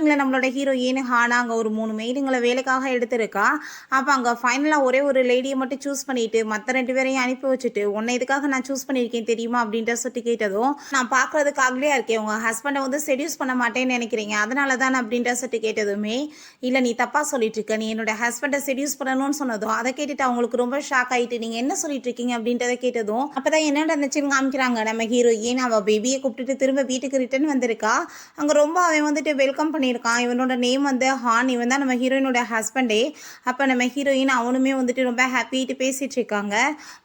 ஸ்டார்டிங்கில் நம்மளோட heroine Hannah அங்கே ஒரு 3 மெய்டுங்களை வேலைக்காக எடுத்திருக்கா. அப்போ அங்கே ஃபைனலாக ஒரே ஒரு லேடியை மட்டும் சூஸ் பண்ணிட்டு மற்ற 2 பேரையும் அனுப்பி வச்சுட்டு உன்னை இதுக்காக நான் சூஸ் பண்ணியிருக்கேன் தெரியுமா அப்படின்ற சொல்லிட்டு கேட்டதும், நான் பார்க்கறதுக்கு அக்லியாக இருக்கேன், உங்கள் ஹஸ்பண்டை வந்து செடியூஸ் பண்ண மாட்டேன்னு நினைக்கிறீங்க அதனால தான் அப்படின்ற சொல்லிட்டு கேட்டதுமே, இல்லை நீ தப்பாக சொல்லிட்டு இருக்க, நீ என்னோட ஹஸ்பண்டை செடியூஸ் பண்ணணும்னு சொன்னதும் அதை கேட்டுட்டு அவங்களுக்கு ரொம்ப ஷாக் ஆகிட்டு நீங்கள் என்ன சொல்லிட்டு இருக்கீங்க அப்படின்றத கேட்டதும் அப்போ தான் என்ன நடந்துச்சுன்னு காமிக்கிறாங்க. நம்ம ஹீரோயின் அவள் பேபியை கூப்பிட்டுட்டு திரும்ப வீட்டுக்கு ரிட்டர்ன் வந்திருக்கா. அங்கே ரொம்ப அவன் வந்துட்டு வெல்கம் பண்ணியிருக்கான். இவனோட நேம் வந்து ஹான், இவன் தான் நம்ம ஹீரோயினோட ஹஸ்பண்டே. அப்போ நம்ம ஹீரோயின் அவனுமே வந்துட்டு ரொம்ப ஹாப்பிட்டு பேசிகிட்டு இருக்காங்க.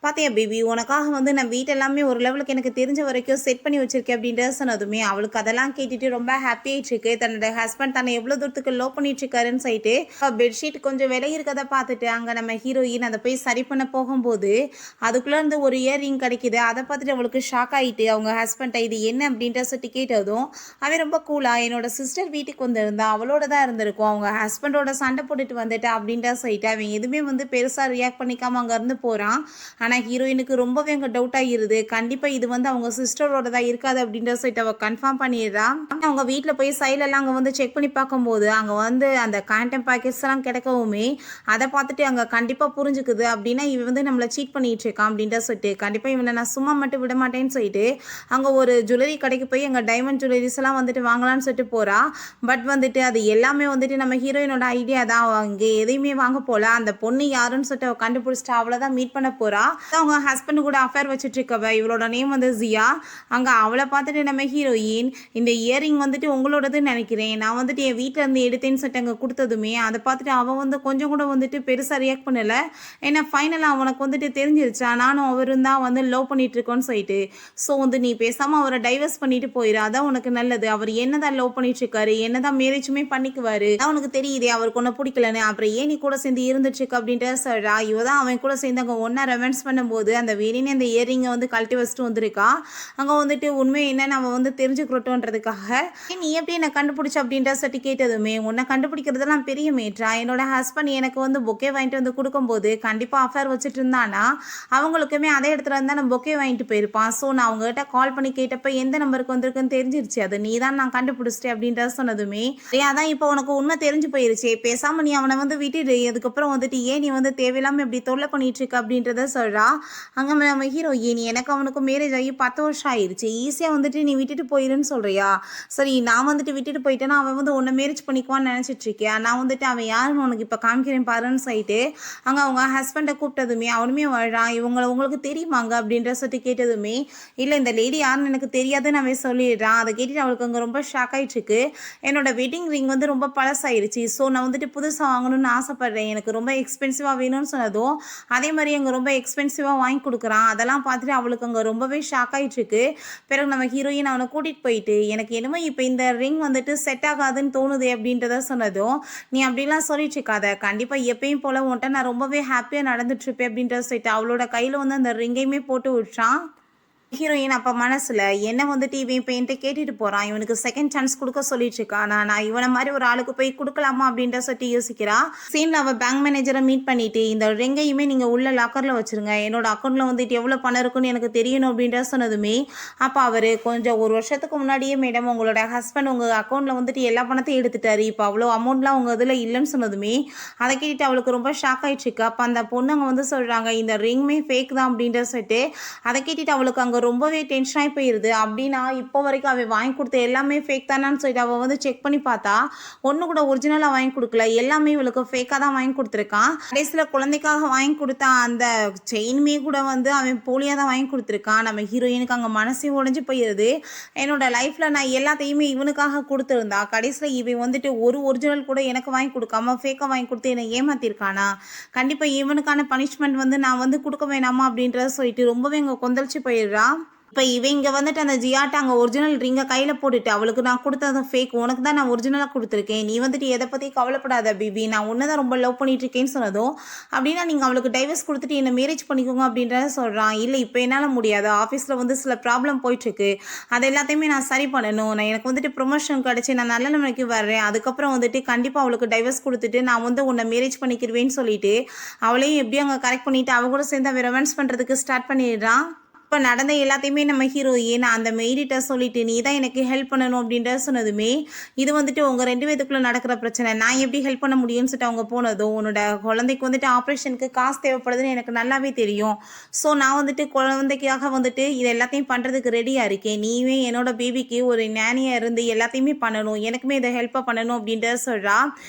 பார்த்தியா பேபி, உனக்காக வந்து நான் வீட்டெல்லாமே ஒரு லெவலுக்கு எனக்கு தெரிஞ்ச வரைக்கும் செட் பண்ணி வச்சிருக்கேன் அப்படின்ற சொன்னதுமே அவளுக்கு அதெல்லாம் கேட்டுட்டு ரொம்ப ஹாப்பியாகிட்டு இருக்கு. தன்னோட ஹஸ்பண்ட் தன்னை எவ்வளோ தூரத்துக்கு லோ பண்ணிட்டு இருக்காருன்னு சொல்லிட்டு பெட்ஷீட் கொஞ்சம் விலகி இருக்கதை பார்த்துட்டு அங்கே நம்ம ஹீரோயின் அதை போய் சரி பண்ண போகும்போது அதுக்குள்ளே இருந்து ஒரு இயர்ரிங் கிடைக்குது. அதை பார்த்துட்டு அவளுக்கு ஷாக் ஆகிட்டு அவங்க ஹஸ்பண்டை இது என்ன அப்படின்ற சொல்லி கேட்டதும் அவன் ரொம்ப கூலாக என்னோட சிஸ்டர் வீட்டுக்கு வந்திருந்தா அவளோட தான் இருந்திருக்கும், அவங்க ஹஸ்பண்டோட சண்டை போட்டுட்டு வந்துட்டா அப்படின்ற சொல்லிட்டு அவன் எதுவுமே வந்து பெருசாக ரியாக்ட் பண்ணிக்காமல் அங்கேருந்து போகிறான். ஆனால் ஹீரோயினுக்கு ரொம்பவே அங்கே டவுட் ஆகிருது. கண்டிப்பாக இது வந்து அவங்க சிஸ்டரோட தான் இருக்காது அப்படின்ற சொல்லிட்டு அவள் கன்ஃபார்ம் பண்ணிடுறான். அவங்க வீட்டில் போய் சைலெல்லாம் அங்கே வந்து செக் பண்ணி பார்க்கும்போது அங்கே வந்து அந்த கான்டம் பேக்கெட்ஸ் எல்லாம் கிடைக்கவுமே அதை பார்த்துட்டு அங்கே கண்டிப்பாக புரிஞ்சுக்குது அப்படின்னா இவன் வந்து நம்மளை சீட் பண்ணிட்டு இருக்கான் அப்படின்ற சொல்லிட்டு கண்டிப்பாக இவனை நான் சும்மா மட்டும் விட மாட்டேன்னு சொல்லிட்டு அங்கே ஒரு ஜுவல்லரி கடைக்கு போய் அங்கே டைமண்ட் ஜுவல்லரிஸ் எல்லாம் வந்துட்டு வாங்கலாம்னு சொல்லிட்டு போகிறா. பட் வந்துட்டு அது எல்லாமே வந்துட்டு நம்ம ஹீரோயினோட ஐடியா தான். அங்கே எதையுமே வாங்க போல அந்த பொண்ணு யாருன்னு சொல்லிட்டு அவள் கண்டுபிடிச்சிட்டு அவ்வளோதான் மீட் பண்ண போகிறா. அவங்க ஹஸ்பண்டு கூட அஃபேர் வச்சுட்டு இருக்கவ, இவளோட நேம் வந்து ஜியா. அங்கே அவளை பார்த்துட்டு நம்ம ஹீரோயின் இந்த இயரிங் வந்துட்டு உங்களோடதுன்னு நினைக்கிறேன், நான் வந்துட்டு என் வீட்டில் இருந்து எடுத்தேன்னு சொல்லிட்டு அங்கே கொடுத்ததுமே அதை பார்த்துட்டு அவன் வந்து கொஞ்சம் கூட வந்துட்டு பெருசாக ரியாக்ட் பண்ணலை. ஏன்னா ஃபைனலாக அவனுக்கு வந்துட்டு தெரிஞ்சிருச்சா நானும் அவரும் தான் வந்து லவ் பண்ணிட்டு இருக்கோன்னு சொல்லிட்டு. ஸோ வந்து நீ பேசாமல் அவரை டைவர்ஸ் பண்ணிட்டு போயிரு, அதான் உனக்கு நல்லது. அவர் என்னதான் லவ் பண்ணிட்டு இருக்காரு, என்னதான் மேரேஜுமே பண்ணிக்குவாரு, அவனுக்கு தெரியுதே அவருக்கு ஒன்றும் பிடிக்கலன்னு, அப்புறம் ஏன் நீ கூட சேர்ந்து இருந்துட்டு இருக்கு அப்படின்ட்டு சொல்றா. இவதான் அவன் கூட சேர்ந்து அங்கே ஒன்னா ரெவென்ஸ் பண்ணும்போது அந்த வேணினே அந்த இயரிங்கை வந்து கழட்டி வச்சுட்டு வந்திருக்கா. அங்கே வந்துட்டு உண்மை என்னன்னு அவன் வந்து தெரிஞ்சுக்கிறோன்றதுக்காக நீ எப்படி என்னை கண்டுபிடிச்ச அப்படின்ற சட்டி கேட்டதுமே, உன்னை கண்டுபிடிக்கிறதுலாம் பெரிய மேட்ரா, என்னோட ஹஸ்பண்ட் எனக்கு வந்து பொக்கே வாங்கிட்டு வந்து கொடுக்கும்போது கண்டிப்பாக அஃபேர் வச்சுட்டு இருந்தானா அவங்களுக்குமே அதே இடத்துல இருந்தால் நான் பொக்கே வாங்கிட்டு போயிருப்பான். ஸோ நான் அவங்ககிட்ட கால் பண்ணி கேட்டப்ப எந்த நம்பருக்கு வந்திருக்குன்னு தெரிஞ்சிருச்சு, அது நீ தான் நான் கண்டுபிடிச்சிட்டேன் அப்படின்றத சொன்னதுமே அதான் இப்போ உனக்கு உண்மை தெரிஞ்சு போயிருச்சு, பேசாம நீ அவனை வந்து விட்டுடு, அதுக்கப்புறம் வந்துட்டு ஏன் நீ வந்து தேவையில்லாமல் இப்படி தொல்லை பண்ணிட்டு இருக்க அப்படின்றத சொல்றா. அங்கே நம்ம ஹீரோயின் எனக்கு அவனுக்கு மேரேஜ் ஆகி 10 வருஷம் ஆயிடுச்சு, ஈஸியாக வந்துட்டு நீ விட்டுட்டு போயிருன்னு சொல்றியா, சரி நான் வந்துட்டு விட்டுட்டு போயிட்டேன்னா அவன் வந்து உன்னை மேரேஜ் பண்ணிக்குவான்னு நினச்சிட்டு இருக்கியா, நான் வந்துட்டு அவன் யாருன்னு உனக்கு இப்போ காமிக்கிறேன் பாருன்னு சொல்லிட்டு அங்கே அவங்க ஹஸ்பண்டை கூப்பிட்டதுமே அவனுமே வாழ்றான். உங்களுக்கு தெரியுமாங்க அப்படின்ற சொல்லிட்டு கேட்டதுமே, இல்லை இந்த லேடி யாருன்னு எனக்கு தெரியாதுன்னு அவன் சொல்லிடுறான். அதை கேட்டுட்டு அவளுக்கு அங்கே ரொம்ப ஷாக் ஆகிட்டு இருக்கு. என்னோட வெட்டிங் ரிங் வந்து ரொம்ப பழசாயிருச்சு, ஸோ நான் வந்துட்டு புதுசாக வாங்கணும்னு ஆசைப்பட்றேன், எனக்கு ரொம்ப எக்ஸ்பென்சிவாக வேணும்னு சொன்னதும் அதே மாதிரி அங்கே ரொம்ப எக்ஸ்பென்சிவாக வாங்கி கொடுக்குறான். அதெல்லாம் பார்த்துட்டு அவளுக்கு அங்கே ரொம்பவே ஷாக் ஆகிட்டு இருக்கு. பிறகு நம்ம ஹீரோயின் அவனை கூட்டிகிட்டு போயிட்டு எனக்கு என்னமோ இப்போ இந்த ரிங் வந்துட்டு செட் ஆகாதுன்னு தோணுது அப்படின்றத சொன்னதும், நீ அப்படிலாம் சொல்லிட்டு இருக்காத, கண்டிப்பாக எப்பயும் போல உன்ட்ட நான் ரொம்பவே ஹாப்பியாக நடந்துட்டு இருப்பேன் அப்படின்றத சொல்லிட்டு அவளோட கையில் வந்து அந்த ரிங்கையுமே போட்டு விட்டுறான். ஹீரோயின் அப்போ மனசில் என்ன வந்துட்டு இவன் இப்போ என்கிட்ட கேட்டுட்டு போகிறான், இவனுக்கு செகண்ட் சான்ஸ் கொடுக்க சொல்லிட்டு இருக்கான், நான் இவனை மாதிரி ஒரு ஆளுக்கு போய் கொடுக்கலாமா அப்படின்ற சொல்லிட்டு யோசிக்கிறா. சீனில் அவள் பேங்க் மேனேஜரை மீட் பண்ணிட்டு இந்த ரிங்கையுமே நீங்கள் உள்ள லாக்கரில் வச்சுருங்க, என்னோட அக்கௌண்ட்டில் வந்துட்டு எவ்வளோ பணம் இருக்குன்னு எனக்கு தெரியணும் அப்படின்ற சொன்னதுமே அப்போ அவர் கொஞ்சம் 1 வருஷத்துக்கு முன்னாடியே மேடம் உங்களோட ஹஸ்பண்ட் உங்கள் அக்கௌண்ட்டில் வந்துட்டு எல்லா பணத்தையும் எடுத்துட்டாரு, இப்போ அவ்வளோ அமௌண்ட்லாம் உங்கள் இதில் இல்லைன்னு சொன்னதுமே அதை கேட்டுட்டு அவளுக்கு ரொம்ப ஷாக் ஆகிடுச்சு. அப்போ அந்த பொண்ணுங்க வந்து சொல்கிறாங்க இந்த ரிங்குமே ஃபேக் தான் அப்படின்ற சொல்லிட்டு அதை கேட்டுட்டு அவளுக்கு அங்கே ரொம்பவே டென்ஷன் ஆகி போயிடுது. அப்படின்னா இப்போ வரைக்கும் அவன் வாங்கி கொடுத்த எல்லாமே ஃபேக் தானான்னு சொல்லிட்டு அவள் வந்து செக் பண்ணி பார்த்தா ஒன்று கூட ஒரிஜினலாக வாங்கி கொடுக்கல, எல்லாமே இவளுக்கு ஃபேக்காக தான் வாங்கி கொடுத்துருக்கான். கடைசியில் குழந்தைக்காக வாங்கி கொடுத்த அந்த செயினுமே கூட வந்து அவன் போலியாக தான் வாங்கி கொடுத்துருக்கான். நம்ம ஹீரோயினுக்கு அங்கே மனசே உடஞ்சி போயிடுது. என்னோட லைஃப்பில் நான் எல்லாத்தையுமே இவனுக்காக கொடுத்துருந்தா கடைசியில் இவன் வந்துட்டு ஒரு ஒரிஜினல் கூட எனக்கு வாங்கி கொடுக்காம ஃபேக்காக வாங்கி கொடுத்து என்னை ஏமாத்திருக்கானா, கண்டிப்பாக இவனுக்கான பனிஷ்மெண்ட் வந்து நான் வந்து கொடுக்க வேணாமா அப்படின்றத சொல்லிட்டு ரொம்பவே இங்கே கொந்தளிச்சு போயிடுறா. இப்போ இவங்க வந்துட்டு அந்த ஜியாட்ட அங்கே ஒரிஜினல் ரிங்கை கையில் போட்டுட்டு அவளுக்கு நான் கொடுத்தது ஃபேக், உனக்கு தான் நான் ஒரிஜினலாக கொடுத்துருக்கேன், நீ வந்துட்டு எதை பற்றி கவலைப்படாத பேபி, நான் ஒன்று தான் ரொம்ப லவ் பண்ணிட்டு இருக்கேன்னு சொன்னதும் அப்படின்னா நீங்கள் அவளுக்கு டைவர்ஸ் கொடுத்துட்டு என்னை மேரேஜ் பண்ணிக்கோங்க அப்படின்றத சொல்கிறான். இல்லை இப்போ என்னால் முடியாது, ஆஃபீஸில் வந்து சில ப்ராப்ளம் போயிட்டுருக்கு, அது எல்லாத்தையுமே நான் சரி பண்ணணும், நான் எனக்கு வந்துட்டு ப்ரொமோஷன் கிடச்சி நான் நல்ல நிலைமைக்கு வர்றேன், அதுக்கப்புறம் வந்துட்டு கண்டிப்பாக அவளுக்கு டைவர்ஸ் கொடுத்துட்டு நான் வந்து உன்னை மேரேஜ் பண்ணிக்கிடுவேன்னு சொல்லிட்டு அவளையும் எப்படியும் அங்கே கரெக்ட் பண்ணிவிட்டு அவ கூட சேர்ந்து அவன் ரொமான்ஸ் பண்ணுறதுக்கு ஸ்டார்ட் பண்ணிடுறான். இப்போ நடந்த எல்லாத்தையுமே நம்ம ஹீரோயின் அந்த மெய்டிட்ட சொல்லிட்டு நீ தான் எனக்கு ஹெல்ப் பண்ணணும் அப்படின்ற சொன்னதுமே இது வந்துட்டு உங்கள் 2 பேத்துக்குள்ளே நடக்கிற பிரச்சனை நான் எப்படி ஹெல்ப் பண்ண முடியும்னு சொல்லிட்டு அவங்க போனதும் உன்னோட குழந்தைக்கு வந்துட்டு ஆப்ரேஷனுக்கு காசு தேவைப்படுதுன்னு எனக்கு நல்லாவே தெரியும். ஸோ நான் வந்துட்டு குழந்தைக்காக வந்துட்டு இது எல்லாத்தையும் பண்ணுறதுக்கு ரெடியாக இருக்கேன். நீவே என்னோட பேபிக்கு ஒரு நேனியாக இருந்து எல்லாத்தையுமே பண்ணணும், எனக்குமே இதை ஹெல்ப்பாக பண்ணணும் அப்படின்றத சொல்கிறா.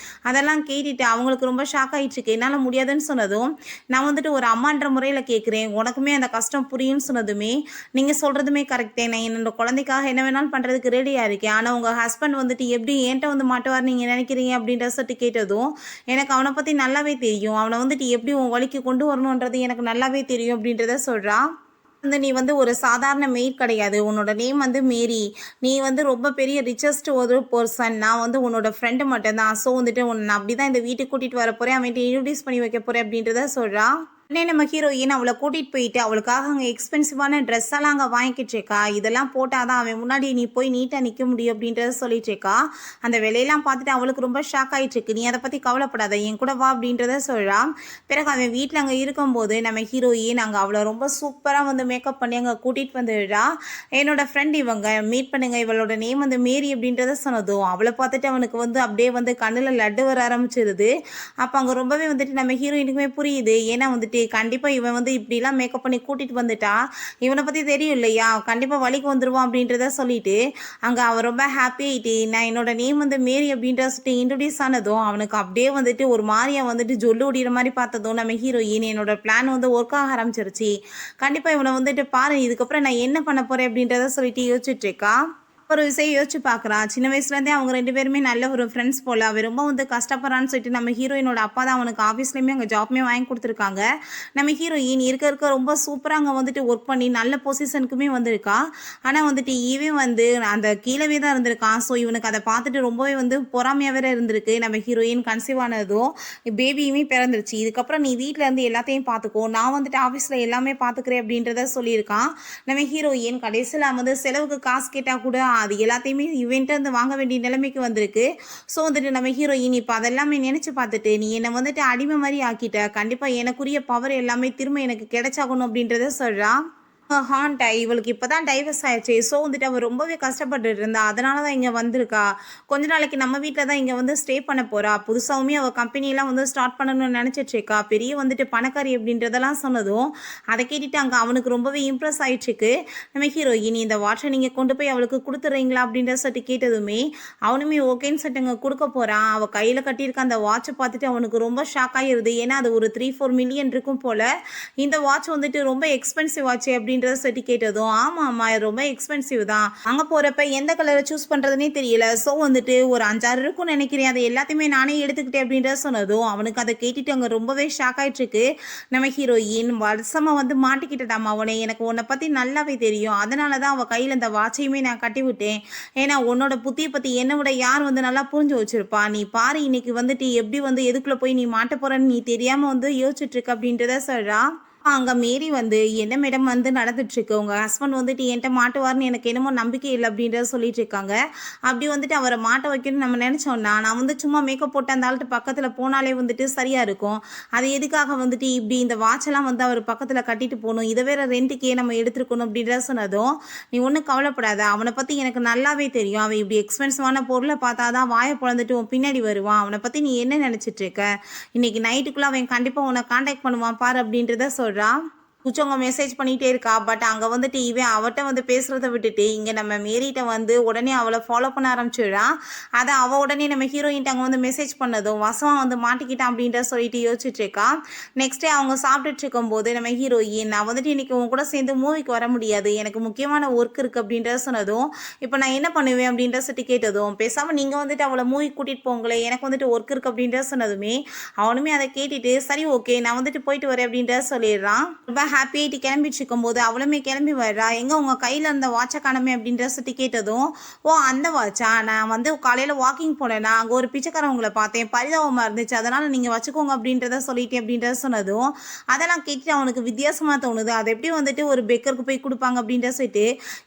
அதெல்லாம் கேட்டுட்டு அவங்களுக்கு ரொம்ப ஷாக் ஆகிட்டுருக்கு. என்னால் முடியாதுன்னு சொன்னதும் நான் வந்துட்டு ஒரு அம்மான்ற முறையில் கேட்குறேன், உனக்குமே அந்த கஷ்டம் புரியும்னு சொன்னதுமே நீங்கள் சொல்கிறதுமே கரெக்டே, நான் என்னோட குழந்தைக்காக என்ன வேணாலும் பண்ணுறதுக்கு ரெடியாக இருக்கேன். ஆனால் உங்கள் ஹஸ்பண்ட் வந்துட்டு எப்படி என்கிட்ட வந்து மாட்டுவார் நீங்கள் நினைக்கிறீங்க அப்படின்ற சொல்லிட்டு கேட்டதும் எனக்கு அவனை பற்றி நல்லாவே தெரியும், அவனை வந்துட்டு எப்படி உன் வழிக்கு கொண்டு வரணுன்றது எனக்கு நல்லாவே தெரியும் அப்படின்றத சொல்கிறா. நீ வந்து ஒரு சாதாரண மெய்ட் கிடையாது, உன்னோட நேம் வந்து மேரி, நீ வந்து ரொம்ப பெரிய ரிச்சஸ்ட் ஒரு பர்சன், நான் வந்து உன்னோட ஃப்ரெண்டு மட்டும்தான். ஸோ வந்துட்டு உன்னை அப்படி தான் இந்த வீட்டுக்கு கூட்டிகிட்டு வர போகிறேன், அவன்கிட்ட இன்ட்ரடியூஸ் பண்ணி வைக்க போகிறேன் அப்படின்றத சொல்கிறா. உடனே நம்ம ஹீரோயின் அவளை கூட்டிகிட்டு போயிட்டு அவளுக்காக அங்கே எக்ஸ்பென்சிவான ட்ரெஸ் எல்லாம் அங்கே வாங்கிக்கிட்டு இருக்கா. இதெல்லாம் போட்டால் தான் அவன் முன்னாடி நீ போய் நீட்டாக நிற்க முடியும் அப்படின்றத சொல்லிட்டு இருக்கா. அந்த வேலையெல்லாம் பார்த்துட்டு அவளுக்கு ரொம்ப ஷாக் ஆகிட்டுருக்கு. நீ அதை பற்றி கவலைப்படாத, என் கூட வா அப்படின்றத சொல்கிறா. பிறகு அவன் வீட்டில் அங்கே இருக்கும்போது நம்ம ஹீரோயின் அங்கே அவளை ரொம்ப சூப்பராக வந்து மேக்கப் பண்ணி அங்கே கூட்டிகிட்டு வந்துடுறா. என்னோட ஃப்ரெண்ட் இவங்க மீட் பண்ணுங்க, இவளோட நேம் வந்து மேரி அப்படின்றத சொன்னதும் அவளை பார்த்துட்டு அவனுக்கு வந்து அப்படியே வந்து கண்ணில் லட்டு வர ஆரம்பிச்சிருது. அப்போ அங்கே ரொம்பவே வந்துட்டு நம்ம ஹீரோயினுக்குமே புரியுது, ஏன்னா வந்துட்டு கண்டிப்பாக இவன் வந்து இப்படிலாம் மேக்கப் பண்ணி கூட்டிகிட்டு வந்துட்டா இவனை பற்றி தெரியும் இல்லையா, கண்டிப்பாக வழிக்கு வந்துடுவான் அப்படின்றத சொல்லிட்டு அங்கே அவன் ரொம்ப ஹாப்பி ஆகிட்டு நான் என்னோட நேம் வந்து மேரி அப்படின்ற சொல்லிட்டு இன்ட்ரடியூஸ் ஆனதும் அவனுக்கு அப்படியே வந்துட்டு ஒரு மாதிரியா வந்துட்டு ஜொல்லு ஓடிற மாதிரி பார்த்ததும் நம்ம ஹீரோயின் என்னோட பிளான் வந்து ஒர்க் ஆக ஆரம்பிச்சிருச்சு, கண்டிப்பாக இவனை வந்துட்டு பாரு இதுக்கப்புறம் நான் என்ன பண்ண போகிறேன் அப்படின்றத சொல்லிட்டு யோசிச்சுட்டு இருக்கா. ஒரு விஷயம் யோசிச்சு பார்க்குறான், சின்ன வயசுலேருந்தே அவங்க 2 பேருமே நல்ல ஒரு ஃப்ரெண்ட்ஸ் போல். அவன் ரொம்ப வந்து கஷ்டப்படுறான்னு சொல்லிட்டு நம்ம ஹீரோயினோட அப்பா தான் அவனுக்கு ஆஃபீஸ்லேயுமே அங்கே ஜாப்மே வாங்கி கொடுத்துருக்காங்க. நம்ம ஹீரோயின் இருக்க ரொம்ப சூப்பராக அங்கே வந்துட்டு ஒர்க் பண்ணி நல்ல பொசிஷனுக்குமே வந்திருக்கா. ஆனால் வந்துட்டு இவன் வந்து அந்த கீழவே தான் இருந்திருக்கான். ஸோ இவனுக்கு அதை பார்த்துட்டு ரொம்பவே வந்து பொறாமையாக வேற இருந்திருக்கு. நம்ம ஹீரோயின் கன்சீவ் ஆனதும் பேபியுமே பிறந்துருச்சு, இதுக்கப்புறம் நீ வீட்டில் இருந்து எல்லாத்தையும் பார்த்துக்கோ, நான் வந்துட்டு ஆஃபீஸில் எல்லாமே பார்த்துக்கிறேன் அப்படின்றத சொல்லியிருக்கான். நம்ம ஹீரோயின் கடைசியில் வந்து செலவுக்கு காசு கேட்டால் கூட அது எல்லாத்தையுமே இவன்ட்டு வந்து வாங்க வேண்டிய நிலைமைக்கு வந்திருக்கு. ஸோ வந்துட்டு நம்ம ஹீரோயின் இப்போ அதெல்லாமே நினச்சி பார்த்துட்டு நீ என்னை வந்துட்டு அடிமை மாதிரி ஆக்கிட்ட, கண்டிப்பாக எனக்குரிய பவர் எல்லாமே திரும்ப எனக்கு கிடைச்சாகணும் அப்படின்றத சொல்கிறா. ஹான்ட்டா இவளுக்கு இப்போ தான் டைவர்ஸ் ஆயிடுச்சு. ஸோ வந்துட்டு அவள் ரொம்பவே கஷ்டப்பட்டுட்டு இருந்தா, அதனால தான் இங்கே வந்திருக்கா. கொஞ்ச நாளைக்கு நம்ம வீட்டில் தான் இங்கே வந்து ஸ்டே பண்ண போகிறா. புதுசாகவுமே அவள் கம்பெனியெல்லாம் வந்து ஸ்டார்ட் பண்ணணும்னு நினச்சிட்ருக்கா. பெரிய வந்துட்டு பணக்காரி அப்படின்றதெல்லாம் சொன்னதும் அதை கேட்டுட்டு அங்கே அவனுக்கு ரொம்பவே இம்ப்ரெஸ் ஆகிடுச்சிருக்கு. நம்ம ஹீரோயின் இந்த வாட்சை நீங்கள் கொண்டு போய் அவளுக்கு கொடுத்துட்றீங்களா அப்படின்ற சொல்லிட்டு கேட்டதுமே அவனுமே ஓகேன்னு சொல்லிட்டு அங்கே கொடுக்க போகிறான். அவள் கையில் கட்டியிருக்க அந்த வாட்சை பார்த்துட்டு அவனுக்கு ரொம்ப ஷாக் ஆகிடுது. ஏன்னா அது ஒரு 3-4 மில்லியன் இருக்கும் போல். இந்த வாட்ச் வந்துட்டு ரொம்ப எக்ஸ்பென்சிவ் ஆச்சு அப்படின்றத சொல்லி கேட்டதும் ஆமாம் ரொம்ப எக்ஸ்பென்சிவ் தான், அங்கே போகிறப்ப எந்த கலரை சூஸ் பண்ணுறதுனே தெரியல. ஸோ வந்துட்டு ஒரு 5-6 இருக்கும்னு நினைக்கிறேன், அதை எல்லாத்தையுமே நானே எடுத்துக்கிட்டேன் அப்படின்றத சொன்னதும் அவனுக்கு அதை கேட்டுட்டு அங்கே ரொம்பவே ஷாக் ஆகிட்டுருக்கு. நம்ம ஹீரோயின் வருஷமாக வந்து மாட்டிக்கிட்டடாமா அவனை, எனக்கு உன்னை பற்றி நல்லாவே தெரியும், அதனால தான் அவள் கையில் இந்த வாட்சையுமே நான் கட்டி விட்டேன். ஏன்னா உன்னோட புத்தியை பற்றி என்னை விட யார் வந்து நல்லா புரிஞ்சு வச்சிருப்பா. நீ பாரு இன்னைக்கு வந்துட்டு எப்படி வந்து எதுக்குள்ளே போய் நீ மாட்ட போகிறன்னு நீ தெரியாமல் வந்து யோசிச்சுட்ருக்க அப்படின்றத சொல்கிறா. அங்கே மேரி வந்து என்ன மேடம் வந்து நடந்துட்டுருக்கு, உங்கள் ஹஸ்பண்ட் வந்துட்டு என்கிட்ட மாட்டுவார்னு எனக்கு என்னமோ நம்பிக்கை இல்லை அப்படின்றத சொல்லிட்டு இருக்காங்க. அப்படி வந்துட்டு அவரை மாட்ட வைக்கணும்னு நம்ம நினச்சோன்னா நான் வந்து சும்மா மேக்கப் போட்டு அந்த ஆள்கிட்ட பக்கத்தில் போனாலே வந்துட்டு சரியாக இருக்கும். அது எதுக்காக வந்துட்டு இப்படி இந்த வாட்செல்லாம் வந்து அவர் பக்கத்தில் கட்டிட்டு போகணும், இதை வேற ரெண்டுக்கே நம்ம எடுத்துருக்கணும் அப்படின்றத சொன்னதும் நீ ஒன்றும் கவலைப்படாத, அவனை பற்றி எனக்கு நல்லாவே தெரியும், அவன் இப்படி எக்ஸ்பென்சிவான பொருளை பார்த்தா தான் வாயை பிளந்துட்டு உன் பின்னாடி வருவான், அவனை பற்றி நீ என்ன நினச்சிட்டு இருக்க, இன்னைக்கு நைட்டுக்குள்ளே அவன் கண்டிப்பாக உன்னை காண்டாக்ட் பண்ணுவான் பாரு அப்படின்றத சொல்கிறா. உச்சவங்க மெசேஜ் பண்ணிகிட்டே இருக்கா. பட் அங்கே வந்துட்டு இவன் அவட்ட வந்து பேசுகிறத விட்டுட்டு இங்கே நம்ம மேரிட்ட வந்து உடனே அவளை ஃபாலோ பண்ண ஆரம்பிச்சிடுறான். அதை அவள் உடனே நம்ம ஹீரோயின்ட்ட அங்கே வந்து மெசேஜ் பண்ணதும் வசமாக வந்து மாட்டிக்கிட்டான் அப்படின்ற சொல்லிட்டு யோசிச்சுட்டு இருக்கா. நெக்ஸ்ட் டே அவங்க சாப்பிட்டுட்டு இருக்கும்போது நம்ம ஹீரோயின் நான் வந்துட்டு இன்றைக்கி உங்க கூட சேர்ந்து மூவிக்கு வர முடியாது, எனக்கு முக்கியமான ஒர்க் இருக்குது அப்படின்ற சொன்னதும் இப்போ நான் என்ன பண்ணுவேன் அப்படின்ற சொல்லி கேட்டதும் பேசாமல் நீங்கள் வந்துட்டு அவளை மூவி கூட்டிகிட்டு போங்களே, எனக்கு வந்துட்டு ஒர்க் இருக்குது அப்படின்ற சொன்னதுமே அவனுமே அதை கேட்டுட்டு சரி ஓகே நான் வந்துட்டு போயிட்டு வரேன் அப்படின்ற சொல்லிடுறான். ரொம்ப ஹாப்பி ஆகிட்டு கிளம்பிட்டு இருக்கும்போது அவளுமே கிளம்பி வர்றா. எங்கே உங்கள் கையில் இருந்த வாட்சை காணமே அப்படின்ற சொல்லி கேட்டதும் ஓ அந்த வாட்சா, நான் வந்து காலையில் வாக்கிங் போனேன்னா அங்கே ஒரு பிச்சைக்காரவங்களை பார்த்தேன், பரிதாபமாக இருந்துச்சு, அதனால் நீங்கள் வச்சுக்கோங்க அப்படின்றத சொல்லிட்டேன் அப்படின்றத சொன்னதும் அதெல்லாம் கேட்டுட்டு அவனுக்கு வித்தியாசமாக தோணுது. அதை எப்படி வந்துட்டு ஒரு பெக்கருக்கு போய் கொடுப்பாங்க அப்படின்ற சொல்லிட்டு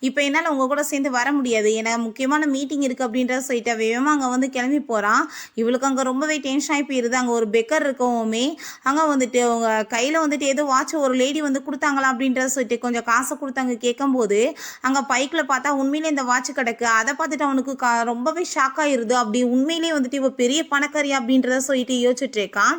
இப்போ என்னால் உங்கள் கூட சேர்ந்து வர முடியாது, எனக்கு முக்கியமான மீட்டிங் இருக்குது அப்படின்றத சொல்லிட்டு வேகமாக அங்கே வந்து கிளம்பி போகிறான். இவளுக்கு அங்கே ரொம்பவே டென்ஷன் ஆகி போயிருது. அங்கே ஒரு பெக்கர் இருக்கவுமே அங்கே வந்துட்டு அவங்க கையில் வந்துட்டு ஏதோ வாட்ச் ஒரு லேடி வந்து வந்து கொடுத்தாங்களா அப்படின்றத சொல்லிட்டு கொஞ்சம் காசை கொடுத்தாங்க கேட்கும்போது அங்கே பைக்கில் பார்த்தா உண்மையிலே இந்த வாட்ச் கிடக்கு. அதை பார்த்துட்டு அவனுக்கு ரொம்பவே ஷாக் ஆயிருது. அப்படி உண்மையிலேயே வந்துட்டு இவ பெரிய பணக்காரி அப்படின்றத சொல்லிட்டு யோசிச்சுட்டு இருக்கான்.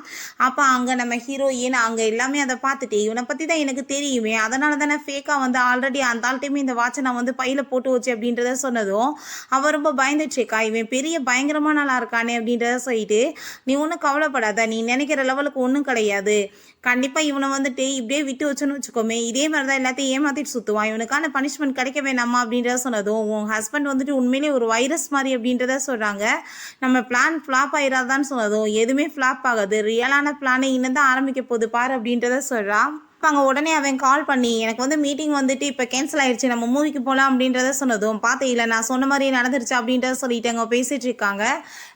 அப்போ அங்கே நம்ம ஹீரோயின் அங்கே எல்லாமே அதை பார்த்துட்டு இவனை பற்றி தான் எனக்கு தெரியுமே, அதனால தானே ஃபேக்காக வந்து ஆல்ரெடி அந்த ஆள்கிட்டையுமே இந்த வாட்சை நான் வந்து பையில் போட்டு வச்சு அப்படின்றத சொன்னதும் அவன் ரொம்ப பயந்துச்சுக்கா. இவன் பெரிய பயங்கரமான நாளாக இருக்கானே அப்படின்றத சொல்லிட்டு நீ ஒன்றும் கவலைப்படாத, நீ நினைக்கிற லெவலுக்கு ஒன்றும் கிடையாது. கண்டிப்பாக இவனை வந்துட்டு இப்படியே விட்டு வச்சுன்னு வச்சுக்கோமே, இதே மாதிரி தான் எல்லாத்தையும் ஏமாற்றிட்டு சுற்றுவான். இவனுக்கான பனிஷ்மெண்ட் கிடைக்க வேணாமா அப்படின்றத சொன்னதும் உன் ஹஸ்பண்ட் வந்துட்டு உண்மையிலே ஒரு வைரஸ் மாதிரி அப்படின்றத சொல்கிறாங்க. நம்ம பிளான் ஃப்ளாப் ஆயிடாதான்னு சொன்னதும் எதுவுமே ஃப்ளாப் ஆகாது, ரியலான பிளானே இன்னும் தான் ஆரம்பிக்க போகுது பாரு அப்படின்றத சொல்கிறான். இப்போ அங்கே உடனே அவன் கால் பண்ணி எனக்கு வந்து மீட்டிங் வந்துட்டு இப்போ கேன்சல் ஆயிடுச்சு, நம்ம மூவிக்கு போகலாம் அப்படின்றத சொன்னதும் பார்த்தே இல்லை நான் சொன்ன மாதிரியே நடந்துருச்சு அப்படின்றத சொல்லிட்டு அங்கே பேசிகிட்டு இருக்காங்க.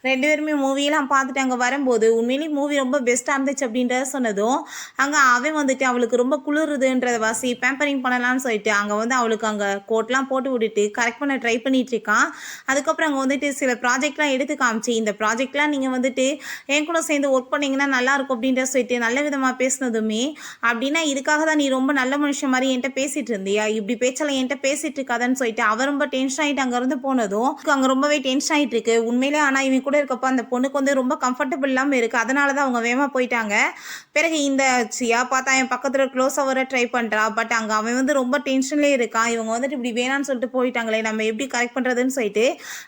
2 பேருமே மூவியெல்லாம் பார்த்துட்டு அங்கே வரும்போது உண்மையிலேயே மூவி ரொம்ப பெஸ்ட்டாக இருந்துச்சு அப்படின்றத சொன்னதும் அங்கே அவன் வந்துட்டு அவளுக்கு ரொம்ப குளிருதுன்றத வாசி பேம்பரிங் பண்ணலான்னு சொல்லிட்டு அங்கே வந்து அவளுக்கு அங்கே கோட்லாம் போட்டு விட்டுட்டு கரெக்ட் பண்ண ட்ரை பண்ணிட்டு இருக்கான். அதுக்கப்புறம் அங்கே வந்துட்டு சில ப்ராஜெக்ட்லாம் எடுத்து காமிச்சு இந்த ப்ராஜெக்ட்லாம் நீங்கள் வந்துட்டு என் கூட சேர்ந்து ஒர்க் பண்ணிங்கன்னா நல்லாயிருக்கும் அப்படின்றத சொல்லிட்டு நல்ல விதமாக பேசினதுமே அப்படின்னா இதுக்காக தான் நீ ரொம்ப நல்ல மனுஷன் மாதிரி என்கிட்ட பேசிட்டு இருந்தியா, இப்படி பேச்செல்லாம் என்கிட்ட பேசிட்டு இருக்காதான்னு சொல்லிட்டு அவர் ரொம்ப டென்ஷன் ஆகிட்டு அங்கேருந்து போனதும் அங்கே ரொம்பவே டென்ஷன் ஆகிட்டு இருக்கு உண்மையிலே. ஆனால் இவன் கூட இருக்கப்போ அந்த பொண்ணுக்கு வந்து ரொம்ப கம்ஃபர்டபுள் இல்லாமல் இருக்குது, அதனால தான் அவங்க வேகமாக போயிட்டாங்க. பிறகு இந்த சியா பார்த்தா என் பக்கத்தில் க்ளோஸாக வர ட்ரை பண்ணுறா. பட் அங்கே அவன் வந்து ரொம்ப டென்ஷன்லேயே இருக்கான். இவங்க வந்துட்டு இப்படி வேணான்னு சொல்லிட்டு போயிட்டாங்களே, நம்ம எப்படி கரெக்ட் பண்ணுறதுன்னு சொல்லிட்டு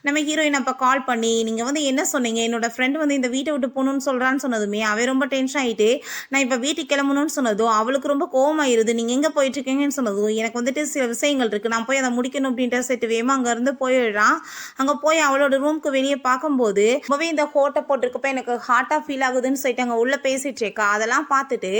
நம்ம ஹீரோயின் அப்போ கால் பண்ணி நீங்கள் வந்து என்ன சொன்னீங்க, என்னோட ஃப்ரெண்டு வந்து இந்த வீட்டை விட்டு போகணுன்னு சொல்கிறான்னு சொன்னதுமே அவன் ரொம்ப டென்ஷன் ஆகிட்டு நான் இப்போ வீட்டுக்கு கிளம்பணும்னு சொன்னதும் அவளுக்கு ரொம்ப கோவமாயிருது. நீங்கள் எங்கே போயிட்டுருக்கீங்கன்னு சொன்னதும் எனக்கு வந்துட்டு சில விஷயங்கள் இருக்குது, நான் போய் அதை முடிக்கணும் அப்படின்ற செட்டு வேமா அங்கேருந்து போயிடுறான். அங்கே போய் அவளோட ரூமுக்கு வெளியே பார்க்கும்போது ரொம்பவே இந்த ஹோட்டை போட்டிருக்கப்ப எனக்கு ஹார்ட்டாக ஃபீல் ஆகுதுன்னு சொல்லிட்டு அங்கே உள்ளே பேசிட்டு இருக்கா. அதெல்லாம் பார்த்துட்டு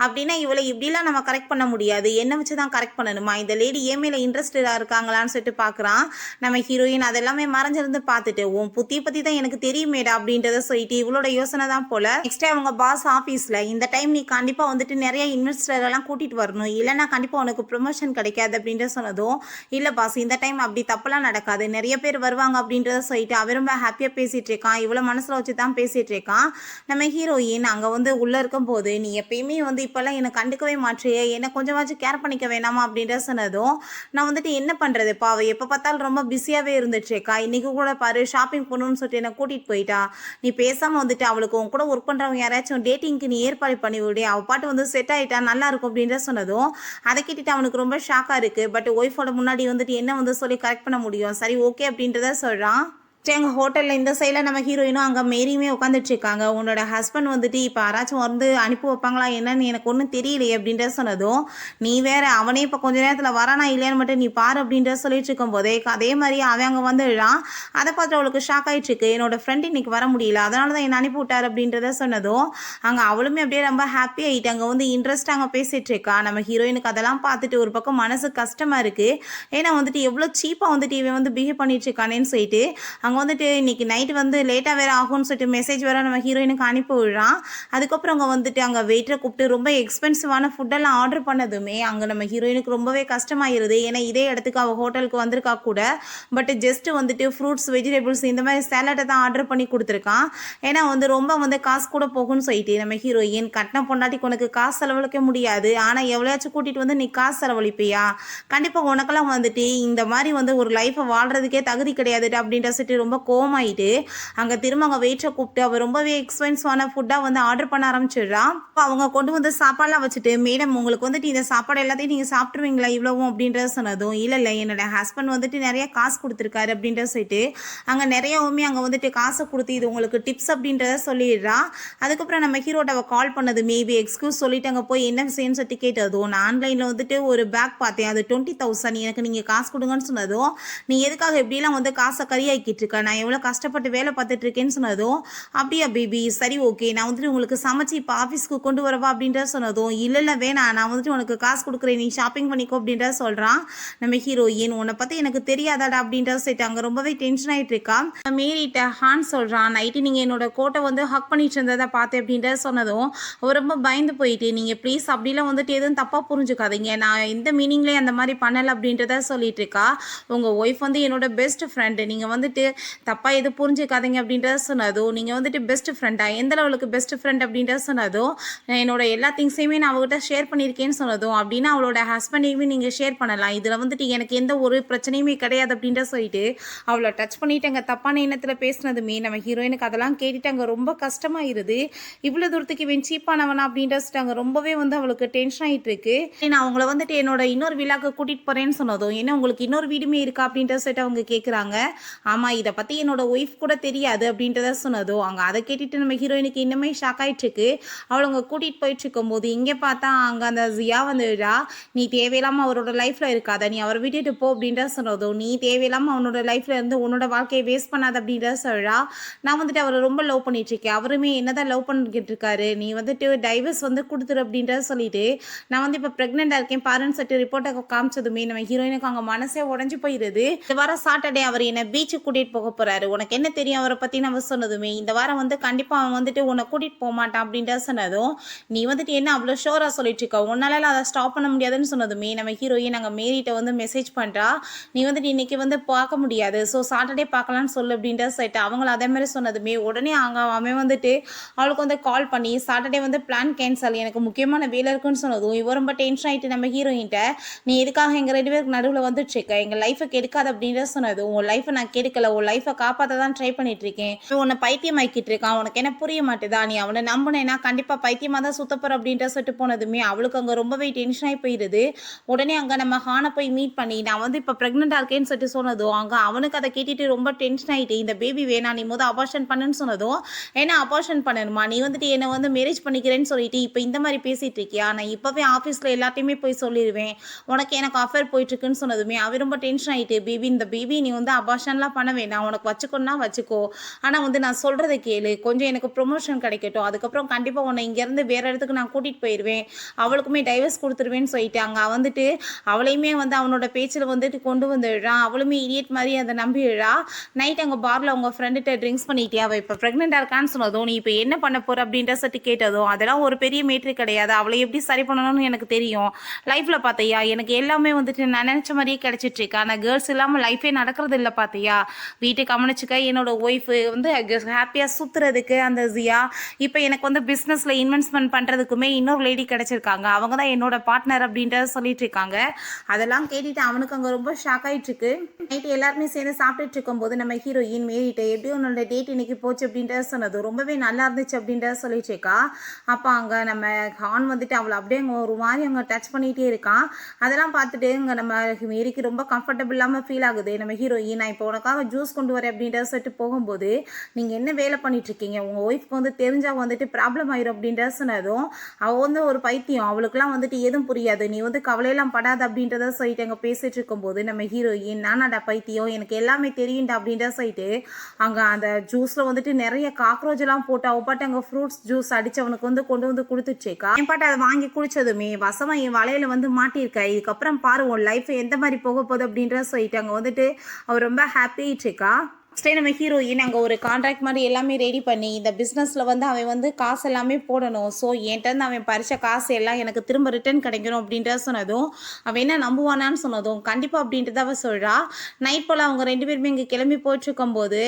அப்படின்னா இவளை இப்படிலாம் நம்ம கரெக்ட் பண்ண முடியாது, என்ன வச்சு தான் கரெக்ட் பண்ணணுமா, இந்த லேடி ஏன் மேலே இன்ட்ரெஸ்டடாக இருக்காங்களான்னு சொல்லிட்டு பார்க்குறான். நம்ம ஹீரோயின் அதெல்லாமே மறைஞ்சிருந்து பார்த்துட்டு உன் புத்தியை பற்றி தான் எனக்கு தெரியுமேடா அப்படின்றத சொல்லிட்டு இவளோட யோசனை தான் போல. நெக்ஸ்ட் அவங்க பாஸ் ஆஃபீஸில் இந்த டைம் நீ கண்டிப்பாக வந்துட்டு நிறைய இன்வெஸ்டர் எல்லாம் கூட்டிகிட்டு வரணும், இல்லைன்னா கண்டிப்பாக உனக்கு ப்ரொமோஷன் கிடைக்காது அப்படின்ற சொன்னதும் இல்லை பாஸ் இந்த டைம் அப்படி தப்பெல்லாம் நடக்காது, நிறைய பேர் வருவாங்க அப்படின்றத சொல்லிட்டு அவர் ரொம்ப ஹாப்பியாக பேசிகிட்டு இருக்கான். இவ்வளோ மனசில் வச்சு தான் பேசிகிட்டு இருக்கான். நம்ம ஹீரோயின் அங்கே வந்து உள்ளே இருக்கும்போது நீ எப்பயுமே வந்து இப்போல்லாம் என்னை கண்டுக்கவே மாற்றியே, என்னை கொஞ்சமாச்சும் கேர் பண்ணிக்க வேணாமா அப்படின்ற சொன்னதும் நான் வந்துட்டு என்ன பண்ணுறதுப்பா, அவள் எப்போ பார்த்தாலும் ரொம்ப பிஸியாகவே இருந்துட்டுருக்கா. இன்றைக்கி கூட பாரு ஷாப்பிங் போகணுன்னு சொல்லிட்டு என்னை கூட்டிகிட்டு போயிட்டா. நீ பேசாமல் வந்துட்டு அவளுக்கு உன் கூட ஒர்க் பண்ணுறவங்க யாராச்சும் டேட்டிங்க்கு நீ ஏற்பாடு பண்ணி விடு, அவள் பாட்டு வந்து செட் ஆகிட்டா நல்லா இருக்கும் அப்படின்ற சொன்னதும் அதை கேட்டுட்டு அவனுக்கு ரொம்ப ஷாக்காக இருக்குது. பட் ஒய்ஃபோட முன்னாடி வந்துட்டு என்ன வந்து சொல்லி கரெக்ட் பண்ண முடியும், சரி ஓகே அப்படின்றத சொல்கிறான். எங்கள் ஹோட்டலில் இந்த சைடில் நம்ம ஹீரோயினும் அங்கே மேரியுமே உட்காந்துட்டு இருக்காங்க. உன்னோட ஹஸ்பண்ட் வந்துட்டு இப்போ யாராச்சும் வந்து அனுப்பி வைப்பாங்களா என்னன்னு எனக்கு ஒன்றும் தெரியலையே அப்படின்ற சொன்னதும் நீ வேற அவனே இப்போ கொஞ்சம் நேரத்தில் வரானா இல்லையான்னு மட்டும் நீ பாரு அப்படின்ற சொல்லிட்டு இருக்கும் போதே அதே மாதிரி அவன் அங்கே வந்துடுறான். அதை பார்த்து அவளுக்கு ஷாக் ஆகிட்டு இருக்கு. என்னோட ஃப்ரெண்ட் இன்னைக்கு வர முடியல, அதனால தான் என்னை அனுப்பி விட்டார் அப்படின்றத சொன்னதும் அங்கே அவளுமே அப்படியே ரொம்ப ஹாப்பி ஆகிட்டு அங்கே வந்து இன்ட்ரெஸ்ட் அங்கே பேசிகிட்டு இருக்கா. நம்ம ஹீரோயினுக்கு அதெல்லாம் பார்த்துட்டு ஒரு பக்கம் மனசு கஷ்டமாக இருக்குது. ஏன்னா வந்துட்டு எவ்வளோ சீப்பாக வந்துட்டு இவன் வந்து பிஹேவ் பண்ணிட்டு இருக்கானேன்னு சொல்லிட்டு அங்கே வந்துட்டு இன்னைக்கு நைட் வந்து லேட்டாக வேறு ஆகும்னு சொல்லிட்டு மெசேஜ் வேறு நம்ம ஹீரோயினுக்கு அனுப்பி விடுறான். அதுக்கப்புறம் அங்கே வந்துட்டு அங்கே வெயிட்டரை கூப்பிட்டு ரொம்ப எக்ஸ்பென்சிவான ஃபுட்டெல்லாம் ஆர்டர் பண்ணதுமே அங்கே நம்ம ஹீரோயினுக்கு ரொம்பவே கஷ்டமாயிருது. ஏன்னா இதே இடத்துக்கு அவள் ஹோட்டலுக்கு வந்திருக்கா கூட, பட் ஜஸ்ட்டு வந்துட்டு ஃப்ரூட்ஸ் வெஜிடபிள்ஸ் இந்த மாதிரி சேலட்டை தான் ஆர்டர் பண்ணி கொடுத்துருக்கான். ஏன்னா வந்து ரொம்ப வந்து காசு கூட போகும்னு சொல்லிட்டு நம்ம ஹீரோயின் கட்டின பொண்டாட்டிக்கு உனக்கு காசு செலவழிக்க முடியாது, ஆனால் எவ்வளோயாச்சும் கூட்டிகிட்டு வந்து நீ காசு செலவழிப்பியா, கண்டிப்பாக உனக்கெல்லாம் வந்துட்டு இந்த மாதிரி வந்து ஒரு லைஃப்பை வாழ்கிறதுக்கே தகுதி கிடையாது அப்படின்ற சொல்லிட்டு ரொம்ப கோவமாயிட்டு அங்கே திரும்ப அங்கே வெயிட்டரை கூப்பிட்டு அவள் ரொம்பவே எக்ஸ்பென்சிவான ஃபுட்டாக வந்து ஆர்டர் பண்ண ஆரம்பிச்சிடுறான். இப்போ அவங்க கொண்டு வந்து சாப்பாடெலாம் வச்சுட்டு மேடம் உங்களுக்கு வந்துட்டு இந்த சாப்பாடு எல்லாத்தையும் நீங்கள் சாப்பிட்ருவீங்களா இவ்வளவும் அப்படின்றத சொன்னதும் இல்லை என்னோட ஹஸ்பண்ட் வந்துட்டு நிறைய காசு கொடுத்துருக்காரு அப்படின்றத சொல்லிட்டு அங்கே நிறையவுமே அங்கே வந்துட்டு காசை கொடுத்து இது உங்களுக்கு டிப்ஸ் அப்படின்றத சொல்லிடுறா. அதுக்கப்புறம் நம்ம ஹீரோட்ட அவள் கால் பண்ணது மேபி எக்ஸ்கியூஸ் சொல்லிட்டு அங்கே போய் என்ன விஷயம்னு சொல்லிட்டு கேட்டதும் நான் ஆன்லைனில் வந்துட்டு ஒரு பேக் பார்த்தேன், அது 20,000 எனக்கு நீங்கள் காசு கொடுங்கன்னு சொன்னதும் நீ எதுக்காக எப்படிலாம் வந்து காசை கறியாக்கிட்டு இருக்க, நான் எவ்வளோ கஷ்டப்பட்டு வேலை பார்த்துட்டு இருக்கேன்னு சொன்னதும் அப்படியா பேபி சரி ஓகே நான் வந்துட்டு உங்களுக்கு சமைச்சு இப்போ ஆஃபீஸ்க்கு கொண்டு வரவா அப்படின்றத சொன்னதும் இல்லை வேணாம் நான் வந்துட்டு உனக்கு காசு கொடுக்குறேன் நீ ஷாப்பிங் பண்ணிக்கோ அப்படின்றத சொல்கிறான். நம்ம ஹீரோயின் உன்னை பற்றி எனக்கு தெரியாதாடா அப்படின்றத சொல்லிட்டு அங்கே ரொம்பவே டென்ஷன் ஆகிட்டு இருக்கா. மீறிட்ட ஹான் சொல்கிறான் நைட்டு நீங்கள் என்னோட கோட்டை வந்து ஹக் பண்ணிட்டு இருந்ததை பார்த்தேன் அப்படின்றத சொன்னதும் அவர் ரொம்ப பயந்து போயிட்டு நீங்கள் ப்ளீஸ் அப்படிலாம் வந்துட்டு எதுவும் தப்பாக புரிஞ்சுக்காதீங்க, நான் எந்த மீனிங்லேயே அந்த மாதிரி பண்ணலை அப்படின்றத சொல்லிட்டு இருக்கா. உங்கள் ஒய்ஃப் வந்து என்னோட பெஸ்ட் ஃப்ரெண்டு, நீங்கள் வந்துட்டு தப்பாக எதுவும் புரிஞ்சுக்காதீங்க அப்படின்றத சொன்னதும், நீங்கள் வந்துட்டு பெஸ்ட் ஃப்ரெண்டா, எந்த லெவலுக்கு பெஸ்ட் ஃப்ரெண்ட் அப்படின்றத சொன்னதும், என்னோட எல்லா திங்ஸையுமே நான் அவகிட்ட ஷேர் பண்ணியிருக்கேன்னு சொன்னதும், அப்படின்னா அவளோட ஹஸ்பண்டையுமே நீங்கள் ஷேர் பண்ணலாம், இதில் வந்துட்டு எனக்கு எந்த ஒரு பிரச்சனையுமே கிடையாது அப்படின்ற சொல்லிட்டு அவளை டச் பண்ணிட்டு அங்கே தப்பான எண்ணத்தில் பேசினதுமே நம்ம ஹீரோயினுக்கு அதெல்லாம் கேட்டுட்டு அங்கே ரொம்ப கஷ்டமாயிருது. இவ்வளோ தூரத்துக்கு இவன் சீப்பானவனா அப்படின்ற அங்கே ரொம்பவே வந்து அவளுக்கு டென்ஷன் ஆகிட்டு இருக்கு. நான் அவங்கள வந்துட்டு என்னோட இன்னொரு விழாக்கு கூட்டிகிட்டு போகிறேன்னு சொன்னதும், ஏன்னா உங்களுக்கு இன்னொரு வீடுமே இருக்கா அப்படின்ற சொல்லிட்டு அவங்க கேட்குறாங்க. ஆமாம், இதை பற்றி என்னோட ஒய்ஃப் கூட தெரியாது அப்படின்றத சொன்னதும் அங்கே அதை கேட்டுட்டு நம்ம ஹீரோயினுக்கு இன்னுமே ஷாக் ஆகிட்டுருக்கு. அவளை அவங்க கூட்டிகிட்டு போயிட்டு இருக்கும்போது இங்கே பார்த்தா அங்கே அந்த ஜியா வந்துடா, நீ தேவையில்லாமல் அவரோட லைஃப்பில் இருக்காத, நீ அவரை விட்டுட்டு போ அப்படின்றத சொன்னதும், நீ தேவையில்லாமல் அவனோட லைஃப்பில் இருந்து உன்னோட வாழ்க்கையை வேஸ்ட் பண்ணாத அப்படின்றத சொல்கிறா. நான் வந்துட்டு அவரை ரொம்ப லவ் பண்ணிட்டுருக்கேன், அவருமே என்னதான் லவ் பண்ணிக்கிட்டு இருக்காரு, நீ வந்துட்டு டைவர்ஸ் வந்து கொடுத்துரு அப்படின்றத சொல்லிட்டு நான் வந்து இப்போ ப்ரெக்னெண்ட்டாக இருக்கேன் பாருன்னு சொல்லிட்டு ரிப்போர்ட்டை காமிச்சதுமே நம்ம ஹீரோயினுக்கு அங்கே மனசே உடஞ்சி போயிடுது. இந்த வாரம் சாட்டர்டே அவர் என்னை பீச்சுக்கு கூட்டிகிட்டு போக போகிறாரு, உனக்கு என்ன தெரியும் அவரை பற்றி நம்ம சொன்னதுமே, இந்த வாரம் வந்து கண்டிப்பாக அவன் வந்துட்டு உன்னை கூட்டிகிட்டு போக மாட்டான் அப்படின்றத சொன்னதும், நீ வந்துட்டு என்ன அவ்வளோ ஷோராக சொல்லிட்டு இருக்கா, உன்னால அதை ஸ்டாப் பண்ண முடியாதுன்னு சொன்னதுமே நம்ம ஹீரோயின் நாங்கள் மேரிட்ட வந்து மெசேஜ் பண்ணுறா, நீ வந்துட்டு இன்னைக்கு வந்து பார்க்க முடியாது, ஸோ சாட்டர்டே பார்க்கலான்னு சொல்லு அப்படின்ற சொல்லிட்டு அவங்கள அதே மாதிரி சொன்னதுமே உடனே அவன் வந்துட்டு அவளுக்கு வந்து கால் பண்ணி சாட்டர்டே வந்து பிளான் கேன்சல், எனக்கு முக்கியமான வேலை இருக்குன்னு சொன்னதும் இவ ரொம்ப டென்ஷன் ஆகிட்டு நம்ம ஹீரோயின்ட்ட, நீ எதுக்காக எங்கள் 2 பேருக்கு நடுவில் வந்துட்டுருக்க, எங்கள் லைஃபை கெடுக்காது அப்படின்ற சொன்னதும், உன் லைஃபை நான் கெடுக்கல, உன் லைஃபை காப்பாற்ற தான் ட்ரை பண்ணிட்டு இருக்கேன், உன்னை பைத்தியம் ஆக்கிட்டு இருக்கான், உனக்கு என்ன புரிய மாட்டேதா, நீ அவனை நம்பினேன்னா கண்டிப்பாக பைத்தியமாக தான் சுத்தப்போற அப்படின்ற சொல்லிட்டு போனதுமே அவளுக்கு அங்கே ரொம்பவே டென்ஷன் ஆகி போயிடுது. உடனே அங்கே நம்ம ஹானை போய் மீட் பண்ணி நான் வந்து இப்போ ப்ரெக்னெண்ட்டாக இருக்கேன்னு சொல்லிட்டு சொன்னதும் அங்கே அவனுக்கு அதை கேட்டுட்டு ரொம்ப டென்ஷன் ஆகிட்டு, இந்த பேபி வேணா, நீ அபார்ஷன் பண்ணுன்னு சொன்னதும், ஏன்னா அபார்ஷன் பண்ணணுமா, நீ வந்துட்டு என்னை வந்து மேரேஜ் பண்ணிக்கிறேன்னு சொல்லிட்டு இப்போ இந்த மாதிரி பேசிட்டு இருக்கியா, நான் இப்போவே ஆஃபீஸில் எல்லாத்தையுமே போய் சொல்லிடுவேன், உனக்கு எனக்கு அஃபேர் போயிட்டுருக்குன்னு சொன்னதுமே அவன் ரொம்ப டென்ஷன் ஆகிட்டு, பேபி இந்த பேபி நீ வந்து அபார்ஷன்லாம் பண்ண வேண்டாம், உனக்கு வச்சுக்கணும்னா வச்சுக்கோ, ஆனால் வந்து நான் சொல்கிறத கேளு, கொஞ்சம் எனக்கு ப்ரொமோஷன் கிடைக்கட்டும், அதுக்கப்புறம் கண்டிப்பாக உன்னை இங்கேருந்து வேறு இடத்துக்கு நான் கூட்டிகிட்டு போயிடுவேன், அவளுக்குமே டைவர்ஸ் கொடுத்துருவேன்னு சொல்லிட்டு அங்கே வந்துட்டு அவளையுமே வந்து அவனோட பேச்சில் வந்துட்டு கொண்டு வந்துடுறான். அவளுமே இடியட் மாதிரி அதை நம்பிடுறா. நைட் அங்கே பாரில் அவங்க ஃப்ரெண்டுகிட்ட ட்ரிங்க்ஸ் பண்ணிட்டே அவள் இப்போ ப்ரெக்னெண்ட்டாக இருக்கான்னு சொன்னதும், நீ இப்போ என்ன பண்ண போகிற அப்படின்ற சொல்லிட்டு கேட்டதும், அதெல்லாம் ஒரு பெரிய மேட்ரு கிடையாது, அவளை எப்படி சரி பண்ணணும்னு எனக்கு தெரியும், லைஃப்பில் பார்த்தியா எனக்கு எல்லாமே வந்துட்டு நான் நினச்ச மாதிரியே கிடச்சிட்ருக்கு, ஆனால் கேர்ள்ஸ் இல்லாமல் லைஃபே நடக்கிறது இல்லை பார்த்தியா, வீட்டுக்கு கவனிச்சுக்க என்னோட ஒய்ஃபு வந்து ஹாப்பியாக சுற்றுறதுக்கு அந்த ஜியா, இப்போ எனக்கு வந்து பிஸ்னஸில் இன்வெஸ்ட்மெண்ட் பண்ணுறதுக்குமே இன்னொரு லேடி கிடச்சிருக்காங்க, அவங்க தான் என்னோட பார்ட்னர் அப்படின்றத சொல்லிட்டு இருக்காங்க. அதெல்லாம் கேட்டுட்டு அவனுக்கு அங்கே ரொம்ப ஷாக் ஆகிட்டுருக்கு. நைட்டு எல்லாருமே சேர்ந்து சாப்பிட்டுட்டு இருக்கும்போது நம்ம ஹீரோயின் மேரிட்ட எப்படி உன்னோட டேட் இன்னைக்கு போச்சு அப்படின்றத சொன்னது, ரொம்பவே நல்லா இருந்துச்சு அப்படின்றத சொல்லிட்டு இருக்கா. அப்போ அங்கே நம்ம ஹான் வந்துட்டு அவளை அப்படியே அங்கே ஒரு மாதிரி அவங்க டச் பண்ணிகிட்டே இருக்கான். அதெல்லாம் பார்த்துட்டு இங்கே நம்ம மேரிக்கு ரொம்ப கம்ஃபர்டபுள் இல்லாமல் ஃபீல் ஆகுது. நம்ம ஹீரோயின் நான் இப்போ உனக்காக ஜூஸ் கொண்டு வரேன் அப்படின்றத சொல்லிட்டு போகும்போது, நீங்கள் என்ன வேலை பண்ணிட்டு இருக்கீங்க, உங்கள் ஒய்ஃப்க்கு வந்து தெரிஞ்சால் வந்துட்டு ப்ராப்ளம் ஆயிரும் அப்படின்றத சொன்னதும் அவள் வந்து ஒரு பைத்தியம், அவளுக்குலாம் வந்துட்டு எதுவும் புரியாது, நீ வந்து கவலையெல்லாம் படாது அப்படின்றத சொல்லிட்டு அங்கே பேசிட்டு இருக்கும்போது நம்ம ஹீரோயின் நானாடா பைத்தியம், எனக்கு எல்லாமே தெரியும்டா அப்படின்றத சொல்லிட்டு அங்கே அந்த ஜூஸில் வந்துட்டு நிறைய காக்ரோச் எல்லாம் போட்டு அவ பாட்டு அங்கே ஃப்ரூட்ஸ் ஜூஸ் அடிச்சு அவனுக்கு வந்து கொண்டு வந்து கொடுத்துச்சேக்கா. என் பாட்டு அதை வாங்கி குடிச்சதுமே வசமா என் வலையில வந்து மாட்டியிருக்கா, இதுக்கப்புறம் பாரு உன் லைஃப் எந்த மாதிரி போக போகுது அப்படின்றத சொல்லிட்டு அங்கே வந்துட்டு அவர் ரொம்ப ஹாப்பியாயிட்டுருக்கா. ஃபஸ்ட்டே நம்ம ஹீரோயின் அங்கே ஒரு கான்ட்ராக்ட் மாதிரி எல்லாமே ரெடி பண்ணி இந்த பிஸ்னஸில் வந்து அவன் வந்து காசு எல்லாமே போடணும், ஸோ என்கிட்ட அவன் பறித்த காசு எல்லாம் எனக்கு திரும்ப ரிட்டர்ன் கிடைக்கணும் அப்படின்றத சொன்னதும் அவன் என்ன நம்புவானான்னு சொன்னதும் கண்டிப்பாக அப்படின்றத அவள் சொல்கிறா. நைட் போல் அவங்க 2 பேருமே இங்கே கிளம்பி போயிட்டுருக்கும்போது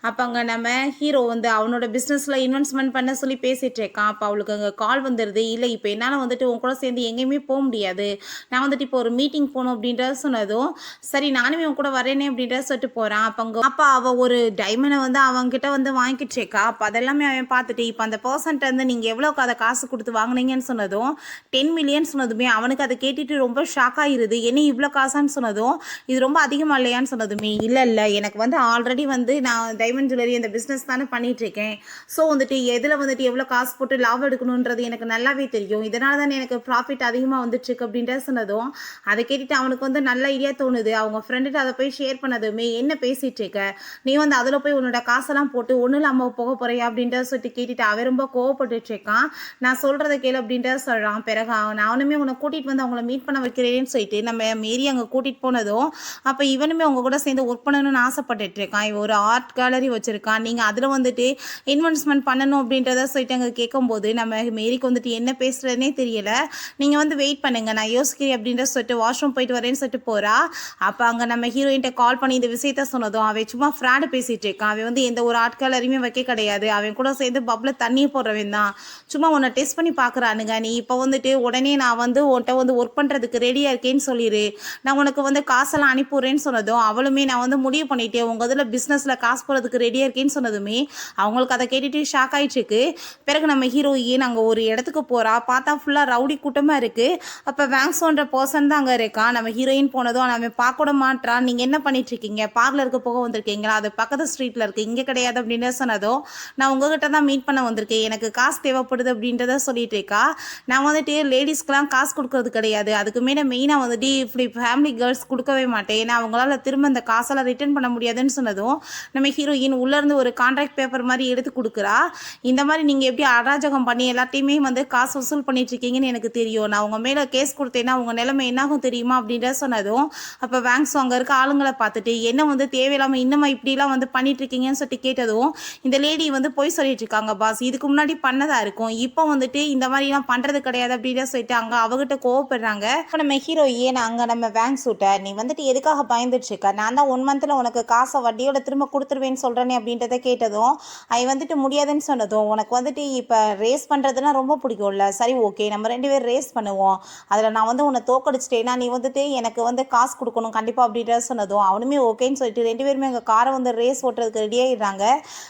அப்போ அங்கே நம்ம ஹீரோ வந்து அவனோட பிஸ்னஸில் இன்வெஸ்ட்மெண்ட் பண்ண சொல்லி பேசிகிட்டு இருக்கான். அப்போ அவளுக்கு அங்கே கால் வந்துடுது, இல்லை இப்போ என்னால் வந்துட்டு உன் கூட சேர்ந்து எங்கேயுமே போக முடியாது, நான் வந்துட்டு இப்போ ஒரு மீட்டிங் போகணும் அப்படின்றத சொன்னதும் சரி நானுமே உன் கூட வரேனே அப்படின்றத சொல்லிட்டு போகிறான். அப்போ அவள் ஒரு டைமண்டை வந்து அவங்ககிட்ட வந்து வாங்கிட்டுருக்கா. அப்போ அதெல்லாமே அவன் பார்த்துட்டு இப்போ அந்த பர்சன்ட்ட வந்து நீங்கள் எவ்வளோக்கு அதை காசு கொடுத்து வாங்கினீங்கன்னு சொன்னதும் 10 மில்லியன் சொன்னதுமே அவனுக்கு அதை கேட்டுட்டு ரொம்ப ஷாக் ஆகிருது. என்ன இவ்வளோ காசான்னு சொன்னதும் இது ரொம்ப அதிகமாக இல்லையான்னு சொன்னதுமே இல்லை எனக்கு வந்து ஆல்ரெடி வந்து நான் டைமண்ட் ஜுவல்லரி அந்த பிஸ்னஸ் தானே பண்ணிகிட்ருக்கேன், ஸோ வந்துட்டு எதில் வந்துட்டு எவ்வளோ காசு போட்டு லாபம் எடுக்கணுன்றது எனக்கு நல்லாவே தெரியும், இதனால தானே எனக்கு ப்ராஃபிட் அதிகமாக வந்துட்டுருக்கு அப்படின்ற சொன்னதும் அதை கேட்டுட்டு அவனுக்கு வந்து நல்ல ஐடியா தோணுது. அவங்க ஃப்ரெண்டுகிட்ட அதை போய் ஷேர் பண்ணதுமே என்ன பேசிகிட்டு இருக்க, நீ வந்து அதில் போய் உன்னோட காசெல்லாம் போட்டு ஒன்றும் இல்லாமல் போக போறியா அப்படின்றத சொல்லிட்டு கேட்டுட்டு அவன் ரொம்ப கோவப்பட்டுட்டு இருக்கான். நான் சொல்கிறத கேளு அப்படின்றத சொல்கிறான். பிறகு நானுமே உன்னை கூட்டிகிட்டு வந்து அவங்கள மீட் பண்ண வைக்கிறேன்னு சொல்லிட்டு நம்ம மேரி அங்கே கூட்டிகிட்டு போனதும் அப்போ இவனுமே அவங்க கூட சேர்ந்து ஒர்க் பண்ணணும்னு ஆசைப்பட்டுட்டு இருக்கான். இவன் ஒரு ஆர்ட் கேலரி வச்சுருக்கான், நீங்கள் அதில் வந்துட்டு இன்வெஸ்ட்மெண்ட் பண்ணணும் அப்படின்றத சொல்லிட்டு அங்கே கேட்கும்போது நம்ம மேரிக்கு வந்துட்டு என்ன பேசுகிறதுனே தெரியலை. நீங்கள் வந்து வெயிட் பண்ணுங்கள் நான் யோசிக்கிறேன் அப்படின்ற சொல்லிட்டு வாஷ்ரூம் போயிட்டு வரேன்னு சொல்லிட்டு போகிறா. அப்போ அங்கே நம்ம ஹீரோயின்ட்ட கால் பண்ணி இந்த விஷயத்த சொன்னதும் அவன் சும்மா ஃப்ராடு பேசிகிட்டு இருக்கான். அவன் வந்து எந்த ஒரு ஆட்காலரையுமே வைக்க கிடையாது. அவன் கூட சேர்ந்து பப்பில் தண்ணியை போடுறவன் தான். சும்மா உன்னை டெஸ்ட் பண்ணி பார்க்குறானுங்க. நீ இப்போ வந்துட்டு உடனே நான் வந்து உன்கிட்ட வந்து ஒர்க் பண்ணுறதுக்கு ரெடியாக இருக்கேன்னு சொல்லிடு. நான் உனக்கு வந்து காசெல்லாம் அனுப்பிவிட்றேன்னு சொன்னதும் அவளுமே நான் வந்து முடிவு பண்ணிட்டேன் உங்கள் இதில் பிஸ்னஸில் காசு போகிறதுக்கு ரெடியாக இருக்கேன்னு சொன்னதுமே அவங்களுக்கு அதை கேட்டுட்டு ஷாக் ஆகிட்டுருக்கு. பிறகு நம்ம ஹீரோயின் அங்கே ஒரு இடத்துக்கு போகிறா. பார்த்தா ஃபுல்லாக ரவுடி கூட்டமாக இருக்குது. அப்போ வேங்ஸோன்ற பர்சன் தான் அங்கே இருக்கான். நம்ம ஹீரோயின் போனதும் அவன் பார்க்க கூட மாட்டான். நீங்கள் என்ன பண்ணிட்டுருக்கீங்க, பார்லருக்கு போக வந்திருக்கீங்களா, அது பக்கத்து ஸ்ட்ரீட்டில் இருக்குது, இங்கே கிடையாது அப்படின்னு சொன்னதும் நான் உங்ககிட்ட தான் மீட் பண்ண வந்திருக்கேன், எனக்கு காசு தேவைப்படுது அப்படின்றத சொல்லிட்டு இருக்கா. நான் வந்துட்டு லேடிஸ்க்கெலாம் காசு கொடுக்கறது கிடையாது, அதுக்கு மேலே மெயினாக வந்துட்டு இப்படி ஃபேமிலி கேர்ள்ஸ் கொடுக்கவே மாட்டேன், ஏன்னா அவங்களால திரும்ப அந்த காசெல்லாம் ரிட்டர்ன் பண்ண முடியாதுன்னு சொன்னதும் நம்ம ஹீரோயின் உள்ளேருந்து ஒரு கான்ட்ராக்ட் பேப்பர் மாதிரி எடுத்து கொடுக்குறா. இந்த மாதிரி நீங்கள் எப்படி அராஜகம் பண்ணி எல்லாத்தையுமே வந்து காசு வசூல் பண்ணிட்டு இருக்கீங்கன்னு எனக்கு தெரியும், நான் உங்கள் மேலே கேஸ் கொடுத்தேன்னா உங்கள் நிலைமை என்னாகும் தெரியுமா அப்படின்ற சொன்னதும் அப்போ வேங்ஸ் அங்கே இருக்க ஆளுங்களை பார்த்துட்டு என்ன வந்து தேவையில்லாமல் இன்னும் இப்படிலாம் வந்து பண்ணிட்டு இருக்கீங்கன்னு சொல்லிட்டு கேட்டதும் இந்த லேடி வந்து போய் சொல்லிட்டு இருக்காங்க, பாஸ் இதுக்கு முன்னாடி பண்ணதா இருக்கும், இப்போ வந்துட்டு இந்த மாதிரிலாம் பண்ணுறது கிடையாது அப்படின்னு சொல்லிட்டு அங்கே அவகிட்ட கோவப்படுறாங்க. இப்போ நம்ம ஹீரோயின் அங்கே நம்ம வேங்ஸ் விட்ட நீ வந்துட்டு எதுக்காக பயந்துட்டு இருக்க, நான் தான் 1 மந்த்தில் உனக்கு காசை வட்டியோட திரும்ப கொடுத்துருவேன்னு சொல்கிறேனே அப்படின்றத கேட்டதும் அது வந்துட்டு முடியாதுன்னு சொன்னதும் உனக்கு வந்துட்டு இப்போ ரேஸ் பண்ணுறதுனா ரொம்ப பிடிக்கும்ல, சரி ஓகே நம்ம 2 பேரும் ரேஸ் பண்ணுவோம், அதில் நான் வந்து உன்னை தோக்கடிச்சிட்டேன்னா நீ வந்துட்டு எனக்கு வந்து காசு கொடுக்கணும் கண்டிப்பாக அப்படின்ற சொன்னதும் அவனுமே ஓகேன்னு சொல்லிட்டு 2 பேருமே அங்கே காரை வந்து ரேஸ் ஓட்டுறதுக்கு ரெடியாகிடுறாங்க.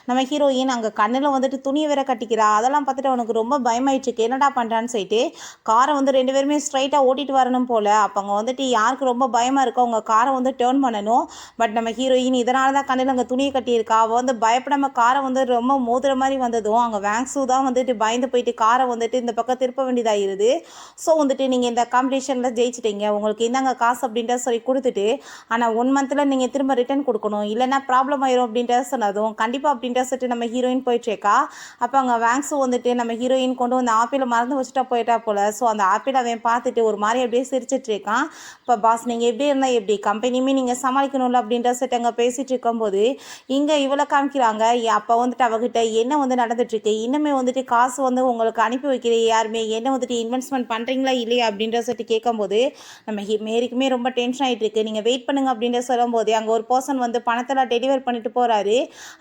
நம்ம ஹீரோயின் அங்கே கண்ணில் வந்துட்டு துணி வேற கட்டிக்கிறா. அதெல்லாம் பார்த்துட்டு அவனுக்கு ரொம்ப பயமாயிடுச்சு, என்னடா பண்ணுறான்னு சொல்லிட்டு காரை வந்து 2 பேருமே ஸ்ட்ரைட்டாக ஓட்டிட்டு வரணும் போல். அப்போ அங்கே வந்துட்டு யாருக்கு ரொம்ப பயமாக இருக்கோ அவங்க காரை வந்து டேர்ன் பண்ணணும். பட் நம்ம ஹீரோயின் இதனால தான் கண்ணில் அங்கே துணியை கட்டியிருக்கா. அவள் வந்து பயப்படாமல் காரை வந்து ரொம்ப மோதுற மாதிரி வந்ததும் அங்கே வேங்ஸு தான் வந்துட்டு பயந்து போயிட்டு காரை வந்துட்டு இந்த பக்கம் திருப்ப வேண்டியதாகிருது. ஸோ வந்துட்டு நீங்கள் இந்த காம்படிஷனில் ஜெயிச்சிட்டீங்க, உங்களுக்கு இந்தாங்க காசு அப்படின்ற சொல்லி கொடுத்துட்டு ஆனால் 1 மந்தில் நீங்கள் திரும்ப ரிட்டர்ன் கொடுக்கணும், இல்லைன்னா ப்ராப்ளம் ஆயிரும் அப்படின்ற சொன்னதும் கண்டிப்பாக அப்படின்ற சொல்லிட்டு நம்ம ஹீரோயின் போயிட்டுருக்கா. அப்போ அங்கே வேங்ஸும் வந்துட்டு நம்ம ஹீரோயின் கொண்டு வந்து ஆப்பிளை மறந்து வச்சுட்டா போயிட்டா போல். ஸோ அந்த ஆப்பிளை அவன் பார்த்துட்டு ஒரு மாதிரி அப்படியே சிரிச்சிட்டு இருக்கான். இப்போ பாஸ் நீங்கள் எப்படி இருந்தால் எப்படி கம்பெனியுமே நீங்கள் சமாளிக்கணும்ல அப்படின்ற சொல்லிட்டு அங்கே பேசிகிட்டு இருக்கும்போது இங்கே இவ்வளோ காமிக்கிறாங்க. அப்போ வந்துட்டு அவகிட்ட என்ன வந்து நடந்துட்டுருக்கு, இன்னுமே வந்துட்டு காசு வந்து உங்களுக்கு அனுப்பி வைக்கிற யாருமே என்ன வந்துட்டு இன்வெஸ்ட்மெண்ட் பண்ணுறீங்களா இல்லையா அப்படின்ற சொல்லிட்டு கேட்கும்போது நம்ம மேரிக்குமே ரொம்ப டென்ஷன் ஆகிட்டு இருக்கு. நீங்கள் வெயிட் பண்ணுங்க அப்படின்ற சொல்லும்போது அங்கே ஒரு பர்சன் வந்து பணத்தெல்லாம் டெலிவர் பண்ணிட்டு போகிறாரு.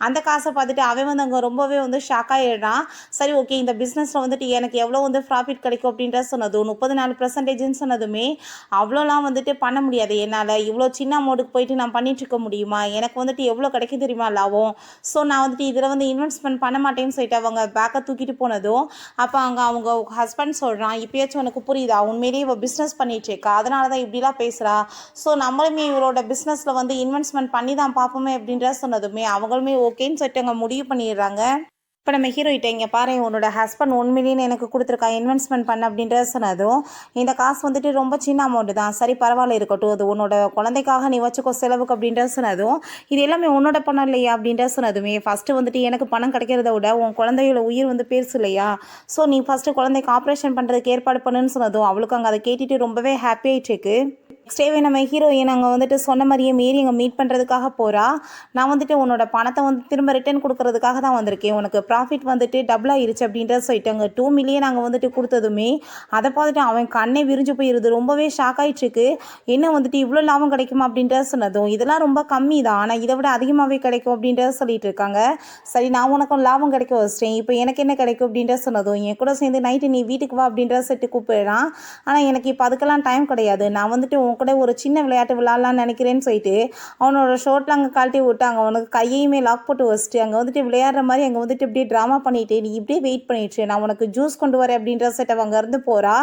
அந்த காசை பார்த்துட்டு அவன் வந்து அங்கே ரொம்பவே வந்து ஷாக் ஆகிடுறான். சரி ஓகே இந்த பிஸ்னஸில் வந்துட்டு எனக்கு எவ்வளோ வந்து ப்ராஃபிட் கிடைக்கும் அப்படின்ற சொன்னதும் 34% சொன்னதுமே அவ்வளோலாம் வந்துட்டு பண்ண முடியாது என்னால், இவ்வளோ சின்ன அமௌண்ட்டுக்கு போயிட்டு நான் பண்ணிட்டு இருக்க முடியுமா, எனக்கு வந்துட்டு எவ்வளோ கிடைக்கும் தெரியுமா லாபம், ஸோ நான் வந்துட்டு இதில் வந்து இன்வெஸ்ட்மெண்ட் பண்ண மாட்டேன்னு சொல்லிட்டு அவங்க பேக்கை தூக்கிட்டு போனதும் அப்போ அங்கே அவங்க ஹஸ்பண்ட் சொல்கிறான், இப்போயாச்சும் உனக்கு புரியுதா, உண்மையிலேயே இவள் பிஸ்னஸ் பண்ணிட்டு இருக்கா, அதனால தான் இப்படிலாம் பேசுகிறா, ஸோ நம்மளுமே இவரோட பிஸ்னஸில் வந்து இன்வெஸ்ட்மெண்ட் பண்ணி தான் பார்ப்போமே அப்படின்ற சொன்னதுமே அவங்களுமே ஓகேன்னு சொல்லிட்டு அங்கே முடிவு பண்ணிடுறாங்க. இப்போ நம்ம ஹீரோயிட்ட இங்கே பாரு உன்னோட ஹஸ்பண்ட் 1 மில்லியன் எனக்கு கொடுத்துருக்கா இன்வெஸ்ட்மெண்ட் பண்ண அப்படின்றத சொன்னதும் இந்த காசு வந்துட்டு ரொம்ப சின்ன அமௌண்ட்டு தான், சரி பரவாயில்ல இருக்கட்டும், அது உன்னோட குழந்தைக்காக நீ வச்சுக்கோ செலவுக்கு அப்படின்றத சொன்னதும் இது எல்லாமே உன்னோட பணம் இல்லையா அப்படின்ற சொன்னதுமே ஃபஸ்ட்டு வந்துட்டு எனக்கு பணம் கிடைக்கிறத விட உன் குழந்தையோட உயிர் வந்து பெருசு இல்லையா, ஸோ நீ ஃபஸ்ட்டு குழந்தைக்கு ஆப்ரேஷன் பண்ணுறதுக்கு ஏற்பாடு பண்ணுன்னு சொன்னதும் அவளுக்கு அங்கே அதை கேட்டுட்டு ரொம்பவே ஹாப்பி ஆகிட்டுருக்கு. நெக்ஸ்ட் டேவே நம்ம ஹீரோயின் அங்கே வந்துட்டு சொன்ன மாதிரியே மீறி அங்கே மீட் பண்ணுறதுக்காக போகிறா. நான் வந்துட்டு உன்னோட பணத்தை வந்து திரும்ப ரிட்டர்ன் கொடுக்கறதுக்காக தான் வந்திருக்கேன், உனக்கு ப்ராஃபிட் வந்துட்டு டபுள் ஆகிருச்சு அப்படின்ற சொல்லிட்டு அங்கே 2 மில்லியன் அங்கே வந்துட்டு கொடுத்ததுமே அதை பார்த்துட்டு அவன் கண்ணே விரிஞ்சு போயிடுது, ரொம்பவே ஷாக் ஆகிட்டுருக்கு. என்ன வந்துட்டு இவ்வளோ லாபம் கிடைக்குமா அப்படின்றத சொன்னதும் இதெல்லாம் ரொம்ப கம்மி தான், ஆனால் இதை விட அதிகமாகவே கிடைக்கும் அப்படின்றத சொல்லிட்டு இருக்காங்க. சரி நான் உனக்கும் லாபம் கிடைக்க வச்சிட்டேன், இப்போ எனக்கு என்ன கிடைக்கும் அப்படின்ற சொன்னதும் என் கூட சேர்ந்து நைட்டு நீ வீட்டுக்கு வா அப்படின்ற செட்டு கூப்பிடுறான். ஆனால் எனக்கு இப்போ அதுக்கெல்லாம் டைம் கிடையாது, நான் வந்துட்டு உன் கூட ஒரு சின்ன விளையாட்டு விளையாடலான்னு நினைக்கிறேன்னு சொல்லிட்டு அவனோட ஷோட்டில் அங்கே கழட்டி விட்டு அங்கே அவனுக்கு கையையுமே லாக் போட்டு வச்சுட்டு அங்கே வந்துட்டு விளையாடுற மாதிரி அங்கே வந்துட்டு இப்படியே ட்ராமா பண்ணிட்டு நீ இப்படியே வெயிட் பண்ணிட்டு நான் உனக்கு ஜூஸ் கொண்டு வரேன் அப்படின்ற செட் அவங்க இருந்து போகிறா.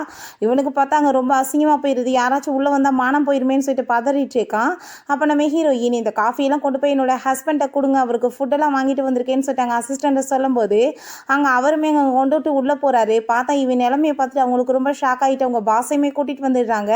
இவனுக்கு பார்த்தா அங்கே ரொம்ப அசிங்கமாக போயிடுது, யாராச்சும் உள்ளே வந்தால் மானம் போயிருமேன்னு சொல்லிட்டு பதறிட்டு இருக்கான். அப்போ நம்ம ஹீரோயின் இந்த காஃபியெல்லாம் கொண்டு போய் என்னோட ஹஸ்பண்டை கொடுங்க, அவருக்கு ஃபுட்டெல்லாம் வாங்கிட்டு வந்திருக்கேன்னு சொல்லிட்டு அங்கே அசிஸ்டண்ட்டை சொல்லும்போது அங்கே அவருமே அங்கே கொண்டுட்டு உள்ளே போகிறாரு. பார்த்தா இவன் நிலைமையை பார்த்துட்டு அவங்களுக்கு ரொம்ப ஷாக் ஆகிட்டு அவங்க பாஸையுமே கூட்டிகிட்டு வந்துடுறாங்க.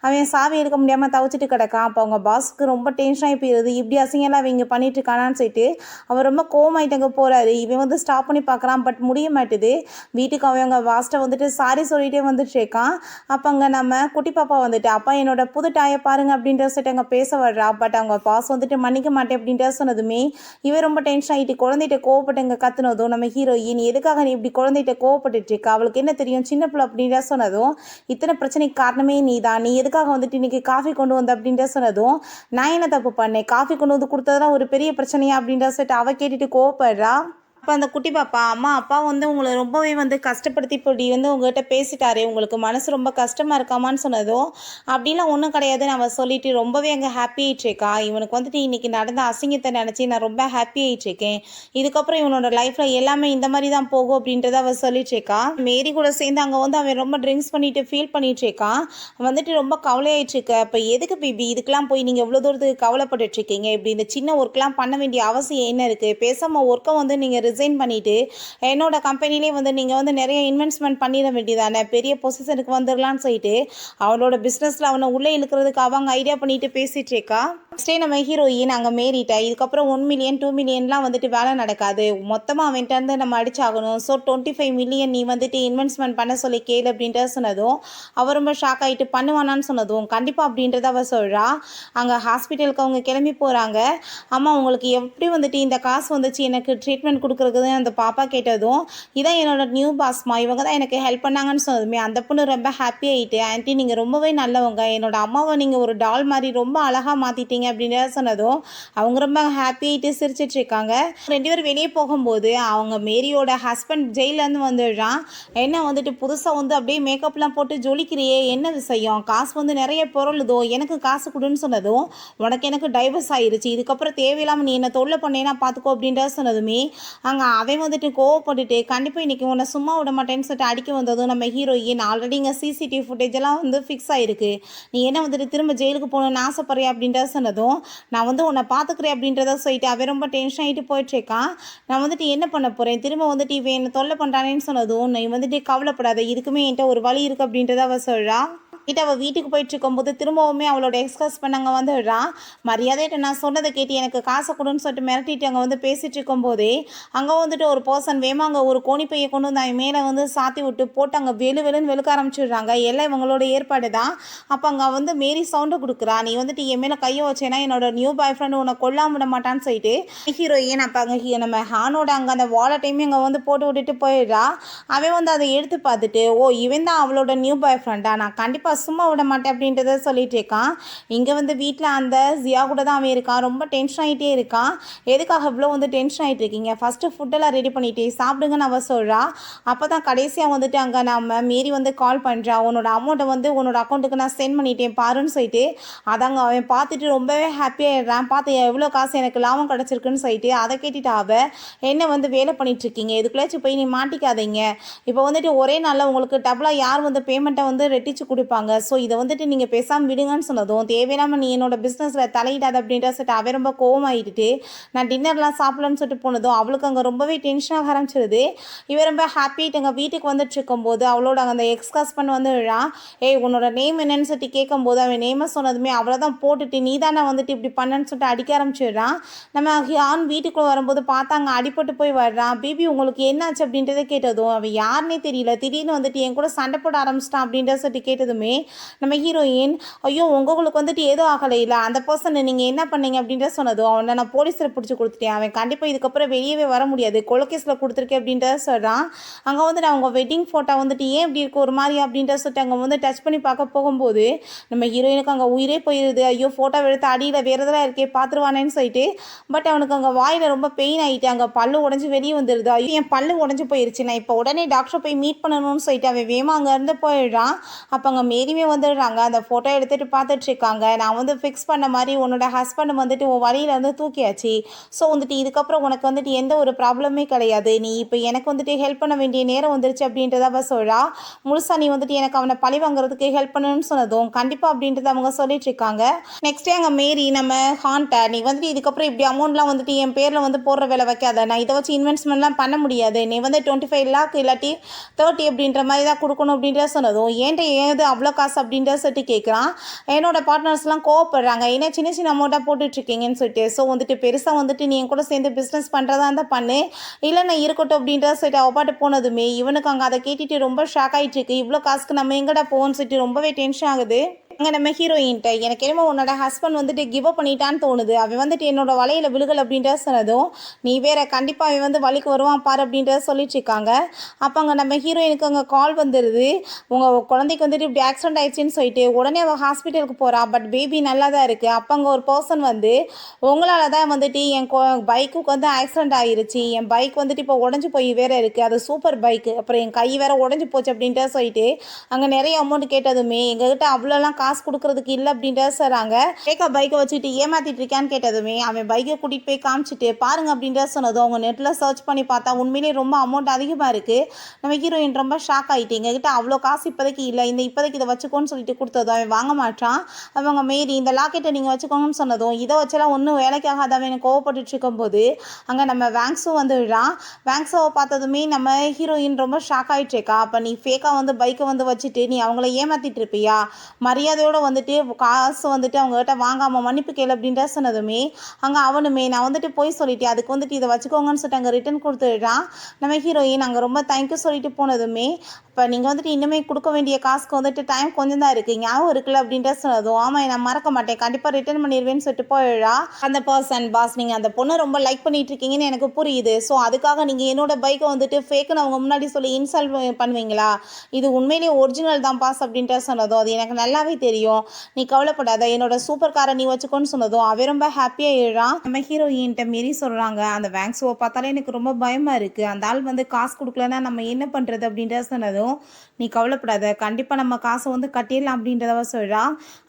அவன் சாவி எடுக்க முடியாமல் தவிச்சிட்டு கிடக்கான். அப்போ அவங்க பாஸுக்கு ரொம்ப டென்ஷன் ஆகி போயிடுது, இப்படி அசிங்கெல்லாம் அவங்க பண்ணிட்டு இருக்கானான்னு சொல்லிட்டு அவர் ரொம்ப கோவமாயிட்டங்க போகிறாரு. இவன் வந்து ஸ்டாப் பண்ணி பார்க்குறான், பட் முடிய மாட்டுது. வீட்டுக்கு அவங்க பாஸ்ட்டை வந்துட்டு சாரி சொல்லிகிட்டே வந்துட்டு இருக்கான். அப்போ அங்கே நம்ம குட்டி பாப்பா வந்துட்டு அப்பா என்னோட புது டாயை பாருங்க அப்படின்ற சொல்லிட்டு அங்கே பேச வர்றா. பட் அவங்க பாஸ் வந்துட்டு மன்னிக்க மாட்டேன் அப்படின்ற சொன்னதுமே இவன் ரொம்ப டென்ஷன் ஆகிட்டு குழந்தைகிட்ட கோவப்பட்டு இங்கே கத்துனதும் நம்ம ஹீரோயின் எதுக்காக நீ இப்படி குழந்தைகிட்ட கோவப்பட்டுட்டு இருக்கா, அவளுக்கு என்ன தெரியும் சின்ன பிள்ளை அப்படின்ற சொன்னதும் இத்தனை பிரச்சனைக்கு காரணமே நீ தான், நீ எதுக்காக வந்துட்டு நீ இன்றைக்கி காஃபி கொண்டு வந்து அப்படின்ற சொன்னதும், நான் என்ன தப்பு பண்ணேன், காஃபி கொண்டு வந்து கொடுத்ததெல்லாம் ஒரு பெரிய பிரச்சனையா அப்படின்ற சொல்லிட்டு அவள் கேட்டுட்டு கோவப்படுறா. அப்போ அந்த குட்டி பாப்பா, அம்மா அப்பா வந்து உங்களை ரொம்பவே வந்து கஷ்டப்படுத்தி இப்படி வந்து உங்ககிட்ட பேசிட்டாரே, உங்களுக்கு மனசு ரொம்ப கஷ்டமாக இருக்காமான்னு சொன்னதும், அப்படிலாம் ஒன்றும் கிடையாதுன்னு அவள் சொல்லிட்டு ரொம்பவே அங்கே ஹாப்பி ஆகிட்ருக்கா. இவனுக்கு வந்துட்டு இன்றைக்கி நடந்த அசிங்கத்தை நினச்சி நான் ரொம்ப ஹாப்பி ஆகிட்ருக்கேன், இதுக்கப்புறம் இவனோட லைஃப்பில் எல்லாமே இந்த மாதிரி தான் போகும் அப்படின்றத அவள் சொல்லிட்டுருக்கா. மேரி கூட சேர்ந்து அங்கே வந்து அவன் ரொம்ப ட்ரிங்க்ஸ் பண்ணிட்டு ஃபீல் பண்ணிகிட்ருக்கான். வந்துட்டு ரொம்ப கவலையாயிட்டுருக்கு. அப்போ எதுக்கு பேபி இதுக்கெலாம் போய் நீங்கள் எவ்வளோ தூரத்துக்கு கவலைப்பட்டுட்ருக்கீங்க, இப்படி இந்த சின்ன ஒர்க்லாம் பண்ண வேண்டிய அவசியம் என்ன இருக்குது, பேசாமல் ஒர்க்கை வந்து நீங்கள் ரிசைன் பண்ணிவிட்டு என்னோட கம்பெனிலே வந்து நீங்கள் வந்து நிறைய இன்வெஸ்ட்மெண்ட் பண்ணிட வேண்டியதானே, பெரிய பொசிஷனுக்கு வந்துடலான்னு சொல்லிட்டு அவனோட பிஸ்னஸில் அவனை உள்ளே இழுக்கிறதுக்கு அவங்க ஐடியா பண்ணிட்டு பேசிகிட்டு இருக்கா. நெக்ஸ்டே நம்ம ஹீரோயின் அங்கே மேரிட்டா, இதுக்கப்புறம் 1 மில்லியன் 2 மில்லியன்லாம் வந்துட்டு வேலை நடக்காது, மொத்தமாக அவன்கிட்ட இருந்து நம்ம அடிச்சாகணும். ஸோ 25 மில்லியன் நீ வந்துட்டு இன்வெஸ்ட்மெண்ட் பண்ண சொல்லி கேளு அப்படின்றத சொன்னதும் அவர் ரொம்ப ஷாக் ஆகிட்டு பண்ணுவானான்னு சொன்னதும் கண்டிப்பாக அப்படின்றத அவள் சொல்கிறா. அங்கே ஹாஸ்பிட்டலுக்கு அவங்க கிளம்பி போகிறாங்க. அம்மா உங்களுக்கு எப்படி வந்துட்டு இந்த காசு வந்துச்சு எனக்கு ட்ரீட்மெண்ட் கொடுக்குறதுன்னு அந்த பாப்பா கேட்டதும், இதான் என்னோட நியூ பாஸ்மா, இவங்க தான் எனக்கு ஹெல்ப் பண்ணாங்கன்னு சொன்னதுமே அந்த பொண்ணு ரொம்ப ஹாப்பி ஆகிட்டு, ஆன்ட்டி நீங்கள் ரொம்பவே நல்லவங்க, என்னோட அம்மாவை நீங்கள் ஒரு டால் மாதிரி ரொம்ப அழகாக மாற்றிட்டீங்க அப்படின்னு சொன்னதும் அவங்க ரொம்ப ஹாப்பி ஆகிட்டு சிரிச்சிட்டு இருக்காங்க. 2 பேரும் வெளியே போகும்போது அவங்க மேரியோட ஹஸ்பண்ட் ஜெயிலேருந்து வந்துடுறான். என்ன வந்துட்டு புதுசாக வந்து அப்படியே மேக்கப்லாம் போட்டு ஜொலிக்கிறியே, என்ன விஷயம், காசு வந்து நிறைய பொருளுதோ, எனக்கு காசு கொடுன்னு சொன்னதும் எனக்கு டைவர்ஸ் ஆயிடுச்சு, இதுக்கப்புறம் தேவையில்லாமல் நீ என்ன தொல்லை பண்ணேன்னா பார்த்துக்கோ அப்படின்றத சொன்னதுமே அங்கே அவன் வந்துட்டு கோவப்பட்டுட்டு கண்டிப்பாக இன்றைக்கி உன்னை சும்மா விட மாட்டேன்னு சொல்லிட்டு அடிக்க வந்ததும் நம்ம ஹீரோயின் ஆல்ரெடி இங்கே சிசிடிவி ஃபுட்டேஜ் எல்லாம் வந்து ஃபிக்ஸ் ஆகிருக்கு, நீ என்ன வந்துட்டு திரும்ப ஜெயிலுக்கு போகணுன்னு ஆசைப்படுறியா அப்படின்றத சொன்னதும் நான் வந்து உன்னை பார்த்துக்கிறேன் அப்படின்றத சொல்லிட்டு அவன் ரொம்ப டென்ஷன் ஆகிட்டு போயிட்டுருக்கான். நான் வந்துட்டு என்ன பண்ண போகிறேன், திரும்ப வந்துட்டு இவன் என்னை தொல்லை பண்ணுறானேன்னு சொன்னதும் நீ வந்துட்டு கவலைப்படாத, இதுக்குமே என்கிட்ட ஒரு வழி இருக்குது அப்படின்றத அவள் சொல்கிறா. அவள் வீட்டுக்கு போயிட்டு இருக்கும்போது திரும்பவுமே அவளோட எக்ஸ்கஸ் பண்ண அங்கே வந்துடுறான். மரியாதையிட்ட நான் சொன்னதை கேட்டு எனக்கு காசை கொடுன்னு சொல்லிட்டு மிரட்டிட்டு அங்கே வந்து பேசிகிட்டு இருக்கும்போதே அங்கே வந்துட்டு ஒரு பர்சன் வேமாங்க ஒரு கோணிப்பையை கொண்டு வந்து அவன் மேலே வந்து சாத்தி விட்டு போட்டு அங்கே வெளுன்னு வெளுக்க ஆரம்பிச்சிடுறாங்க. எல்லாம் இவங்களோட ஏற்பாடு தான். அப்போ அங்கே வந்து மேரி சவுண்டை கொடுக்குறா, நீ வந்துட்டு என் மேலே கையை வச்சேன்னா என்னோட நியூ பாய் ஃப்ரெண்டு உன்னை கொல்லாம விட மாட்டான்னு சொல்லிட்டு ஹீரோயின் அப்போ அங்கே நம்ம ஹானோட அங்கே அந்த வாலெட்டையுமே அங்கே வந்து போட்டு விட்டுட்டு போயிடுறா. அவன் வந்து அதை எடுத்து பார்த்துட்டு, ஓ இவன் தான் அவளோட நியூ பாய் ஃப்ரெண்டா, நான் கண்டிப்பாக சும்மா விட மாட்டேன் அப்படின்றத சொல்லிட்டு இருக்கான். இங்கே வந்து வீட்டில் அந்த ஜியா கூட தான் அவன் இருக்கான், ரொம்ப டென்ஷன் ஆகிட்டே இருக்கான். எதுக்காக இவ்வளோ வந்து டென்ஷன் ஆகிட்டு இருக்கீங்க, ஃபஸ்ட்டு ஃபுட்டெல்லாம் ரெடி பண்ணிட்டு சாப்பிடுங்கன்னு அவள் சொல்கிறா. அப்போ தான் கடைசியாக வந்துட்டு அங்கே நம்ம மேரி வந்து கால் பண்ணுறா, உன்னோட அமௌண்ட்டை வந்து உன்னோட அக்கௌண்ட்டுக்கு நான் சென்ட் பண்ணிட்டேன் பாருன்னு சொல்லிட்டு அதாங்க அவன் பார்த்துட்டு ரொம்பவே ஹாப்பியாகிடுறான். பார்த்து எவ்வளோ காசு எனக்கு லாபம் கிடச்சிருக்குன்னு சொல்லிட்டு அதை கேட்டுட்டு அவள் என்ன வந்து வேலை பண்ணிகிட்ருக்கீங்க, இதுக்குள்ளாச்சும் போய் நீ மாட்டிக்காதீங்க, இப்போ வந்துட்டு ஒரே நாளில் உங்களுக்கு டபுளாக யார் வந்து பேமெண்ட்டை வந்து ரெட்டிச்சு கொடுப்பாங்க, ஸோ இதை வந்துட்டு நீங்கள் பேசாமல் விடுங்கன்னு சொன்னதும் தேவையில்லாமல் நீ என்னோட பிஸ்னஸில் தலையிடாது அப்படின்ற சொல்லிட்டு அவன் ரொம்ப கோவமாகிட்டு நான் டின்னர்லாம் சாப்பிடலன்னு சொல்லிட்டு போனதும் அவளுக்கு அங்கே ரொம்பவே டென்ஷனாக ஆரம்பிச்சிருது. இவன் ரொம்ப ஹாப்பிட்டு எங்கள் வீட்டுக்கு வந்துட்டு இருக்கும்போது அவளோட அந்த எக்ஸ் ஹஸ்பண்ட் வந்து விழான். ஏய் உன்னோட நேம் என்னன்னு சொல்லிட்டு கேட்கும்போது அவன் நேமை சொன்னதுமே அவளை தான் போட்டுட்டு நீ தானே வந்துட்டு இப்படி பண்ணன்னு சொல்லிட்டு அடிக்க ஆரம்பிச்சிடுறான். நம்ம ஆண் வீட்டுக்குள்ளே வரும்போது பார்த்தா அங்கே அடிப்பட்டு போய் வர்றான். பேபி உங்களுக்கு என்னாச்சு அப்படின்றத கேட்டதும் அவன் யாருன்னே தெரியல, திடீர்னு வந்துட்டு என் கூட சண்டை போட ஆரம்பிச்சிட்டான் அப்படின்றத சொல்லிட்டு கேட்டதுமே நம்ம ஹீரோயின் ஐயோ உங்களுக்கு வந்துட்டு ஏதோ ஆகலை இல்லை அந்த பர்சனை நீங்கள் என்ன பண்ணீங்க அப்படின்ற சொன்னதும் அவனை நான் போலீஸில் பிடிச்சி கொடுத்துட்டேன், அவன் கண்டிப்பாக இதுக்கப்புறம் வெளியவே வர முடியாது, கொலகேஸில் கொடுத்துருக்கேன் அப்படின்றத சொல்கிறான். அங்கே வந்துட்டு அவங்க வெட்டிங் ஃபோட்டோ வந்துட்டு ஏன் இப்படி இருக்குது ஒரு மாதிரி அப்படின்ற சொல்லிட்டு அங்கே வந்து டச் பண்ணி பார்க்க போகும்போது நம்ம ஹீரோயினுக்கு அங்கே உயிரே போயிடுது. ஐயோ ஃபோட்டோ எடுத்து அடியில் வேறு எதெல்லாம் இருக்கே பார்த்துருவானேன்னு சொல்லிட்டு பட் அவனுக்கு அங்கே வாயில் ரொம்ப பெயின் ஆகிட்டு அங்கே பல்லு உடஞ்சி வெளியே வந்துடுது. ஐயோ என் பல்லு உடஞ்சி போயிடுச்சு, நான் இப்போ உடனே டாக்டரை போய் மீட் பண்ணணும்னு சொல்லிட்டு அவன் வேமா அங்கேருந்து போயிடுறான். அப்போ அங்கே மேரியுமே வந்துடுறாங்க. அந்த ஃபோட்டோ எடுத்துகிட்டு பார்த்துட்ருக்காங்க. நான் வந்து ஃபிக்ஸ் பண்ண மாதிரி உன்னோட ஹஸ்பண்ட் வந்துட்டு உன் வழியில் வந்து தூக்கியாச்சு, ஸோ வந்துட்டு இதுக்கப்புறம் உனக்கு வந்துட்டு எந்த ஒரு ப்ராப்ளமே கிடையாது, நீ இப்போ எனக்கு வந்துட்டு ஹெல்ப் பண்ண வேண்டிய நேரம் வந்துருச்சு அப்படின்றத அவள் சொல்கிறா. முழுசாக நீ வந்துட்டு எனக்கு அவனை பழி வாங்குறதுக்கு ஹெல்ப் பண்ணணும்னு சொன்னதும் கண்டிப்பாக அப்படின்றத அவங்க சொல்லிட்டு இருக்காங்க. நெக்ஸ்ட்டே அங்கே மேரி நம்ம ஹான்ட்ட நீ வந்துட்டு இதுக்கப்புறம் இப்படி அமௌண்ட்லாம் வந்துட்டு என் பேரில் வந்து போடுற வேலை வைக்காத, நான் இதை வச்சு இன்வெஸ்ட்மெண்ட்லாம் பண்ண முடியாது, நீ வந்து 25 லாக் இல்லாட்டி 30 அப்படின்ற மாதிரி தான் கொடுக்கணும் அப்படின்றத சொன்னதும் ஏன்ட்ட ஏது அவ்வளோ காசு அப்படின்றத சொல்லிட்டு கேட்குறான். என்னோட பார்ட்னர்ஸ்லாம் கோவப்படுறாங்க, ஏன்னா சின்ன சின்ன அமௌண்ட்டாக போட்டுட்ருக்கீங்கன்னு சொல்லிட்டு, ஸோ வந்துட்டு பெருசாக வந்துட்டு நீ என் கூட சேர்ந்து பிஸ்னஸ் பண்ணுறதா இருந்தால் பண்ணு, இல்லை நான் இருக்கட்டும் அப்படின்றத சொல்லிட்டு அவள் பாட்டு போனதுமே இவனுக்கு அங்கே அதை கேட்டுட்டு ரொம்ப ஷாக் ஆகிட்டு இருக்கு. இவ்வளோ காசுக்கு நம்ம எங்கடா போவோம்னு சொல்லிட்டு ரொம்பவே டென்ஷன் ஆகுது. அங்கே நம்ம ஹீரோயின்ட்ட எனக்கு என்னமோ உன்னோட ஹஸ்பண்ட் வந்துட்டு கிவ் அப் பண்ணிட்டான்னு தோணுது, அவன் வந்துட்டு என்னோட வலையில் விழுகல் அப்படின்றத சொன்னதும் நீ வேற கண்டிப்பாக அவன் வந்து வலிக்கு வருவான் பாரு அப்படின்றத சொல்லிட்டு இருக்காங்க. அப்போ அங்கே நம்ம ஹீரோயினுக்கு அங்கே கால் வந்துடுது, உங்கள் குழந்தைக்கு வந்துட்டு இப்படி ஆக்சிடென்ட் ஆயிடுச்சுன்னு சொல்லிட்டு. உடனே அவள் ஹாஸ்பிட்டலுக்கு போகிறா, பட் பேபி நல்லா தான் இருக்குது. அப்போ அங்கே ஒரு பர்சன் வந்து உங்களால் தான் வந்துட்டு என் பைக்குக்கு வந்து ஆக்சிடென்ட் ஆகிருச்சு, என் பைக் வந்துட்டு இப்போ உடஞ்சி போய் வேற இருக்குது, அது சூப்பர் பைக்கு, அப்புறம் என் கை வேற உடஞ்சி போச்சு அப்படின்ட்டு சொல்லிட்டு அங்கே நிறைய அமௌண்ட் கேட்டதுமே எங்ககிட்ட அவ்வளோலாம் காசு கொடுக்கறதுக்கு இல்லை அப்படின்றத சொல்கிறாங்க. கேட்க பைக்கை வச்சுட்டு ஏமாத்திட்டு இருக்கான்னு கேட்டதுமே அவன் பைக்கை கூட்டிகிட்டு போய் காமிச்சிட்டு பாருங்க அப்படின்றத சொன்னதும் அவங்க நெட்டில் சர்ச் பண்ணி பார்த்தா உண்மையிலேயே ரொம்ப அமௌண்ட் அதிகமாக இருக்குது. நம்ம ஹீரோயின் ரொம்ப ஷாக் ஆகிட்டு எங்ககிட்ட அவ்வளோ காசு இப்போதைக்கு இல்லை, இப்போதைக்கு இதை வச்சுக்கோன்னு சொல்லிட்டு கொடுத்ததும் அவன் வாங்க மாட்டான். அவங்க மீறி இந்த லாக்கெட்டை நீங்கள் வச்சுக்கோங்கன்னு சொன்னதும் இதை வச்செல்லாம் ஒன்றும் வேலைக்காகாத அவன் கோவப்பட்டு இருக்கும்போது அங்கே நம்ம வேங்ஸும் வந்து விழான். வேங்ஸோவை பார்த்ததுமே நம்ம ஹீரோயின் ரொம்ப ஷாக் ஆகிட்டுருக்கா. அப்போ நீ ஃபேக்காக வந்து பைக்கை வந்து வச்சுட்டு நீ அவங்கள ஏமாற்றிட்டு இருப்பியா, மரியாதையோடு வந்துட்டு காசு வந்துட்டு அவங்ககிட்ட வாங்காமல் மன்னிப்பு கேளு அப்படின்ற சொன்னதுமே அங்கே அவனுமே நான் வந்துட்டு போய் சொல்லிட்டேன், அதுக்கு வந்துட்டு இதை வச்சுக்கோங்கன்னு சொல்லிட்டு அங்கே ரிட்டன் கொடுத்துடுறான். நம்ம ஹீரோயின் அங்கே ரொம்ப தேங்க்யூ சொல்லிட்டு போனதுமே இப்போ நீங்கள் வந்துட்டு இன்னுமே கொடுக்க வேண்டிய காசுக்கு வந்துட்டு டைம் கொஞ்சம் தான் இருக்குது, ஞாபகம் இருக்குல்ல அப்படின்ற சொன்னதும் ஆமாம் நான் மறக்க மாட்டேன், கண்டிப்பாக ரிட்டர்ன் பண்ணிடுவேன்னு சொல்லிட்டு போயிடா. அந்த பர்சன் பாஸ் நீங்கள் அந்த பொண்ணை ரொம்ப லைக் பண்ணிட்டு இருக்கீங்கன்னு எனக்கு புரியுது, ஸோ அதுக்காக நீங்கள் என்னோட பைக்கை வந்துட்டு ஃபேக்குன்னு அவங்க முன்னாடி சொல்லி இன்சல்ட் பண்ணுவீங்களா, இது உண்மையிலேயே ஒரிஜினல் தான் பாஸ் அப்படின்ற சொன்னதும் அது எனக்கு நல்லாவே தெரியும், நீ கவலைப்படாத என்னோட சூப்பர் காரை நீ வச்சுக்கோன்னு சொன்னதும் அவன் ரொம்ப ஹாப்பியாக எழுறான். நம்ம ஹீரோயின்ட்ட மீறி சொல்கிறாங்க அந்த வேங்ஸோவை பார்த்தாலே எனக்கு ரொம்ப பயமாக இருக்குது, அந்த ஆள் வந்து காசு கொடுக்கலன்னா நம்ம என்ன பண்ணுறது அப்படின்ற சொன்னதும் நீ கவலைப்படாத கண்டிப்பாக நம்ம காசை வந்து கட்டிடலாம் அப்படின்றத சொல்கிறா.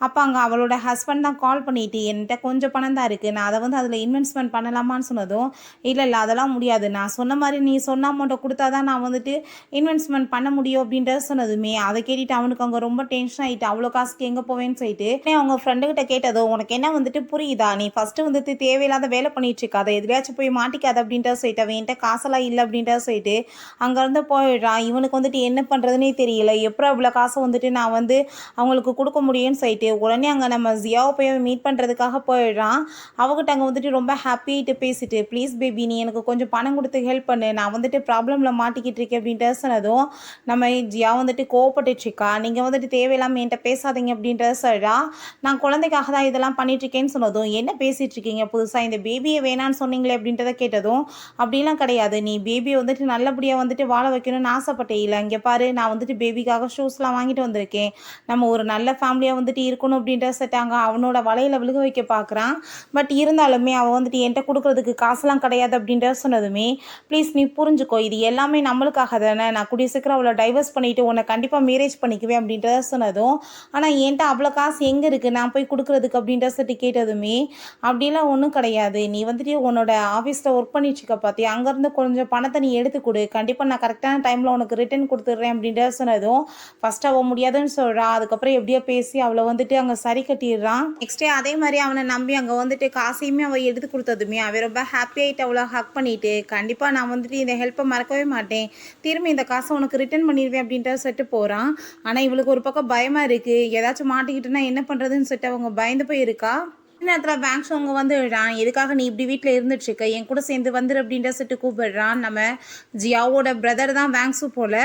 அப்போ அங்கே அவளோட ஹஸ்பண்ட் தான் கால் பண்ணிட்டு என்கிட்ட கொஞ்சம் பணம் தான் இருக்குது, நான் அதை வந்து அதில் இன்வெஸ்ட்மெண்ட் பண்ணலாமான்னு சொன்னதும் இல்லை அதெல்லாம் முடியாது, நான் சொன்ன மாதிரி நீ சொன்ன அமௌண்ட்டை கொடுத்தா தான் நான் வந்துட்டு இன்வெஸ்ட்மெண்ட் பண்ண முடியும் அப்படின்றத சொன்னதுமே அதை கேட்டுட்டு அவனுக்கு அங்கே ரொம்ப டென்ஷன் ஆகிட்டு அவ்வளோ காசுக்கு எங்கே போவேன்னு சொல்லிட்டு அவங்க ஃப்ரெண்டுக்கிட்ட கேட்டதோ உனக்கு என்ன வந்துட்டு புரியுதா, நீ ஃபஸ்ட்டு வந்துட்டு தேவையில்லாத வேலை பண்ணிட்டு இருக்காத, எதுலையாச்சும் போய் மாட்டிக்காத அப்படின்றத சொல்லிட்டு அவன் என்கிட்ட காசெல்லாம் இல்லை அப்படின்றத சொல்லிட்டு அங்கேருந்து போயிடுறான். இவனுக்கு வந்துட்டு என்ன பண்ணுறதுனே தெரியல, எப்படி அவ்வளோ காசை வந்துட்டு நான் வந்து அவங்களுக்கு கொடுக்க முடியும்னு சொல்லிட்டு உடனே அங்கே நம்ம ஜியாவை போய் மீட் பண்ணுறதுக்காக போயிடுறான். அவகிட்ட அங்கே வந்துட்டு ரொம்ப ஹாப்பிட்டு பேசிட்டு ப்ளீஸ் பேபி நீ எனக்கு கொஞ்சம் பணம் கொடுத்து ஹெல்ப் பண்ணு, நான் வந்துட்டு ப்ராப்ளமில் மாட்டிக்கிட்டு இருக்கேன் அப்படின்ட்டு சொன்னதும் நம்ம ஜியா வந்துட்டு கோவப்பட்டுருக்கா, நீங்கள் வந்துட்டு தேவையில்லாமல் என்கிட்ட பேசாதீங்க அப்படின்றத சொல்கிறா. நான் குழந்தைக்காக தான் இதெல்லாம் பண்ணிட்டுருக்கேன்னு சொன்னதும் என்ன பேசிகிட்டு இருக்கீங்க புதுசாக, இந்த பேபியை வேணான்னு சொன்னீங்களே அப்படின்றத கேட்டதும் அப்படிலாம் கிடையாது, நீ பேபியை வந்துட்டு நல்லபடியாக வந்துட்டு வாழ வைக்கணும்னு ஆசைப்பட்டே இல்லை, இங்கே பாரு நான் வந்துட்டு பேபிக்காக ஷூஸ்லாம் வாங்கிட்டு வந்திருக்கேன், நம்ம ஒரு நல்ல ஃபேமிலியாக வந்துட்டு இருக்கணும் அப்படின்ற செட்டாங்க அவனோட வலையில் விழுக வைக்க பார்க்குறான். பட் இருந்தாலுமே அவன் வந்துட்டு என்கிட்ட கொடுக்குறதுக்கு காசுலாம் கிடையாது அப்படின்ற சொன்னதுமே ப்ளீஸ் நீ புரிஞ்சுக்கோ, இது எல்லாமே நம்மளுக்காக தானே, நான் கூடிய சீக்கிரம் அவளை டைவர்ஸ் பண்ணிவிட்டு உன்னை கண்டிப்பாக மேரேஜ் பண்ணிக்குவேன் அப்படின்றத சொன்னதும் ஆனால் என்கிட்ட அவ்வளோ காசு எங்கே இருக்குது நான் போய் கொடுக்குறதுக்கு அப்படின்ற சொல்லிட்டு கேட்டதுமே அப்படிலாம் ஒன்றும் கிடையாது, நீ வந்துட்டு உன்னோட ஆஃபீஸில் ஒர்க் பண்ணிட்டுருக்க பார்த்தி அங்கேருந்து கொஞ்சம் பணத்தை நீ எடுத்து கொடு, கண்டிப்பாக நான் கரெக்டான டைமில் உனக்கு ரிட்டர்ன் கொடுத்துட்றேன் அப்படின்ற சொன்னதும் ஃபஸ்ட் அவள் முடியாதுன்னு சொல்கிறா. அதுக்கப்புறம் எப்படியோ பேசி அவளை வந்துட்டு அங்கே சரி கட்டிடுறான். நெக்ஸ்ட் டே அதே மாதிரி அவனை நம்பி அங்கே வந்துட்டு காசையுமே அவள் எடுத்து கொடுத்ததுமே அவன் ரொம்ப ஹாப்பி ஆகிட்டு அவளை ஹக் பண்ணிட்டு கண்டிப்பாக நான் வந்துட்டு இந்த ஹெல்ப்பை மறக்கவே மாட்டேன், திரும்பி இந்த காசை உனக்கு ரிட்டர்ன் பண்ணிடுவேன் அப்படின்ற சொல்லிட்டு போகிறான். ஆனால் இவளுக்கு ஒரு பக்கம் பயமாக இருக்குது, ஏதாச்சும் மாட்டிக்கிட்டுனா என்ன பண்ணுறதுன்னு சொல்லிட்டு அவங்க பயந்து போய் இருக்கா. நேரத்தில் பேங்க்ஸ் அவங்க வந்துடுறான், எதுக்காக நீ இப்படி வீட்டில் இருந்துட்டுருக்க என் கூட சேர்ந்து வந்துரு அப்படின்ற சொல்லிட்டு கூப்பிடுறான். நம்ம ஜியாவோட பிரதர் தான் பேங்க்ஸு போல்,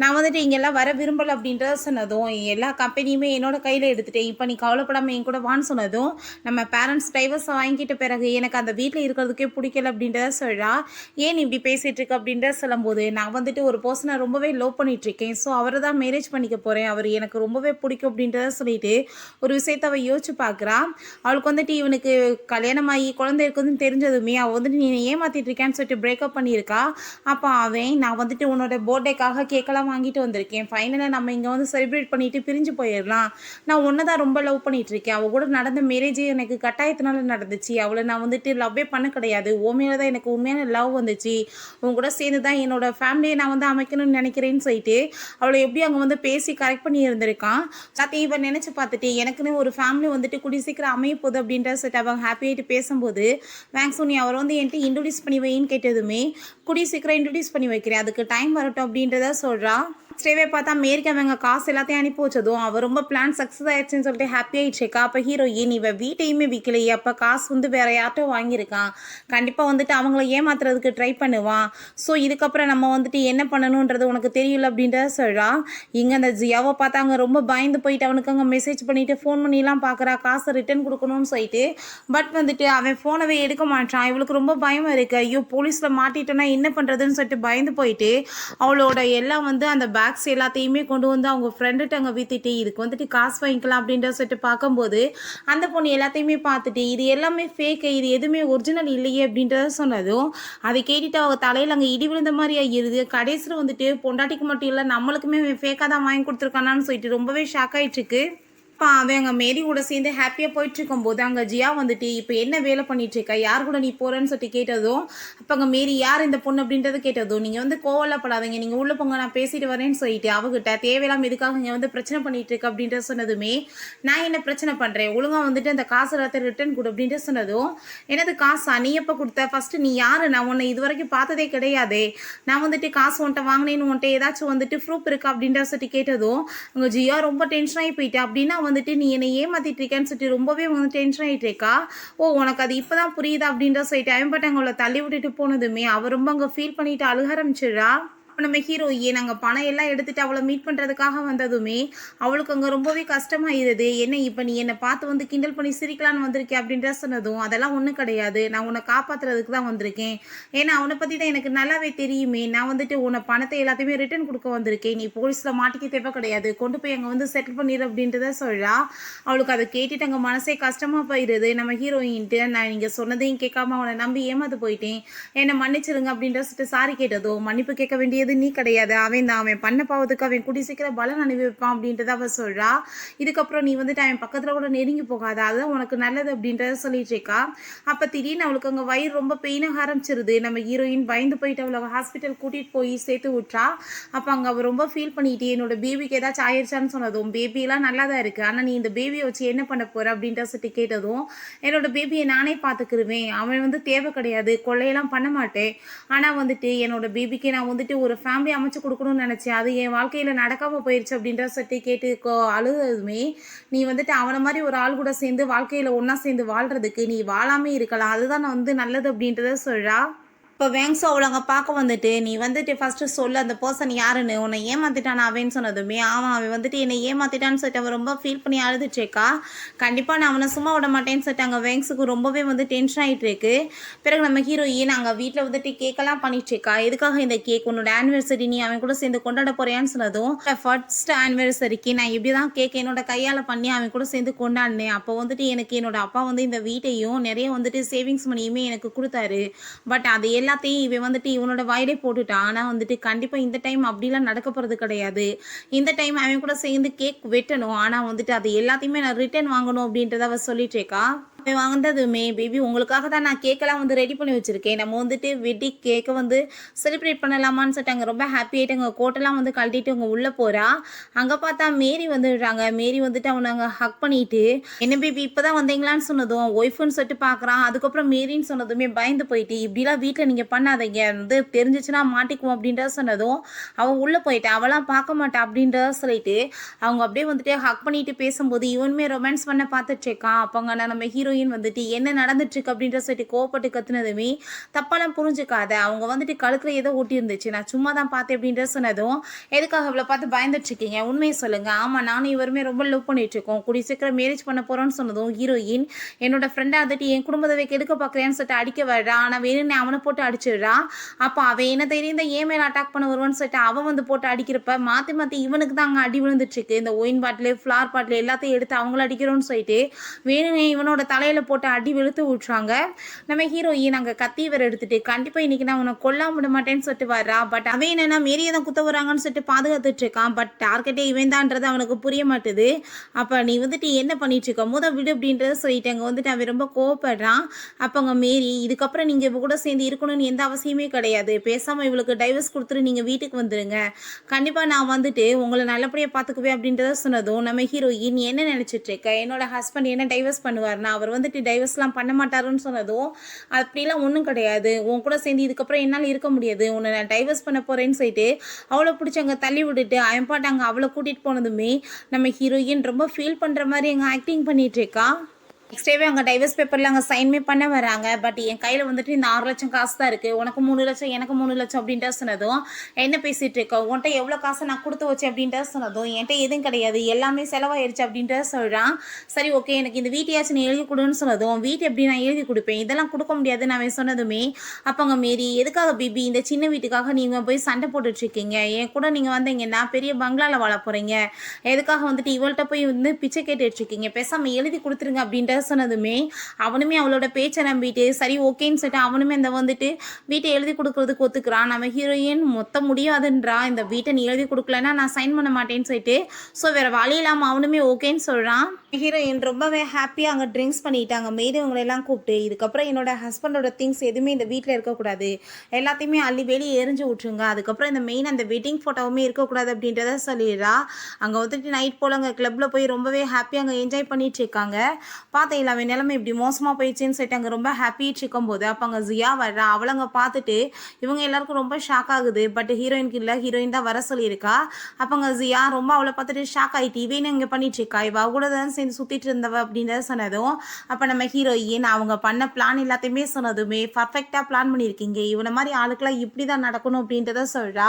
நான் வந்துட்டு இங்கெல்லாம் வர விரும்பலை அப்படின்றத சொன்னதும் எல்லா கம்பெனியுமே என்னோட கையில் எடுத்துட்டேன், இப்போ நீ கவலைப்படாமல் என் கூட வான்னு சொன்னதும் நம்ம பேரண்ட்ஸ் டைவர்ஸை வாங்கிட்ட பிறகு எனக்கு அந்த வீட்டில் இருக்கிறதுக்கே பிடிக்கல அப்படின்றத சொல்கிறா. ஏன் இப்படி பேசிகிட்டு இருக்க அப்படின்றத சொல்லும்போது நான் வந்துட்டு ஒரு பர்சனை ரொம்பவே லவ் பண்ணிகிட்ருக்கேன், ஸோ அவரை தான் மேரேஜ் பண்ணிக்க போகிறேன், அவர் எனக்கு ரொம்பவே பிடிக்கும் அப்படின்றத சொல்லிட்டு ஒரு விஷயத்தை அவள் யோசிச்சு பார்க்குறா. அவளுக்கு வந்துட்டு இவனுக்கு கல்யாணமாகி குழந்தை இருக்குதுன்னு தெரிஞ்சதுமே அவள் வந்துட்டு நீ ஏமாற்றிட்டு இருக்கேன்னு சொல்லிட்டு பிரேக்கப் பண்ணியிருக்கா. அப்போ அவன் நான் வந்துட்டு உன்னோட பர்த்டேக்காக கேக்கெல்லாம் வாங்கிட்டு வந்திருக்கேன், ஃபைனலாக நம்ம இங்கே வந்து செலிப்ரேட் பண்ணிவிட்டு பிரிஞ்சு போயிடலாம், நான் ஒன்று தான் ரொம்ப லவ் பண்ணிகிட்டு இருக்கேன், அவள் கூட நடந்த மேரேஜே எனக்கு கட்டாயத்தினால நடந்துச்சு, அவளை நான் வந்துட்டு லவ்வே பண்ண கிடையாது, உண்மையில தான் எனக்கு உண்மையான லவ் வந்துச்சு, உன் கூட சேர்ந்து தான் என்னோட ஃபேமிலியை நான் வந்து அமைக்கணும்னு நினைக்கிறேன்னு சொல்லிட்டு அவளை எப்படி அங்கே வந்து பேசி கரெக்ட் பண்ணி இருந்திருக்கான். எல்லாத்தையும் இவன் நினச்சி பார்த்துட்டு எனக்குன்னு ஒரு ஃபேமிலி வந்துட்டு கூடிய சீக்கிரம் அமைய போகுது அப்படின்ற சொல்லிட்டு அவங்க ஹாப்பியாகிட்டு பேசும்போது வேங்ஸோ நீ அவர் வந்து என்கிட்ட இன்ட்ரடியூஸ் பண்ணி வைன்னு கேட்டதுமே கூடிய சீக்கிரம் இன்ட்ரடியூஸ் பண்ணி வைக்கிறேன், அதுக்கு டைம் வரட்டும் அப்படின்றத சொல்கிறா. ஸ்டேவே பார்த்தா மேரிக்கு அவங்க காசு எல்லாத்தையும் அனுப்பி வச்சதும் அவள் ரொம்ப பிளான் சக்ஸஸ் ஆயிடுச்சுன்னு சொல்லிட்டு ஹாப்பி ஆயிடுச்சுக்கா. அப்போ ஹீரோயின் இவ வீட்டையுமே விற்கலையே, அப்போ காசு வந்து வேற யார்ட்டோ வாங்கியிருக்கான், கண்டிப்பாக வந்துட்டு அவங்கள ஏமாத்துறதுக்கு ட்ரை பண்ணுவான். ஸோ இதுக்கப்புறம் நம்ம வந்துட்டு என்ன பண்ணணுன்றது உனக்கு தெரியல அப்படின்றத சொல்கிறா. இங்கே அந்த ஜியாவை பார்த்தாங்க ரொம்ப பயந்து போயிட்டு அவனுக்கு அங்கே மெசேஜ் பண்ணிவிட்டு ஃபோன் பண்ணிலாம் பார்க்குறா காசை ரிட்டர்ன் கொடுக்கணும்னு சொல்லிட்டு. பட் வந்துட்டு அவன் ஃபோனவே எடுக்க மாட்டான். இவளுக்கு ரொம்ப பயமாக இருக்குது, ஐயோ போலீஸில் மாட்டிட்டோன்னா என்ன பண்ணுறதுன்னு சொல்லிட்டு பயந்து போயிட்டு அவளோட எல்லாம் வந்து அந்த பேக்ஸ் எல்லாத்தையுமே கொண்டு வந்து அவங்க ஃப்ரெண்டுகிட்ட அங்கே விற்றுட்டு இதுக்கு வந்துட்டு காசு வாங்கிக்கலாம் அப்படின்ற சொல்லிட்டு பார்க்கும்போது அந்த பொண்ணு எல்லாத்தையுமே பார்த்துட்டு இது எல்லாமே ஃபேக்கு, இது எதுவுமே ஒரிஜினல் இல்லையே அப்படின்றத சொன்னதும் அதை கேட்டுட்டு அவங்க தலையில் அங்கே இடி விழுந்த மாதிரி ஆகிடுது. கடைசியில் வந்துட்டு பொண்டாட்டிக்கு மட்டும் இல்லை நம்மளுக்குமே ஃபேக்காக தான் வாங்கி கொடுத்துருக்கானான்னு சொல்லிட்டு ரொம்பவே ஷாக் ஆகிட்டுருக்கு. அப்போ அவன் அங்கே மேரி கூட சேர்ந்து ஹாப்பியாக போயிட்டுருக்கும்போது அங்கே ஜியா வந்துட்டு இப்போ என்ன வேலை பண்ணிகிட்ருக்கா, யார் கூட நீ போகிறேன்னு சொல்லிட்டு கேட்டதும் அப்போ அங்கே மேரி யார் இந்த பொண்ணு அப்படின்றத கேட்டதும் நீங்கள் வந்து கோவலப்படாதீங்க, நீங்கள் உள்ளே போங்க நான் பேசிட்டு வரேன்னு சொல்லிட்டு அவகிட்ட தேவையில்லாமல் எதுக்காக இங்கே வந்து பிரச்சனை பண்ணிகிட்டு இருக்கு அப்படின்ற சொன்னதுமே நான் என்ன பிரச்சனை பண்ணுறேன், ஒழுங்காக வந்துட்டு அந்த காசு எல்லாத்தையும் ரிட்டர்ன் கொடு அப்படின்ற சொன்னதும் எனது காசா நீ எப்போ கொடுத்த, ஃபஸ்ட்டு நீ யார், நான் உன்னை இது வரைக்கும் பார்த்ததே கிடையாதே, நான் வந்துட்டு காசு உன்ட்ட வாங்கினேன்னு உன்ட்ட ஏதாச்சும் வந்துட்டு ப்ரூஃப் இருக்கா அப்படின்ற சொல்லிட்டு கேட்டதும் அங்கே ஜியா ரொம்ப டென்ஷன் ஆகி போயிட்டு அப்படின்னா வந்துட்டு நீ என்னை ஏமாத்திட்டு இருக்கேன்னு சொல்லிட்டு ரொம்பவே வந்து டென்ஷன் ஆகிட்டு இருக்கா. ஓ உனக்கு அது இப்போதான் புரியுதா அப்படின்ற சொல்லிட்டு அவன்பட்ட தள்ளி விட்டுட்டு போனதுமே அவ ரொம்ப அங்கே ஃபீல் பண்ணிட்டு அழுக ஆரம்பிச்சிடுறா. நம்ம ஹீரோயின் அங்கே பணம் எல்லாம் எடுத்துட்டு அவளை மீட் பண்ணுறதுக்காக வந்ததுமே அவளுக்கு அங்கே ரொம்பவே கஷ்டமாயிருது. என்ன இப்போ நீ என்னை பார்த்து வந்து கிண்டல் பண்ணி சிரிக்கலான்னு வந்திருக்கேன் அப்படின்ற சொன்னதும் அதெல்லாம் ஒன்றும் கிடையாது, நான் உன்னை காப்பாற்றுறதுக்கு தான் வந்திருக்கேன், ஏன்னா அவனை பற்றி தான் எனக்கு நல்லாவே தெரியுமே, நான் வந்துட்டு உன்னை பணத்தை எல்லாத்தையுமே ரிட்டர்ன் கொடுக்க வந்திருக்கேன், நீ போலீஸில் மாட்டிக்க தேவை கிடையாது, கொண்டு போய் அங்கே வந்து செட்டில் பண்ணிடு அப்படின்றத சொல்கிறா. அவளுக்கு அதை கேட்டுட்டு அங்கே மனசே கஷ்டமாக போயிடுது. நம்ம ஹீரோயின்ட்டு நான் நீங்கள் சொன்னதையும் கேட்காம அவனை நம்பி ஏமாந்து போயிட்டேன், என்னை மன்னிச்சிருங்க அப்படின்ற சொல்லிட்டு சாரி கேட்டதோ மன்னிப்பு கேட்க வேண்டியது நீ கிடையாது, அவன் பண்ண பாவத்துக்கு அவன் கூடி சீக்கிரம் பலன் அனுபவிப்பான் அப்படின்றத அவ சொல்றா. இதுக்கப்புறம் நீ வந்துட்டு அவன் பக்கத்துல கூட நெருங்கி போகாத, அதுதான் உனக்கு நல்லது அப்படின்றத சொல்லிட்டு இருக்கா. அப்ப திடீர்னு அவளுக்கு அங்க வயிறு ரொம்ப பெயினாக ஆரம்பிச்சிருது. நம்ம ஹீரோயின் பயந்து போயிட்டு அவளை ஹாஸ்பிட்டல் கூட்டிட்டு போய் சேர்த்து விட்றா. அப்ப அங்க அவ ரொம்ப ஃபீல் பண்ணிட்டு என்னோட பேபிக்கு ஏதாச்சும் ஆயிடுச்சான்னு சொன்னதும் பேபி எல்லாம் நல்லா தான் இருக்கு, ஆனா நீ இந்த பேபியை வச்சு என்ன பண்ண போற அப்படின்ற சொல்லி கேட்டதும் என்னோட பேபியை நானே பார்த்துக்கிருவேன், அவன் வந்து தேவை கிடையாது, கொள்ளையெல்லாம் பண்ண மாட்டேன், ஆனா வந்துட்டு என்னோட பேபிக்கு நான் வந்துட்டு ஒரு ஃபேமிலி அமைச்சு கொடுக்கணும்னு நினச்சேன், அது என் வாழ்க்கையில் நடக்காமல் போயிடுச்சு அப்படின்ற சட்டி கேட்டு அழுதுமே நீ வந்துட்டு அவனை மாதிரி ஒரு ஆள் கூட சேர்ந்து வாழ்க்கையில் ஒன்றா சேர்ந்து வாழ்கிறதுக்கு நீ வாழாமே இருக்கலாம், அதுதான் நான் வந்து நல்லது அப்படின்றத சொல்கிறா. இப்போ வேங்ஸோ அவளை பார்க்க வந்துட்டு நீ வந்துட்டு ஃபஸ்ட்டு சொல்லு அந்த பர்சன் யாருன்னு, உன்னை ஏமாத்திட்டான் அவன்னு சொன்னதுமே அவன் வந்துட்டு என்னை ஏமாத்திட்டான்னு சொல்லிட்டு அவன் ரொம்ப ஃபீல் பண்ணி அழுதுட்ருக்கா. கண்டிப்பாக நான் அவனை சும்மா விட மாட்டேன்னு சொல்லிட்டு அங்கே வேங்ஸுக்கு ரொம்பவே வந்து டென்ஷன் ஆகிட்டு இருக்கு. பிறகு நம்ம ஹீரோயின் அங்கே வீட்டில் வந்துட்டு கேக்கெல்லாம் பண்ணிட்டுருக்கா. எதுக்காக இந்த கேக், உன்னோட ஆனிவர்சரி நீ அவன் கூட சேர்ந்து கொண்டாட போறியான்னு சொன்னதும் ஃபர்ஸ்ட் ஆனிவர்சரிக்கு நான் இப்படி தான் கேக் என்னோட கையால் பண்ணி அவன் கூட சேர்ந்து கொண்டாடினேன், அப்போ வந்துட்டு எனக்கு என்னோட அப்பா வந்து இந்த வீட்டையும் நிறைய வந்துட்டு சேவிங்ஸ் மணியுமே எனக்கு கொடுத்தாரு, பட் அது எல்லாத்தையும் இவன் வந்துட்டு இவனோட வாயிலே போட்டுட்டான், ஆனால் வந்துட்டு கண்டிப்பாக இந்த டைம் அப்படிலாம் நடக்க போகிறது கிடையாது, இந்த டைம் அவன் கூட சேர்ந்து கேக் வெட்டணும், ஆனால் வந்துட்டு அது எல்லாத்தையுமே நான் ரிட்டர்ன் வாங்கணும் அப்படின்றத அவ சொல்லிட்டு இருக்கா. வந்ததுமே பேபி உங்களுக்காக தான் நான் கேக்கெல்லாம் வந்து ரெடி பண்ணி வச்சுருக்கேன், நம்ம வந்துட்டு வெட்டிங் கேக்கை வந்து செலிப்ரேட் பண்ணலாமான்னு சொல்லிட்டு அங்கே ரொம்ப ஹாப்பி ஆகிட்டு அங்கே கோட்டெல்லாம் வந்து கழட்டிட்டு அவங்க உள்ளே போகிறா. அங்கே பார்த்தா மேரி வந்துடுறாங்க. மேரி வந்துட்டு அவனை அங்கே ஹக் பண்ணிட்டு என்ன பேபி இப்போ தான் வந்தீங்களான்னு சொன்னதும் ஒய்ஃபுன்னு சொல்லிட்டு பார்க்குறான். அதுக்கப்புறம் மேரின்னு சொன்னதுமே பயந்து போயிட்டு இப்படிலாம் வீட்டில் நீங்கள் பண்ணாதீங்க, வந்து தெரிஞ்சிச்சுன்னா மாட்டிக்குவோம் அப்படின்றத சொன்னதும் அவன் உள்ளே போயிட்டான், அவளாம் பார்க்க மாட்டான் அப்படின்றத சொல்லிட்டு அவங்க அப்படியே வந்துட்டு ஹக் பண்ணிட்டு பேசும்போது இவனுமே ரொமான்ஸ் பண்ண பார்த்துட்டு இருக்கான். அப்போங்க நம்ம ஹீரோயின் வந்துட்டு என்ன நடந்துட்டு இருக்கு அப்படின்ற சொல்லிட்டு கோவப்பட்டு கத்துனதுமே தப்பாலாம் புரிஞ்சுக்காத, அவங்க வந்துட்டு கழுத்துல ஏதோ ஊட்டி இருந்துச்சு, நான் சும்மா தான் பார்த்தேன் அப்படின்ற சொன்னதும் எதுக்காக இவ்வளோ பார்த்து பயந்துட்டு இருக்கீங்க, உண்மையை சொல்லுங்க, ஆமாம் நானும் இவருமே ரொம்ப லவ் பண்ணிட்டு இருக்கோம், கூடிய சீக்கிரம் மேரேஜ் பண்ண போறோம்னு சொன்னதும் ஹீரோயின் என்னோட ஃப்ரெண்டை வந்துட்டு என் குடும்பத்தை கெடுக்க பார்க்குறேன்னு சொல்லிட்டு அடிக்க வர்றா. ஆனால் வேணும்னு அவனை போட்டு அடிச்சிடுறா. அப்போ அவன் என்ன தெரியும் ஏன் மேலே அட்டாக் பண்ண வருவான்னு சொல்லிட்டு அவன் வந்து போட்டு அடிக்கிறப்ப மாற்றி மாற்றி இவனுக்கு தான் அங்கே அடி விழுந்துட்டு இருக்கு. இந்த ஒயின் பாட்டில் ஃப்ளார் பாட்டில் எல்லாத்தையும் எடுத்து அவங்கள அடிக்கிறோன்னு சொல்லிட்டு வேணும்னே இவனோட தலையில் போட்டு அடி வெளுத்து விட்றாங்க. நம்ம ஹீரோயின் அங்கே கத்தீவர் எடுத்துட்டு கண்டிப்பாக இன்னைக்கு நான் உன்னை கொல்லாம விட மாட்டேன்னு சொல்லிட்டு வர்றா. பட் அவன் என்னன்னா மேரியை தான் குத்த வராங்கன்னு சொல்லிட்டு பாதுகாத்துட்டு இருக்கான். பட் டார்கெட்டே இவன் தான்ன்றது அவனுக்கு புரிய மாட்டுது. அப்போ நீ வந்துட்டு என்ன பண்ணிட்டு இருக்க, விடு அப்படின்றத சொல்லிட்டு அங்கே வந்துட்டு அவன் ரொம்ப கோவப்படுறான். அப்போ அங்கே மேரி இதுக்கப்புறம் நீங்கள் இவ கூட சேர்ந்து இருக்கணும்னு எந்த அவசியமே கிடையாது, பேசாமல் இவளுக்கு டைவர்ஸ் கொடுத்துட்டு நீங்கள் வீட்டுக்கு வந்துடுங்க, கண்டிப்பாக நான் வந்துட்டு உங்களை நல்லபடியாக பார்த்துக்குவேன் அப்படின்றத சொன்னதும் நம்ம ஹீரோயின் என்ன நினச்சிட்டு இருக்க, என்னோட ஹஸ்பண்ட் என்ன டைவர்ஸ் பண்ணுவார்னா அவர் அவர் வந்துட்டு டைவர்ஸ்லாம் பண்ண மாட்டாருன்னு சொன்னதும், அப்படிலாம் ஒன்றும் கிடையாது, உன் கூட சேர்ந்து இதுக்கப்புறம் என்னால் இருக்க முடியாது, உன்னை நான் டைவர்ஸ் பண்ண போகிறேன்னு சொல்லிட்டு அவளை பிடிச்சி அங்கே தள்ளி விட்டுட்டு அவன் பாட்டு அங்கே அவளை கூட்டிகிட்டு போனதுமே நம்ம ஹீரோயின் ரொம்ப ஃபீல் பண்ணுற மாதிரி அங்கே ஆக்டிங் பண்ணிட்டு இருக்கா. நெக்ஸ்ட் டேவே அங்கே டைவர்ஸ் பேப்பரில் அங்கே சைன்மே பண்ண வராங்க. பட் என் கையில் வந்துட்டு இந்த 6 லட்சம் காசு தான் இருக்குது, உனக்கு 3 லட்சம் எனக்கு 3 லட்சம் அப்படின்ட்டு சொன்னதும், என்ன பேசிகிட்டு இருக்கோம், உன்ட்ட எவ்வளோ காசை நான் கொடுத்து வச்சேன் அப்படின்ட்டு சொன்னதும், என்கிட்ட எதுவும் கிடையாது, எல்லாமே செலவாயிருச்சு அப்படின்ட்டு சொல்கிறான். சரி ஓகே, எனக்கு இந்த வீட்டையாச்சும் நீ எழுதி கொடுன்னு சொன்னதும், வீட்டு எப்படி நான் எழுதி கொடுப்பேன், இதெல்லாம் கொடுக்க முடியாதுன்னு அவன் சொன்னதுமே, அப்போ அங்கே மீறி எதுக்காக பிபி இந்த சின்ன வீட்டுக்காக நீங்கள் போய் சண்டை போட்டுட்ருக்கீங்க, என் கூட நீங்கள் வந்தீங்கன்னா பெரிய பங்களாவில் வாழ போகிறீங்க, எதுக்காக வந்துட்டு இவள்கிட்ட போய் வந்து பிச்சை கேட்டுட்ருக்கீங்க, பேசாமல் எழுதி கொடுத்துருங்க அப்படின்ட்டு சொன்னதுமே அவனுமே அவளோட பேச்சை நம்பிட்டு சரி ஓகேன்னு சொல்லிட்டு அவனுமே இந்த வந்துட்டு வீட்டை எழுதி கொடுக்கறதுக்கு ஒத்துக்கிறான். நம்ம ஹீரோயின் மொத்த முடியாதுன்றா, இந்த வீட்டை நீ எழுதி கொடுக்கலன்னா நான் சைன் பண்ண மாட்டேன்னு சொல்லிட்டு ஸோ வேற வழி இல்லாமல் அவனுமே ஓகேன்னு சொல்கிறான். ஹீரோயின் ரொம்பவே ஹாப்பியாக அங்கே ட்ரிங்க்ஸ் பண்ணிட்டாங்க, மெய்தவங்களெல்லாம் கூப்பிட்டு இதுக்கப்புறம் என்னோட ஹஸ்பண்டோட திங்ஸ் எதுவுமே இந்த வீட்டில் இருக்கக்கூடாது, எல்லாத்தையுமே அள்ளி வெளியே எரிஞ்சு விட்ருங்க, அதுக்கப்புறம் இந்த மெயின் அந்த வெட்டிங் ஃபோட்டோவுமே இருக்கக்கூடாது அப்படின்றத சொல்லிடுறா. அங்கே வந்துட்டு நைட் போல் அங்கே கிளப்பில் போய் ரொம்பவே ஹாப்பியாக அங்கே என்ஜாய் பண்ணிட்டு இருக்காங்க. பார்த்தையில அவன் நிலைமை இப்படி மோசமாக போயிடுச்சுன்னு சொல்லிட்டு அங்கே ரொம்ப ஹாப்பிட்டு இருக்கும்போது அப்போ அங்கே ஜியா வர்றா. அவளை அங்கே பார்த்துட்டு இவங்க எல்லாருக்கும் ரொம்ப ஷாக் ஆகுது. பட் ஹீரோயினுக்கு இல்லை, ஹீரோயின் தான் வர சொல்லியிருக்கா. அப்போ அங்கே ஜியா ரொம்ப அவளை பார்த்துட்டு ஷாக் ஆகிட்டு இவனு இங்கே பண்ணிட்டு இருக்கா, இவ கூட தான் சேர்ந்து சுற்றிட்டு இருந்தவ அப்படின்றத சொன்னதும் அப்போ நம்ம ஹீரோயின் அவங்க பண்ண பிளான் எல்லாத்தையுமே சொன்னதுமே பர்ஃபெக்டாக பிளான் பண்ணியிருக்கீங்க, இவனை மாதிரி ஆளுக்கெல்லாம் இப்படி தான் நடக்கணும் அப்படின்றத சொல்கிறா.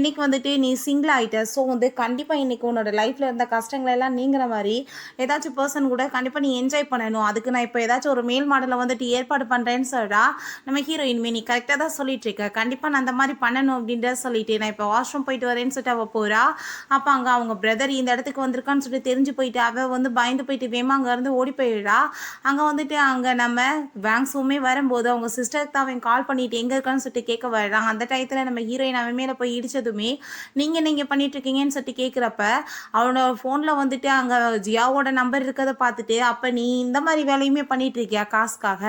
இன்னைக்கு வந்துட்டு நீ சிங்கிள் ஆகிட்ட, ஸோ வந்து கண்டிப்பாக இன்னைக்கு உன்னோட லைஃப்பில் இருந்த கஷ்டங்களெல்லாம் நீங்கிற மாதிரி ஏதாச்சும் பர்சன் கூட கண்டிப்பாக நீ என்ஜாய் பண்ணணும், அதுக்கு நான் இப்போ ஏதாச்சும் ஒரு மேல் மாடலை வந்துட்டு ஏற்பாடு பண்ணுறேன்னு சொல்கிறா. நம்ம ஹீரோயின்மே நீ கரெக்டாக தான் சொல்லிட்டு இருக்க, கண்டிப்பாக நான் அந்த மாதிரி பண்ணணும் அப்படின்றத சொல்லிட்டு நான் இப்போ வாஷ்ரூம் போயிட்டு வரேன்னு சொல்லிட்டு அவள் போகிறா. அப்போ அங்கே அவங்க பிரதர் இந்த இடத்துக்கு வந்திருக்கான்னு சொல்லிட்டு தெரிஞ்சு போயிட்டு அவள் வந்து பயந்து போயிட்டு வேமா அங்கேருந்து ஓடி போயிடுறா. அங்கே வந்துட்டு அங்கே நம்ம பேங்க்ஸுமே வரும்போது அவங்க சிஸ்டருக்கு தான் அவன் கால் பண்ணிட்டு எங்கே இருக்கான்னு சொல்லிட்டு கேட்க வர்றான். அந்த டயத்தில் நம்ம ஹீரோயின் அவன் மேலே போய் இடிச்சதுமே நீங்கள் பண்ணிட்டு இருக்கீங்கன்னு சொல்லிட்டு கேட்குறப்ப அவனோட ஃபோனில் வந்துட்டு அங்கே ஜியாவோட நம்பர் இருக்கிறத பார்த்துட்டு அப்போ நீ இந்த மாதிரி வேலையுமே பண்ணிட்டு இருக்கியா காசுக்காக,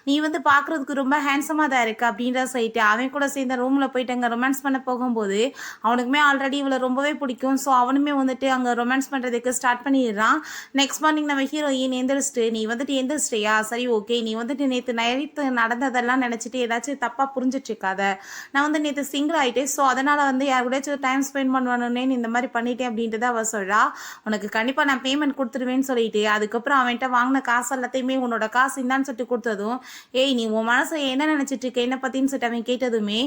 நீ வந்து பார்க்குறதுக்கு ரொம்ப ஹேண்ட்ஸமாக தான் இருக்கு அப்படின்ற சொல்லிட்டு அவன் கூட சேர்ந்த ரூமில் போயிட்டு அங்கே ரொமான்ஸ் பண்ண போகும்போது அவனுக்குமே ஆல்ரெடி இவளை ரொம்பவே பிடிக்கும். ஸோ அவனுமே வந்துட்டு அங்கே ரொமான்ஸ் பண்ணுறதுக்கு ஸ்டார்ட் பண்ணிடுறான். நெக்ஸ்ட் மார்னிங் நம்ம ஹீரோயின் எந்திரிச்சிட்டு நீ வந்துட்டு எந்திரிச்சிட்டியா, சரி ஓகே, நீ வந்துட்டு நேற்று நைட்டு நடந்ததெல்லாம் நினச்சிட்டு ஏதாச்சும் தப்பாக புரிஞ்சிட்டு இருக்காத, நான் வந்து நேற்று சிங்கிள் ஆகிட்டேன், ஸோ அதனால் வந்து யார் கூடயாச்சும் டைம் ஸ்பெண்ட் பண்ணணுன்னே இந்த மாதிரி பண்ணிட்டேன் அப்படின்றத அவள் சொல்கிறா. உனக்கு கண்டிப்பாக நான் பேமெண்ட் கொடுத்துருவேன்னு சொல்லிட்டு அதுக்கப்புறம் அவன்கிட்ட வாங்கின காசு எல்லாத்தையுமே உன்னோட காசு இந்தான்னு சொல்லிட்டு கொடுத்ததும் ஏய் நீ உன் மனசை என்ன நினச்சிட்டு இருக்க என்ன பற்றின்னு சொல்லிட்டு அவன் கேட்டதுமே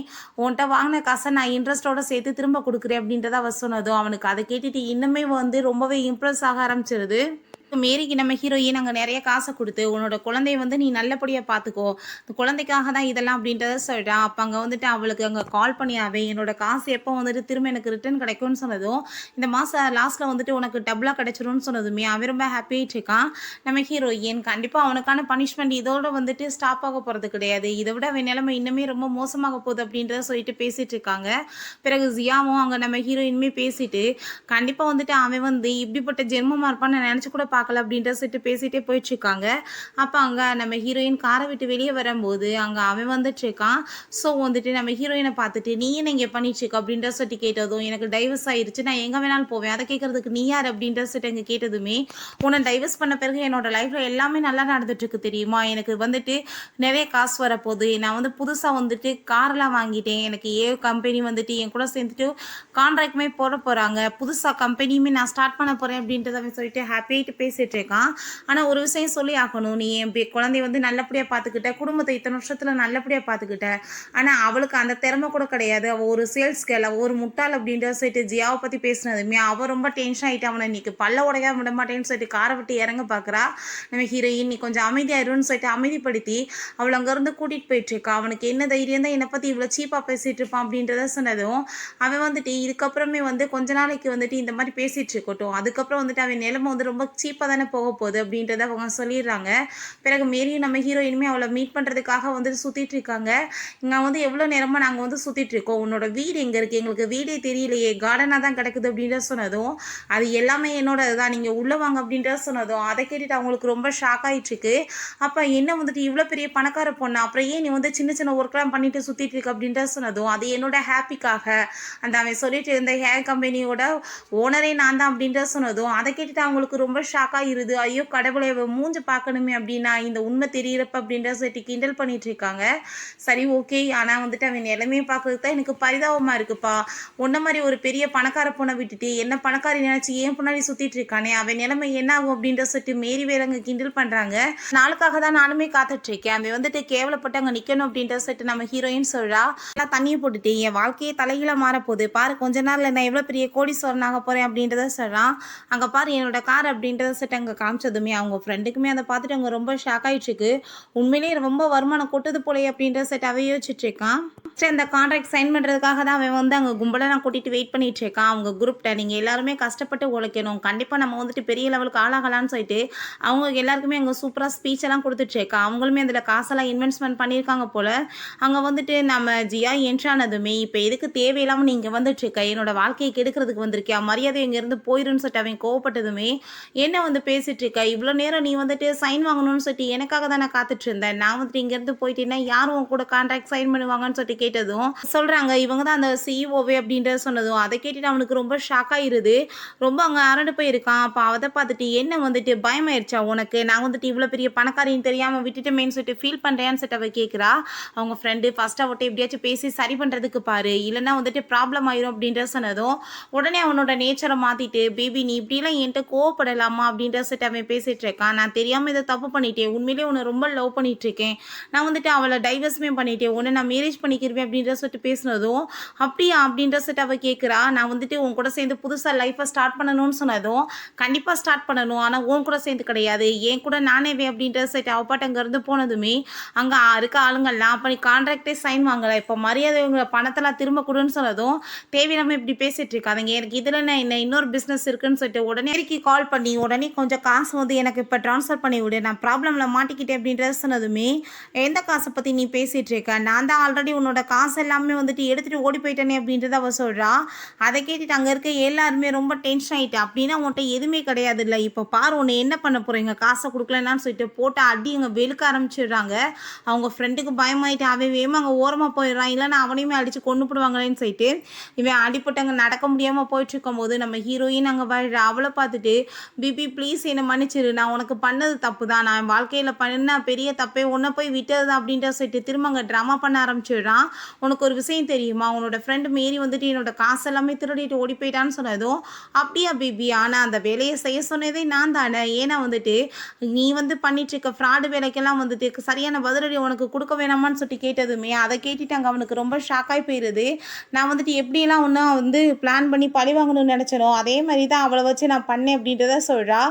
உன்கிட்ட வாங்கின காசை நான் இன்ட்ரெஸ்ட்டோட சேர்த்து திரும்ப கொடுக்குறேன் அப்படின்றத அவள் சொன்னதும் அவனுக்கு அதை கேட்டுட்டு இன்னுமே வந்து ரொம்பவே இம்ப்ரெஸ் ஆக ஆரம்பிச்சிருது. மேரிக்கு நம்ம ஹீரோயின் அங்கே நிறைய காசை கொடுத்து உன்னோட குழந்தைய வந்து நீ நல்லபடியாக பார்த்துக்கோ, இந்த குழந்தைக்காக தான் இதெல்லாம் அப்படின்றத சொல்கிறான். அப்போ அங்கே வந்துட்டு அவளுக்கு அங்கே கால் பண்ணியாவே என்னோட காசு எப்போ வந்துட்டு திரும்ப எனக்கு ரிட்டர்ன் கிடைக்கும்னு சொன்னதும் இந்த மாதம் லாஸ்ட்டில் வந்துட்டு உனக்கு டபுளாக கிடைச்சிரும்னு சொன்னதுமே அவன் ரொம்ப ஹாப்பியாகிட்டு இருக்கான். நம்ம ஹீரோயின் கண்டிப்பாக அவனுக்கான பனிஷ்மெண்ட் இதோட வந்துட்டு ஸ்டாப் ஆக போகிறது கிடையாது, இதை விட அவன் நிலைமை இன்னுமே ரொம்ப மோசமாக போகுது அப்படின்றத சொல்லிட்டு பேசிகிட்டு இருக்காங்க. பிறகு ஜியாவும் அங்கே நம்ம ஹீரோயினுமே பேசிட்டு கண்டிப்பாக வந்துட்டு அவன் வந்து இப்படிப்பட்ட ஜென்மமாக இருப்பான்னு நினச்சி கூட பார்க்கல அப்படின்ற சொல்லிட்டு பேசிட்டே போயிட்டு இருக்காங்க. அப்போ அங்கே நம்ம ஹீரோயின் காரை விட்டு வெளியே வரும்போது அங்கே அவன் வந்துட்டு இருக்கான். ஸோ வந்துட்டு நம்ம ஹீரோயினை பார்த்துட்டு நீ என்ன இங்கே பண்ணிட்டு இருக்க அப்படின்ற சொல்லிட்டு கேட்டதும் எனக்கு டைவர்ஸ் ஆயிடுச்சு, நான் எங்கே வேணாலும் போவேன், அதை கேட்கறதுக்கு நீ யார் அப்படின்ற சொல்லிட்டு அங்கே கேட்டதுமே உன்னை டைவர்ஸ் பண்ண பிறகு என்னோட லைஃப்பில் எல்லாமே நல்லா நடந்துட்டு இருக்கு தெரியுமா, எனக்கு வந்துட்டு நிறைய காசு வரப்போகுது, நான் வந்து புதுசாக வந்துட்டு காரெலாம் வாங்கிட்டேன், எனக்கு கம்பெனி வந்துட்டு என் கூட சேர்ந்துட்டு கான்ட்ராக்டுமே போட போகிறாங்க, புதுசாக கம்பெனியுமே நான் ஸ்டார்ட் பண்ண போகிறேன் அப்படின்றத அவன் சொல்லிட்டு ஹாப்பியாகிட்டு பேசிட்டு இருக்கான். ஆனால் ஒரு விஷயம் சொல்லி ஆகணும், நீ என் குழந்தைய வந்து நல்லபடியாக பார்த்துக்கிட்ட, குடும்பத்தை இத்தனை வருஷத்தில் நல்லபடியாக பார்த்துக்கிட்ட, ஆனால் அவளுக்கு அந்த திறமை கூட கிடையாது, அவள் ஒரு சேல்ஸ் கேர்ள், அவள் ஒரு முட்டாள் அப்படின்ற சொல்லிட்டு ஜியாவை பற்றி பேசினதுமே அவள் ரொம்ப டென்ஷன் ஆகிட்டு அவனை இன்னைக்கு பல்ல உடையா விட மாட்டேன்னு சொல்லிட்டு காரை விட்டு இறங்க பார்க்குறா. நம்ம ஹீரோயின் நீ கொஞ்சம் அமைதியாயிருன்னு சொல்லிட்டு அமைதிப்படுத்தி அவளை அங்கேருந்து கூட்டிகிட்டு போயிட்டுருக்கா. அவனுக்கு என்ன தைரியம் தான் என்னை பற்றி இவ்வளோ சீப்பாக பேசிகிட்டு இருப்பான் அப்படின்றத சொன்னதும் அவன் வந்துட்டு இதுக்கப்புறமே வந்து கொஞ்ச நாளைக்கு வந்துட்டு இந்த மாதிரி பேசிகிட்டு இருக்கட்டும், அதுக்கப்புறம் வந்துட்டு அவன் நிலைமை வந்து ரொம்ப சீப்பாக தானே போக போகுது அப்படின்றத அவங்க சொல்லிடுறாங்க. பிறகு மேரியும் நம்ம ஹீரோயினுமே அவளை மீட் பண்ணுறதுக்காக வந்துட்டு சுற்றிட்டு இருக்காங்க. இங்கே வந்து எவ்வளோ நேரமாக நாங்கள் வந்து சுற்றிட்டு இருக்கோம், உன்னோட வீடு எங்கே இருக்குது, எங்களுக்கு வீடே தெரியலையே, கார்டனாக தான் கிடக்குது அப்படின்ற சொன்னதும் அது எல்லாமே என்னோட தான், நீங்கள் உள்ளே வாங்க அப்படின்ற சொன்னதும் அதை கேட்டுட்டு அவங்களுக்கு ரொம்ப ஷாக் ஆகிட்டு இருக்கு. அப்போ என்ன வந்துட்டு இவ்வளோ பெரிய பணக்கார பொண்ணு, அப்புறம் ஏன் நீ வந்து சின்ன சின்ன ஒர்க்லாம் பண்ணிட்டு சுற்றிட்டு இருக்கு அப்படின்ற சொன்னதும் அது என்னோட ஹாப்பிக்காக, அந்த அவன் சொல்லிட்டு இருந்த ஹேர் கம்பெனியோட ஓனரே நான் தான் அப்படின்ற சொன்னதும் அதை கேட்டுட்டு அவங்களுக்கு ரொம்ப ஷாக் ஆயிருது. ஐயோ கடவுளே! இவ மூஞ்ச பார்க்கணுமே அப்படின்னா இந்த உண்மை தெரியறப்ப அப்படின்ற சொல்லிட்டு கிண்டல் பண்ணிட்டு இருக்காங்க. சரி ஓகே. ஆனா வந்துட்டு அவன் நிலைமைய பார்க்கறதுக்கு தான் எனக்கு பரிதாபமா இருக்குப்பா. உன்ன மாரி ஒரு பெரிய பணக்கார பொண்ண விட்டுட்டு என்ன பணக்காரி நினைச்சு ஏன் பின்னாடி சுத்திட்டு இருக்கானே, அவன் நிலைமை என்ன ஆகும் அப்படின்ற சொல்லிட்டு மேரி வேற அங்க கிண்டல் பண்றாங்க. நாளுக்காக தான் நானுமே காத்துட்டு இருக்கேன். அவன் வந்துட்டு கேவலப்பட்டு அங்க நிக்கணும் அப்படின்ற சொல்லிட்டு நம்ம ஹீரோயின் சொல்றா. எல்லாம் தண்ணிய போட்டுட்டு என் வாழ்க்கையே தலைகீழா மாறப்போகுது. பாரு கொஞ்ச நாள்ல நான் எவ்வளவு பெரிய கோடீஸ்வரன் ஆக போறேன் அப்படின்றத சொல்றான். அங்க பாரு என்னோட கார் அப்படின்றத சொல்லிட்டு அங்க காமிச்சதுமே அவங்க ஃப்ரெண்டுக்குமே அதை பார்த்துட்டு அவங்க ரொம்ப ஷாக் ஆயிட்டு இருக்கு. உண்மையிலேயே ரொம்ப வருமானம் கொட்டுது போலயே அப்படின்ற சொல்லிட்டு அவ யோசிச்சுட்டு இருக்கான். சரி அந்த கான்ட்ராக்ட் சைன் பண்றதுக்காக தான் அவன் வந்து அங்க கும்பலா நான் கூட்டிட்டு வெயிட் பண்ணிட்டு இருக்கான். அவங்க குரூப்ட நீங்க எல்லாருமே கஷ்டப்பட்டு உழைக்கணும். கண்டிப்பா நம்ம வந்துட்டு பெரிய லெவலுக்கு ஆளாகலாம்னு சொல்லிட்டு அவங்க எல்லாருக்குமே அங்க சூப்பரா ஸ்பீச் எல்லாம் கொடுத்துட்டு இருக்கா. அவங்களுமே அதுல காசெல்லாம் இன்வெஸ்ட்மெண்ட் பண்ணியிருக்காங்க போல. அங்க வந்துட்டு நம்ம ஜியா என்ட்ரானதுமே இப்ப எதுக்கு தேவையில்லாம நீங்க வந்துட்டு இருக்க என்னோட வாழ்க்கையை கெடுக்கிறதுக்கு வந்திருக்கியா, மரியாதை இங்க இருந்து போயிருன்னு சொல்லிட்டு அவன் கோவப்பட்டதுமே என்ன வந்து பேசிட்டு இருக்க, இவ்வளவு நேரம் நீ வந்துட்டு சைன் வாங்கணும்னு சொல்லிட்டு எனக்காக தான் நான் காத்துட்டு இருந்தேன். நான் வந்துட்டு இங்க இருந்து போயிட்டேன்னா யாரும் உன் கூட கான்ட்ராக்ட் சைன் பண்ணுவாங்கன்னு சொல்லிட்டு கேட்டதும் சொல்றாங்க இவங்க தான் அந்த சிஇஓவே அப்படின்றத சொன்னதும் அதை கேட்டுட்டு அவனுக்கு ரொம்ப ஷாக் ஆயிருது. ரொம்ப அங்க அரண்டு போயிருக்கான். அப்ப அதை பார்த்துட்டு என்ன வந்துட்டு பயமாயிருச்சா உனக்கு, நான் வந்துட்டு இவ்வளவு பெரிய பணக்காரின்னு தெரியாம விட்டுட்டமேன்னு சொல்லிட்டு ஃபீல் பண்றேன்னு சொல்லிட்டு அவ கேட்கிறா. அவங்க ஃப்ரெண்டு ஃபர்ஸ்ட் அவட்ட எப்படியாச்சும் பேசி சரி பண்றதுக்கு பாரு, இல்லைன்னா வந்துட்டு ப்ராப்ளம் ஆயிரும் அப்படின்ற சொன்னதும் உடனே அவனோட நேச்சரை மாத்திட்டு பேபி நீ இப்படிலாம் என்கிட்ட கோவப்படலாமா அப்படின்ற சொல்லிட்டு அவன் பேசிட்டு இருக்கான். நான் தெரியாம இதை தப்பு பண்ணிட்டேன், உண்மையிலேயே உன்னை ரொம்ப லவ் பண்ணிட்டு இருக்கேன், நான் வந்துட்டு அவளை டைவர்ஸ்மே பண்ணிட்டேன், உன்னை நான் மேரேஜ் பண்ணிக்கிறேன் அப்படின்ற சொல்லிட்டு பேசினதும் அப்படியா அப்படின்ற சொல்லிட்டு அவ கேட்கிறா. நான் வந்துட்டு உன் கூட சேர்ந்து புதுசா லைஃபை ஸ்டார்ட் பண்ணணும்னு சொன்னதும் கண்டிப்பா ஸ்டார்ட் பண்ணணும், ஆனா உன் கூட சேர்ந்து கிடையாது, என் கூட நானேவே அப்படின்ற சொல்லிட்டு அவப்பாட்ட அங்க இருந்து போனதுமே அங்க இருக்க ஆளுங்கள்லாம் அப்ப நீ கான்ட்ராக்டே சைன் வாங்கல, இப்ப மரியாதை உங்க பணத்தெல்லாம் திரும்ப கொடுன்னு சொன்னதும் தேவையில்லாம இப்படி பேசிட்டு இருக்காதுங்க, எனக்கு இதுல என்ன இன்னொரு பிசினஸ் இருக்குன்னு சொல்லிட்டு உடனே கால் பண்ணி உடனே கொஞ்சம் காசு வந்து எனக்கு இப்ப டிரான்ஸ்ஃபர் பண்ணி விடு, நான் ப்ராப்ளம்ல மாட்டிக்கிட்டேன் அப்படின்றத சொன்னதுமே எந்த காசை பத்தி நீ பேசிட்டு இருக்க, நான் தான் ஆல்ரெடி உன்னோட காசு எல்லாமே வந்துட்டு எடுத்துட்டு ஓடி போயிட்டேனே அப்படின்றத அவ சொல்றா. அதை கேட்டுட்டு அங்க இருக்க எல்லாருமே ரொம்ப டென்ஷன் ஆயிட்டு அப்படின்னா உன்கிட்ட எதுவுமே கிடையாது இல்ல, இப்ப பாரு உன்னை என்ன பண்ண போறீங்க, காசை கொடுக்கலன்னு சொல்லிட்டு போட்டு அடி அங்க வெளுக்க ஆரம்பிச்சிடுறாங்க. அவங்க ஃப்ரெண்டுக்கு பயமாயிட்டு அவன் வேமா அங்க ஓரமா போயிடுறான், இல்லைன்னா அவனையுமே அடிச்சு கொண்டு போடுவாங்களேன்னு சொல்லிட்டு இவன் அடிப்பட்டு அங்க நடக்க முடியாம போயிட்டு இருக்கும் போது நம்ம ஹீரோயின் அங்க வாழ்ற அவளை பார்த்துட்டு பிபி ப்ளீஸ் என்னை மன்னிச்சிரு, நான் உனக்கு பண்ணது தப்பு தான், நான் என் வாழ்க்கையில பண்ண பெரிய தப்பே உன்னை போய் விட்டது அப்படின்ற சொல்லிட்டு திரும்ப அங்க ட்ராமா பண்ண ஆரம்பிச்சிடுறான். உனக்கு ஒரு விஷயம் தெரியுமா, உன்னோட ஃப்ரெண்டு மீறி வந்துட்டு என்னோட காசு எல்லாமே திருடிட்டு ஓடி போயிட்டான்னு சொன்னதும் அப்படியா பேபி, ஆனா அந்த வேலையை செய்ய சொன்னதே நான் தானே, ஏன்னா வந்துட்டு நீ வந்து பண்ணிட்டு இருக்க ஃப்ராடு வேலைக்கெல்லாம் வந்துட்டு சரியான பதிலடி உனக்கு கொடுக்க வேணாமான்னு சொல்லிட்டு கேட்டதுமே அதை கேட்டுட்டு அங்கே அவனுக்கு ரொம்ப ஷாக்காகி போயிடுது. நான் வந்துட்டு எப்படியெல்லாம் ஒன்றும் வந்து பிளான் பண்ணி பழி வாங்கணும்னு நினச்சனோ அதே மாதிரி தான் அவளை வச்சு நான் பண்ணேன் அப்படின்றத சொல்கிறா.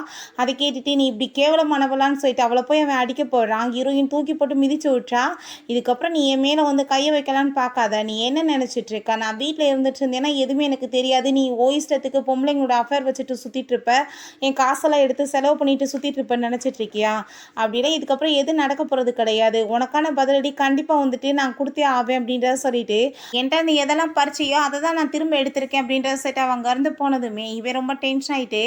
அதை கேட்டுட்டு நீ இப்படி கேவலமானவளான்னு சொல்லிட்டு அவளை போய் அவன் அடிக்க போடுறான். ஹீரோயின் தூக்கி போட்டு மிதிச்சு விட்றா. இதுக்கப்புறம் நீ என் மேலே வந்து கையை வைக்கலான்னு பார்க்காத, நீ என்ன நினச்சிட்டு இருக்க, நான் வீட்டில் இருந்துட்டு இருந்தேன்னா எதுவுமே எனக்கு தெரியாது, நீ இஷ்டத்துக்கு பொம்பளைங்களோட அஃபேர் வச்சுட்டு சுற்றிட்டு இருப்ப, என் காசெல்லாம் எடுத்து செலவு பண்ணிட்டு சுற்றிட்டு இருப்பேன்னு நினச்சிட்டு இருக்கியா, அப்படின்னா இதுக்கப்புறம் எது நடக்க போகிறது கிடையாது, உனக்கான பதிலடி கண்டிப்பாக வந்துட்டு நான் கொடுத்தே ஆவேன் அப்படின்றத சொல்லிட்டு என்கிட்ட நீ எதெல்லாம் பறிச்சியோ அதை தான் நான் திரும்ப எடுத்திருக்கேன் அப்படின்றத சொல்லிட்டு அவங்க இருந்து போனதுமே இவன் ரொம்ப டென்ஷன் ஆகிட்டு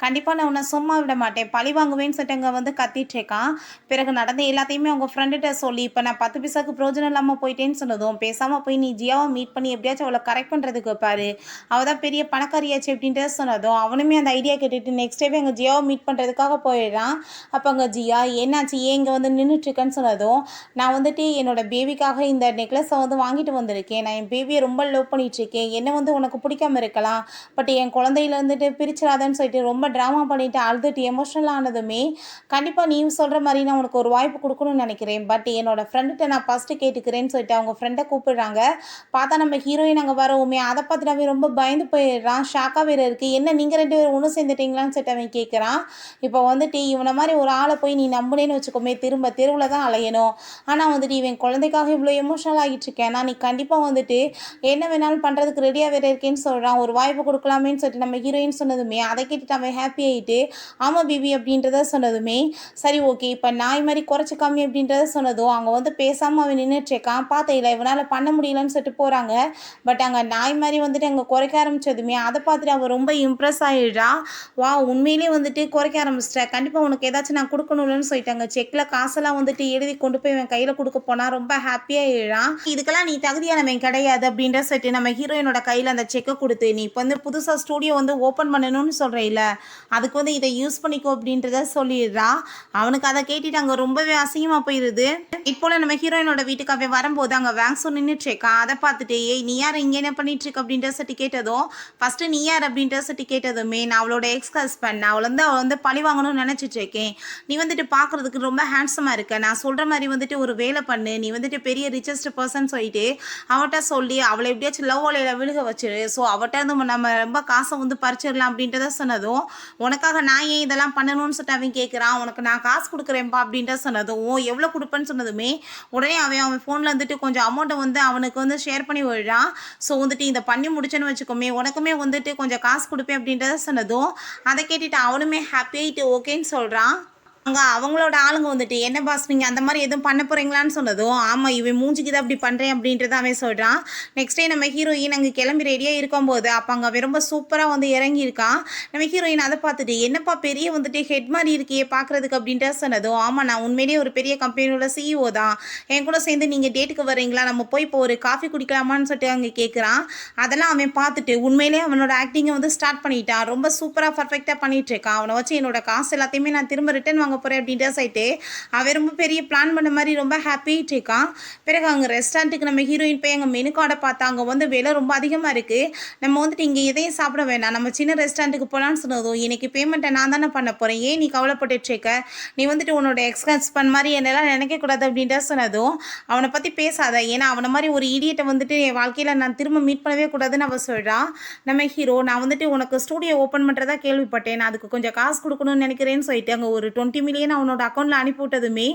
கண்டிப்பாக நான் உன்னை சும்மா விட மாட்டேன், பழி வாங்குவேன்னு சொல்லிட்டு அங்கே வந்து கத்திட்டு இருக்கான். பிறகு நடந்த எல்லாத்தையுமே அவங்க ஃப்ரெண்டுகிட்ட சொல்லி இப்போ நான் 10 பைசாக்கு பிரோஜனம் இல்லாமல் போயிட்டேன்னு சொன்னதும் பேசாமல் போய் நீ ஜியாவை மீட் பண்ணி எப்படியாச்சும் அவளை கரெக்ட் பண்ணுறதுக்கு பாரு, அவள் தான் பெரிய பணக்காரியாச்சு அப்படின்றத சொன்னதும் அவனுமே அந்த ஐடியா கேட்டுட்டு நெக்ஸ்ட் டே அங்கே ஜியாவை மீட் பண்ணுறதுக்காக போயிடுறான். அப்போ அங்கே ஜியா என்னாச்சு ஏன் இங்கே வந்து நின்றுட்டுருக்கேன்னு சொன்னதும் நான் வந்துட்டு என்னோட பேபிக்காக இந்த நெக்லஸை வந்து வாங்கிட்டு வந்திருக்கேன், நான் என் பேபியை ரொம்ப லவ் பண்ணிகிட்ருக்கேன், என்ன வந்து உனக்கு பிடிக்காம இருக்கலாம் பட் என் குழந்தையில இருந்துட்டு பிரிச்சிடாதன்னு சொல்லிட்டு ரொம்ப ட்ராமா பண்ணிட்டு அழுதுட்டு எமோஷனல் ஆனதுமே கண்டிப்பாக நீ சொல்கிற மாதிரி நான் உனக்கு ஒரு வாய்ப்பு கொடுக்கணும்னு நினைக்கிறேன், பட் என்னோட ஃப்ரெண்டுகிட்ட நான் ஃபஸ்ட்டு கேட்டுக்கிறேன்னு சொல்லிட்டு அவங்க ஃப்ரெண்டை கூப்பிடுறாங்க. பார்த்தா நம்ம ஹீரோயின் அங்கே வரவுமே அதை பார்த்துட்டு அவன் ரொம்ப பயந்து போயிடுறான். ஷாக்காக வேறு இருக்குது, என்ன நீங்கள் 2 பேரும் ஒன்று சேர்ந்துட்டீங்களான்னு சொல்லிட்டு அவன் கேட்குறான். இப்போ வந்துட்டு இவனை மாதிரி ஒரு ஆளை போய் நீ நம்புனேன்னு வச்சுக்கோமே திரும்ப தெருவில் தான் அலையணும், ஆனால் வந்துட்டு இவன் குழந்தைக்காக இவ்வளோ எமோஷனல் ஆகிட்டு இருக்கேன், நான் நீ கண்டிப்பாக வந்துட்டு என்ன வேணாலும் பண்ணுறதுக்கு ரெடியாக வேறு இருக்கேன்னு சொல்கிறான், ஒரு வாய்ப்பு கொடுக்கலாமேன்னு சொல்லிட்டு நம்ம ஹீரோயின் சொன்னதுமே அதை கேட்டுட்டு அவன் ஹாப்பி ஆகிட்டு ஆமாம் பிபி அப்படின்றத சொன்னதுமே சரி ஓகே இப்போ நாய் மாதிரி குறைச்சி காமி அப்படின்றத சொன்னதும் அங்கே வந்து பேசாமல் அவன் நின்றுட்டுருக்கான். பார்த்தையில இவனால் அவனால் பண்ண முடியலன்னு சொல்லிட்டு போகிறாங்க. பட் அங்கே நாய் மாதிரி வந்துட்டு அங்கே குறைக்க ஆரம்பித்ததுமே அதை பார்த்துட்டு அவள் ரொம்ப இம்ப்ரெஸ் ஆகிடுறா. வா உண்மையிலேயே வந்துட்டு குறைக்க ஆரம்பிச்சிட்டேன், கண்டிப்பாக உனக்கு ஏதாச்சும் நான் கொடுக்கணும்னு சொல்லிட்டாங்க. செக்கில் காசெல்லாம் வந்துட்டு எழுதி கொண்டு போய் என் கையில் கொடுக்க போனால் ரொம்ப ஹாப்பியாக எழுறான். இதுக்கெல்லாம் நீ தகுதியானவன் கிடையாது அப்படின்ற சொல்லிட்டு நம்ம ஹீரோயினோட கையில் அந்த செக்கை கொடுத்து, நீ இப்போ வந்து புதுசாக ஸ்டூடியோ வந்து ஓப்பன் பண்ணணும்னு சொல்கிறேன், அதுக்கு வந்து இதை யூஸ் பண்ணிக்கோ அப்படின்றத சொல்லிடுறா. அவனுக்கு அதை கேட்டுட்டு அங்கே ரொம்பவே அசிங்கமாக போயிடுது. இப்போ நம்ம ஹீரோயினோட வீட்டுக்கு அவன் வரும்போது அங்கே வேங்ஸும் நின்றுட்டு இருக்கா. அதை பார்த்துட்டு ஏய் நீ யார் இங்கே என்ன பண்ணிட்டு இருக்க அப்படின்ற சட்டி கேட்டதும், ஃபர்ஸ்ட் நீ யார் அப்படின்ற சட்டி கேட்டதுமே நான் அவளோட எக்ஸ் ஹஸ்பண்ட், அவள் வந்து பழி வாங்கணும்னு நினச்சிட்டு இருக்கேன். நீ வந்துட்டு பார்க்குறதுக்கு ரொம்ப ஹேண்ட்ஸமாக இருக்க, நான் சொல்கிற மாதிரி வந்துட்டு ஒரு வேலை பண்ணு, நீ வந்துட்டு பெரிய ரிச்சஸ்ட் பர்சன் சொல்லிட்டு அவட்ட சொல்லி அவளை எப்படியாச்சும் லவ் வலையில் விழுக வச்சிரு. ஸோ அவட்ட இருந்து நம்ம ரொம்ப காசை வந்து பறிச்சிடலாம் அப்படின்றத சொன்னதும், உனக்காக நான் ஏன் இதெல்லாம் பண்ணணும்னு சொல்லிட்டு அவன் கேட்குறான். உனக்கு நான் காசு கொடுக்குறேன்ப்பா அப்படின்ற சொன்னதும், எவ்வளோ கொடுப்பேன்னு சொன்னதுமே உடனே அவன் ஃபோனில் வந்துட்டு கொஞ்சம் அமௌண்ட்டை வந்து அவனுக்கு வந்து ஷேர் பண்ணி விடுறான். ஸோ வந்துட்டு இதை பண்ணி முடிச்சேன்னு வச்சுக்கோமே, உனக்குமே வந்துட்டு கொஞ்சம் காசு கொடுப்பேன் அப்படின்றத சொன்னதும் அதை கேட்டுட்டு அவனுமே ஹாப்பியாகிட்டு ஓகேன்னு சொல்கிறான். அங்கே அவங்களோட ஆளுங்க வந்துட்டு என்ன பாஸ் நீங்கள் அந்த மாதிரி எதுவும் பண்ண போகிறீங்களான்னு சொன்னதும், ஆமாம் இவன் மூஞ்சிக்கு தான் அப்படி பண்ணுறேன் அப்படின்றத அவன் சொல்கிறான். நெக்ஸ்ட் டே நம்ம ஹீரோயின் அங்கே கிளம்பி ரெடியாக இருக்கும்போது அப்போ அங்கே அவன் ரொம்ப சூப்பராக வந்து இறங்கியிருக்கான். நம்ம ஹீரோயின் அதை பார்த்துட்டு என்னப்பா பெரிய வந்துட்டு ஹெட் மாதிரி இருக்கியே பார்க்குறதுக்கு அப்படின்ற சொன்னதும், ஆமாம் நான் உண்மையிலேயே ஒரு பெரிய கம்பெனியோட சிஇஓ தான், என் கூட சேர்ந்து நீங்கள் டேட்டுக்கு வரீங்களா, நம்ம போய் இப்போ ஒரு காஃபி குடிக்கலாமான்னு சொல்லிட்டு அங்கே கேட்குறான். அதெல்லாம் அவன் பார்த்துட்டு உண்மையிலேயே அவனோட ஆக்டிங்கை வந்து ஸ்டார்ட் பண்ணிட்டான். ரொம்ப சூப்பராக பர்ஃபெக்டாக பண்ணிகிட்டு இருக்கான். அவனை வச்சு என்னோட காசு எல்லாத்தையுமே நான் திரும்ப ரிட்டர்ன் வாங்க போகிறேன் அப்படின்ற சைட்டு அவன் ரொம்ப பெரிய பிளான் பண்ண மாதிரி ரொம்ப ஹாப்பிட்டு இருக்கான். பிறகு அங்கே ரெஸ்டாரண்ட்டுக்கு நம்ம ஹீரோயின் போய் அங்கே மெனு கார்டை பார்த்தா அங்கே வந்து விலை ரொம்ப அதிகமாக இருக்குது. நம்ம வந்துட்டு இங்கே எதையும் சாப்பிட வேணாம், நம்ம சின்ன ரெஸ்டாரண்ட்டுக்கு போகலான்னு சொன்னதும், இன்னைக்கு பேமெண்ட்டை நான் தானே பண்ண போகிறேன், ஏன் நீ கவலைப்பட்டுட்டு இருக்க, நீ வந்துட்டு உன்னோட எக்ஸ்பென்ஸ் மாதிரி என்னெல்லாம் நினைக்கக்கூடாது அப்படின்ற சொன்னதும், அவனை பற்றி பேசாத, ஏன்னா அவனை மாதிரி ஒரு இடியட்டை வந்துட்டு என் வாழ்க்கையில் நான் திரும்ப மீட் பண்ணவே கூடாதுன்னு அவள் சொல்கிறான். நம்ம ஹீரோ நான் வந்துட்டு உனக்கு ஸ்டூடியோ ஓப்பன் பண்ணுறதா கேள்விப்பட்டேன், நான் அதுக்கு கொஞ்சம் காசு கொடுக்கணும்னு நினைக்கிறேன்னு சொல்லிட்டு அங்கே ஒரு 20 மில்லியன் அவனோட அக்கௌண்ட்டில் அனுப்பிவிட்டதுமே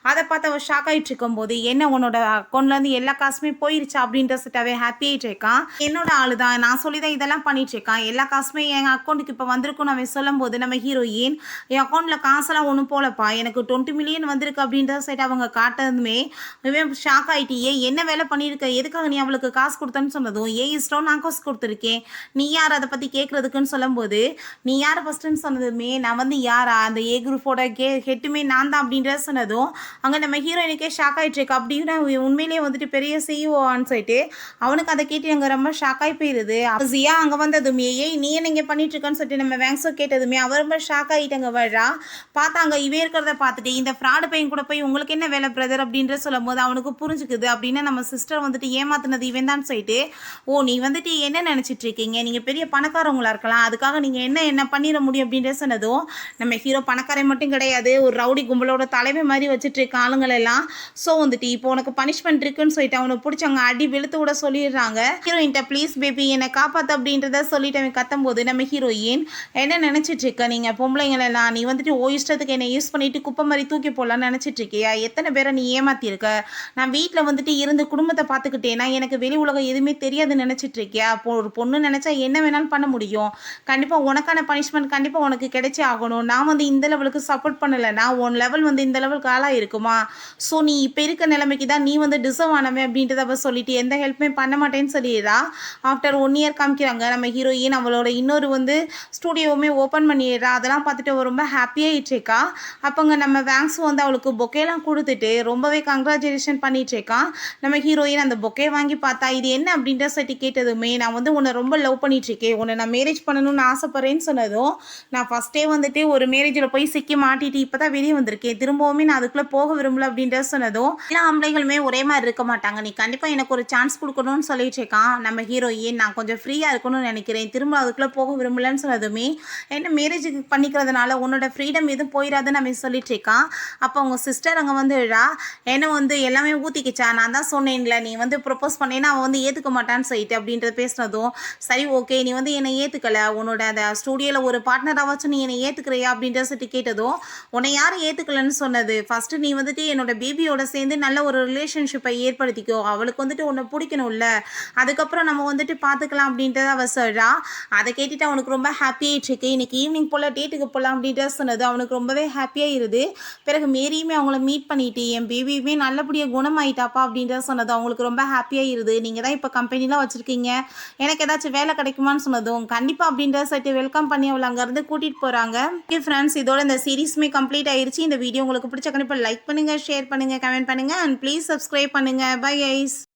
அதை பார்த்து அவள் ஷாக் ஆகிட்டு இருக்கும்போது, என்ன உன்னோட அக்கௌண்ட்லேருந்து எல்லா காசுமே போயிருச்சா அப்படின்ற சொல்லிட்டு ஹாப்பி ஆகிட்டு இருக்கான். என்னோட ஆளு தான், நான் சொல்லி தான் இதெல்லாம் பண்ணிட்டு இருக்கான், எல்லா காசுமே என் அக்கௌண்ட்டுக்கு இப்போ வந்திருக்குன்னு அவன் சொல்லும் போது நம்ம ஹீரோயின் என் அக்கௌண்ட்டில் காசெல்லாம் ஒன்றும் போலப்பா, எனக்கு 20 மில்லியன் வந்திருக்கு அப்படின்ற சைட் அவங்க காட்டதுமே ஷாக் ஆகிட்டு, என்ன வேலை பண்ணியிருக்க, எதுக்காக நீ அவளுக்கு காசு கொடுத்தன்னு சொன்னதும், இஷ்டம் நான் காசு கொடுத்துருக்கேன், நீ யார் அதை பற்றி கேட்குறதுக்குன்னு சொல்லும்போது, நீ யார் ஃபஸ்ட்டுன்னு சொன்னதுமே நான் வந்து யாரா அந்த குரூப்போட ஹெட்டுமே நான் தான் அப்படின்ற சொன்னதும் அங்கே நம்ம ஹீரோயினுக்கே ஷாக் ஆகிட்டு இருக்கு. அப்படின்னு உண்மையிலேயே வந்துட்டு பெரிய சிஇஓன்னு சொல்லிட்டு அவனுக்கு அதை கேட்டு அங்கே ரொம்ப ஷாக் ஆகி போயிடுது. ஜியா அங்கே வந்ததுமே நீ என்ன இங்கே பண்ணிட்டு இருக்கன்னு சொல்லிட்டு நம்ம வேங்ஸோ கேட்டதுமே அவர் ரொம்ப ஷாக் ஆகிட்டு அங்கே வர்றா. பார்த்தாங்க இவே இருக்கிறத பார்த்துட்டு இந்த ஃப்ராடு பையன் கூட போய் உங்களுக்கு என்ன வேலை பிரதர் அப்படின்ற சொல்லும் போது அவனுக்கு புரிஞ்சுக்குது. அப்படின்னா நம்ம சிஸ்டர் வந்துட்டு ஏமாத்தினது இவன் தான் சொல்லிட்டு, நீ வந்துட்டு என்ன நினச்சிட்டு இருக்கீங்க, நீங்கள் பெரிய பணக்காரவங்களா இருக்கலாம், அதுக்காக நீங்கள் என்ன பண்ணிட முடியும் அப்படின்ற சொன்னதும், நம்ம ஹீரோ பணக்காரன் மட்டும் கிடையாது, ஒரு ரவுடி கும்பலோட தலைமை மாதிரி வச்சுட்டு இருக்க ஆளுங்களெல்லாம். ஸோ வந்துட்டு இப்போ உனக்கு பனிஷ்மெண்ட் இருக்குன்னு சொல்லிட்டு அவனை பிடிச்சாங்க அடி வெளுத்து விட சொல்லிடுறாங்க. ஹீரோயின்ட்ட ப்ளீஸ் பேபி என்னை காப்பாற்று அப்படின்றத சொல்லிட்டு அவன் கத்தும் போது நம்ம ஹீரோயின் என்ன நினச்சிட்டு இருக்க, நீங்கள் பொம்பளைங்களெல்லாம் நீ வந்துட்டு இஷ்டத்துக்கு என்னை யூஸ் பண்ணிட்டு குப்பை மாதிரி தூக்கி போடலான்னு நினச்சிட்டு இருக்கியா, எத்தனை பேரை நீ ஏமாத்திருக்க, நான் வீட்டில் வந்துட்டு இருந்து குடும்பத்தை பார்த்துக்கிட்டேன்னா எனக்கு வெளி உலகம் எதுவுமே தெரியாதுன்னு நினச்சிட்டு இருக்கியா, ஒரு பொண்ணு நினச்சா என்ன வேணாலும் பண்ண முடியும், கண்டிப்பாக உனக்கான பனிஷ்மெண்ட் கண்டிப்பாக உனக்கு கிடைச்சே ஆகணும், நான் வந்து இந்த லெவலுக்கு சப்போர்ட் பண்ணலைன்னா உன் லெவல் வந்து இந்த லெவலுக்கு ஆளாக இருக்குமா, ஸோ நீ இப்போ இருக்க நிலைமைக்கு தான் நீ வந்து டிசர்வ் ஆனவன் அப்படின்றத அவள் சொல்லிட்டு எந்த ஹெல்ப்புமே பண்ண மாட்டேன்னு சொல்லிடுறா. ஆஃப்டர் 1 இயர் காமிக்கிறாங்க நம்ம ஹீரோயின் அவளோட இன்னொரு வந்து ஸ்டூடியோவுமே ஓப்பன் பண்ணிடுறா. அதெல்லாம் பார்த்துட்டு அவள் ரொம்ப ஹாப்பியாகிட்டு இருக்கா. அப்போங்க நம்ம வேங்ஸும் வந்து அவளுக்கு பொக்கேலாம் கொடுத்துட்டு ரொம்பவே கங்க்ராச்சுலேஷன் பண்ணிட்டு இருக்கான். நம்ம ஹீரோயின் அந்த பொக்கே வாங்கி பார்த்தா இது என்ன அப்படின்ற சொல்லி கேட்டதுமே, நான் வந்து உன்னை ரொம்ப லவ் பண்ணிட்டு இருக்கேன், உன்னை நான் மேரேஜ் பண்ணணும்னு ஆசைப்படுறேன்னு சொன்னதும், நான் ஃபஸ்ட்டே வந்துட்டு ஒரு மேரேஜில் போய் சிக்கி மாட்டிட்டு இப்போ தான் வெளியே வந்திருக்கேன், திரும்பவுமே நான் அதுக்குள்ளே போக விரும்பல அப்படின்ற சொன்னதும், எல்லா ஆம்பளைகளுமே ஒரே மாதிரி இருக்க மாட்டாங்க, நீ கண்டிப்பாக எனக்கு ஒரு சான்ஸ் கொடுக்கணும்னு சொல்லிட்டு இருக்கான். நம்ம ஹீரோயின் நான் கொஞ்சம் ஃப்ரீயாக இருக்கணும்னு நினைக்கிறேன், திரும்ப அதுக்குள்ளே போக விரும்பலன்னு சொன்னதுமே, என்ன மேரேஜுக்கு பண்ணிக்கிறதுனால உன்னோட ஃப்ரீடம் எதுவும் போயிடாதுன்னு நம்ம சொல்லிட்டு இருக்கான். அப்போ அவங்க சிஸ்டர் அங்கே வந்து என்ன வந்து எல்லாமே ஊற்றிக்கிச்சா, நான் தான் சொன்னேன்ல நீ வந்து ப்ரொப்போஸ் பண்ணேன்னா அவன் வந்து ஏற்றுக்க மாட்டான்னு சொல்லிட்டு அப்படின்றத பேசினதும், சரி ஓகே நீ வந்து என்னை ஏற்றுக்கலை, உன்னோட அந்த ஸ்டூடியோவில் ஒரு பார்ட்னராக வச்சு நீ என்னை ஏற்றுக்கிறியா அப்படின்ற சொல்லிட்டு கேட்டதும், உன்னை யாரும் ஏற்றுக்கலன்னு சொன்னது? ஃபஸ்ட்டு நீ வந்துட்டு என்னோட பேபியோட சேர்ந்து நல்ல ஒரு ரிலேஷன்ஷிப்பை ஏற்படுத்திக்கோ. அவளுக்கு வந்துட்டு உன்னை பிடிக்கணும்ல, அதுக்கப்புறம் நம்ம வந்துட்டு பார்த்துக்கலாம் அப்படின்றத அவ சொல்கிறா. அதை கேட்டுட்டு அவனுக்கு ரொம்ப ஹாப்பியாகிட்ருக்கு. இன்னைக்கு ஈவினிங் போல் டேட்டுக்கு போகலாம் அப்படின்றத சொன்னது அவனுக்கு ரொம்பவே ஹாப்பியாக இருது. பிறகு மேரியுமே அவங்கள மீட் பண்ணிட்டு என் பேபியுமே நல்லபடியாக குணமாயிட்டாப்பா அப்படின்றத சொன்னது அவங்களுக்கு ரொம்ப ஹாப்பியாக இருது. நீங்கள் தான் இப்போ கம்பெனிலாம் வச்சுருக்கீங்க, எனக்கு ஏதாச்சும் வேலை கிடைக்குமான்னு சொன்னதும் கண்டிப்பாக அப்படின்றத சொல்லிட்டு வெல்கம் பண்ணி அவளை அங்கேருந்து கூட்டிகிட்டு போகிறாங்க. ஓகே ஃப்ரெண்ட்ஸ், இதோட இந்த சீரீஸுமே கம்ப்ளீட் ஆயிருச்சு. இந்த வீடியோ உங்களுக்கு பிடிச்ச கண்டிப்பாக லைக் பண்ணுங்கள், ஷேர் பண்ணுங்கள், கமெண்ட் பண்ணுங்கள் அண்ட் ப்ளீஸ் சப்ஸ்கிரைப் பண்ணுங்கள். Bye guys.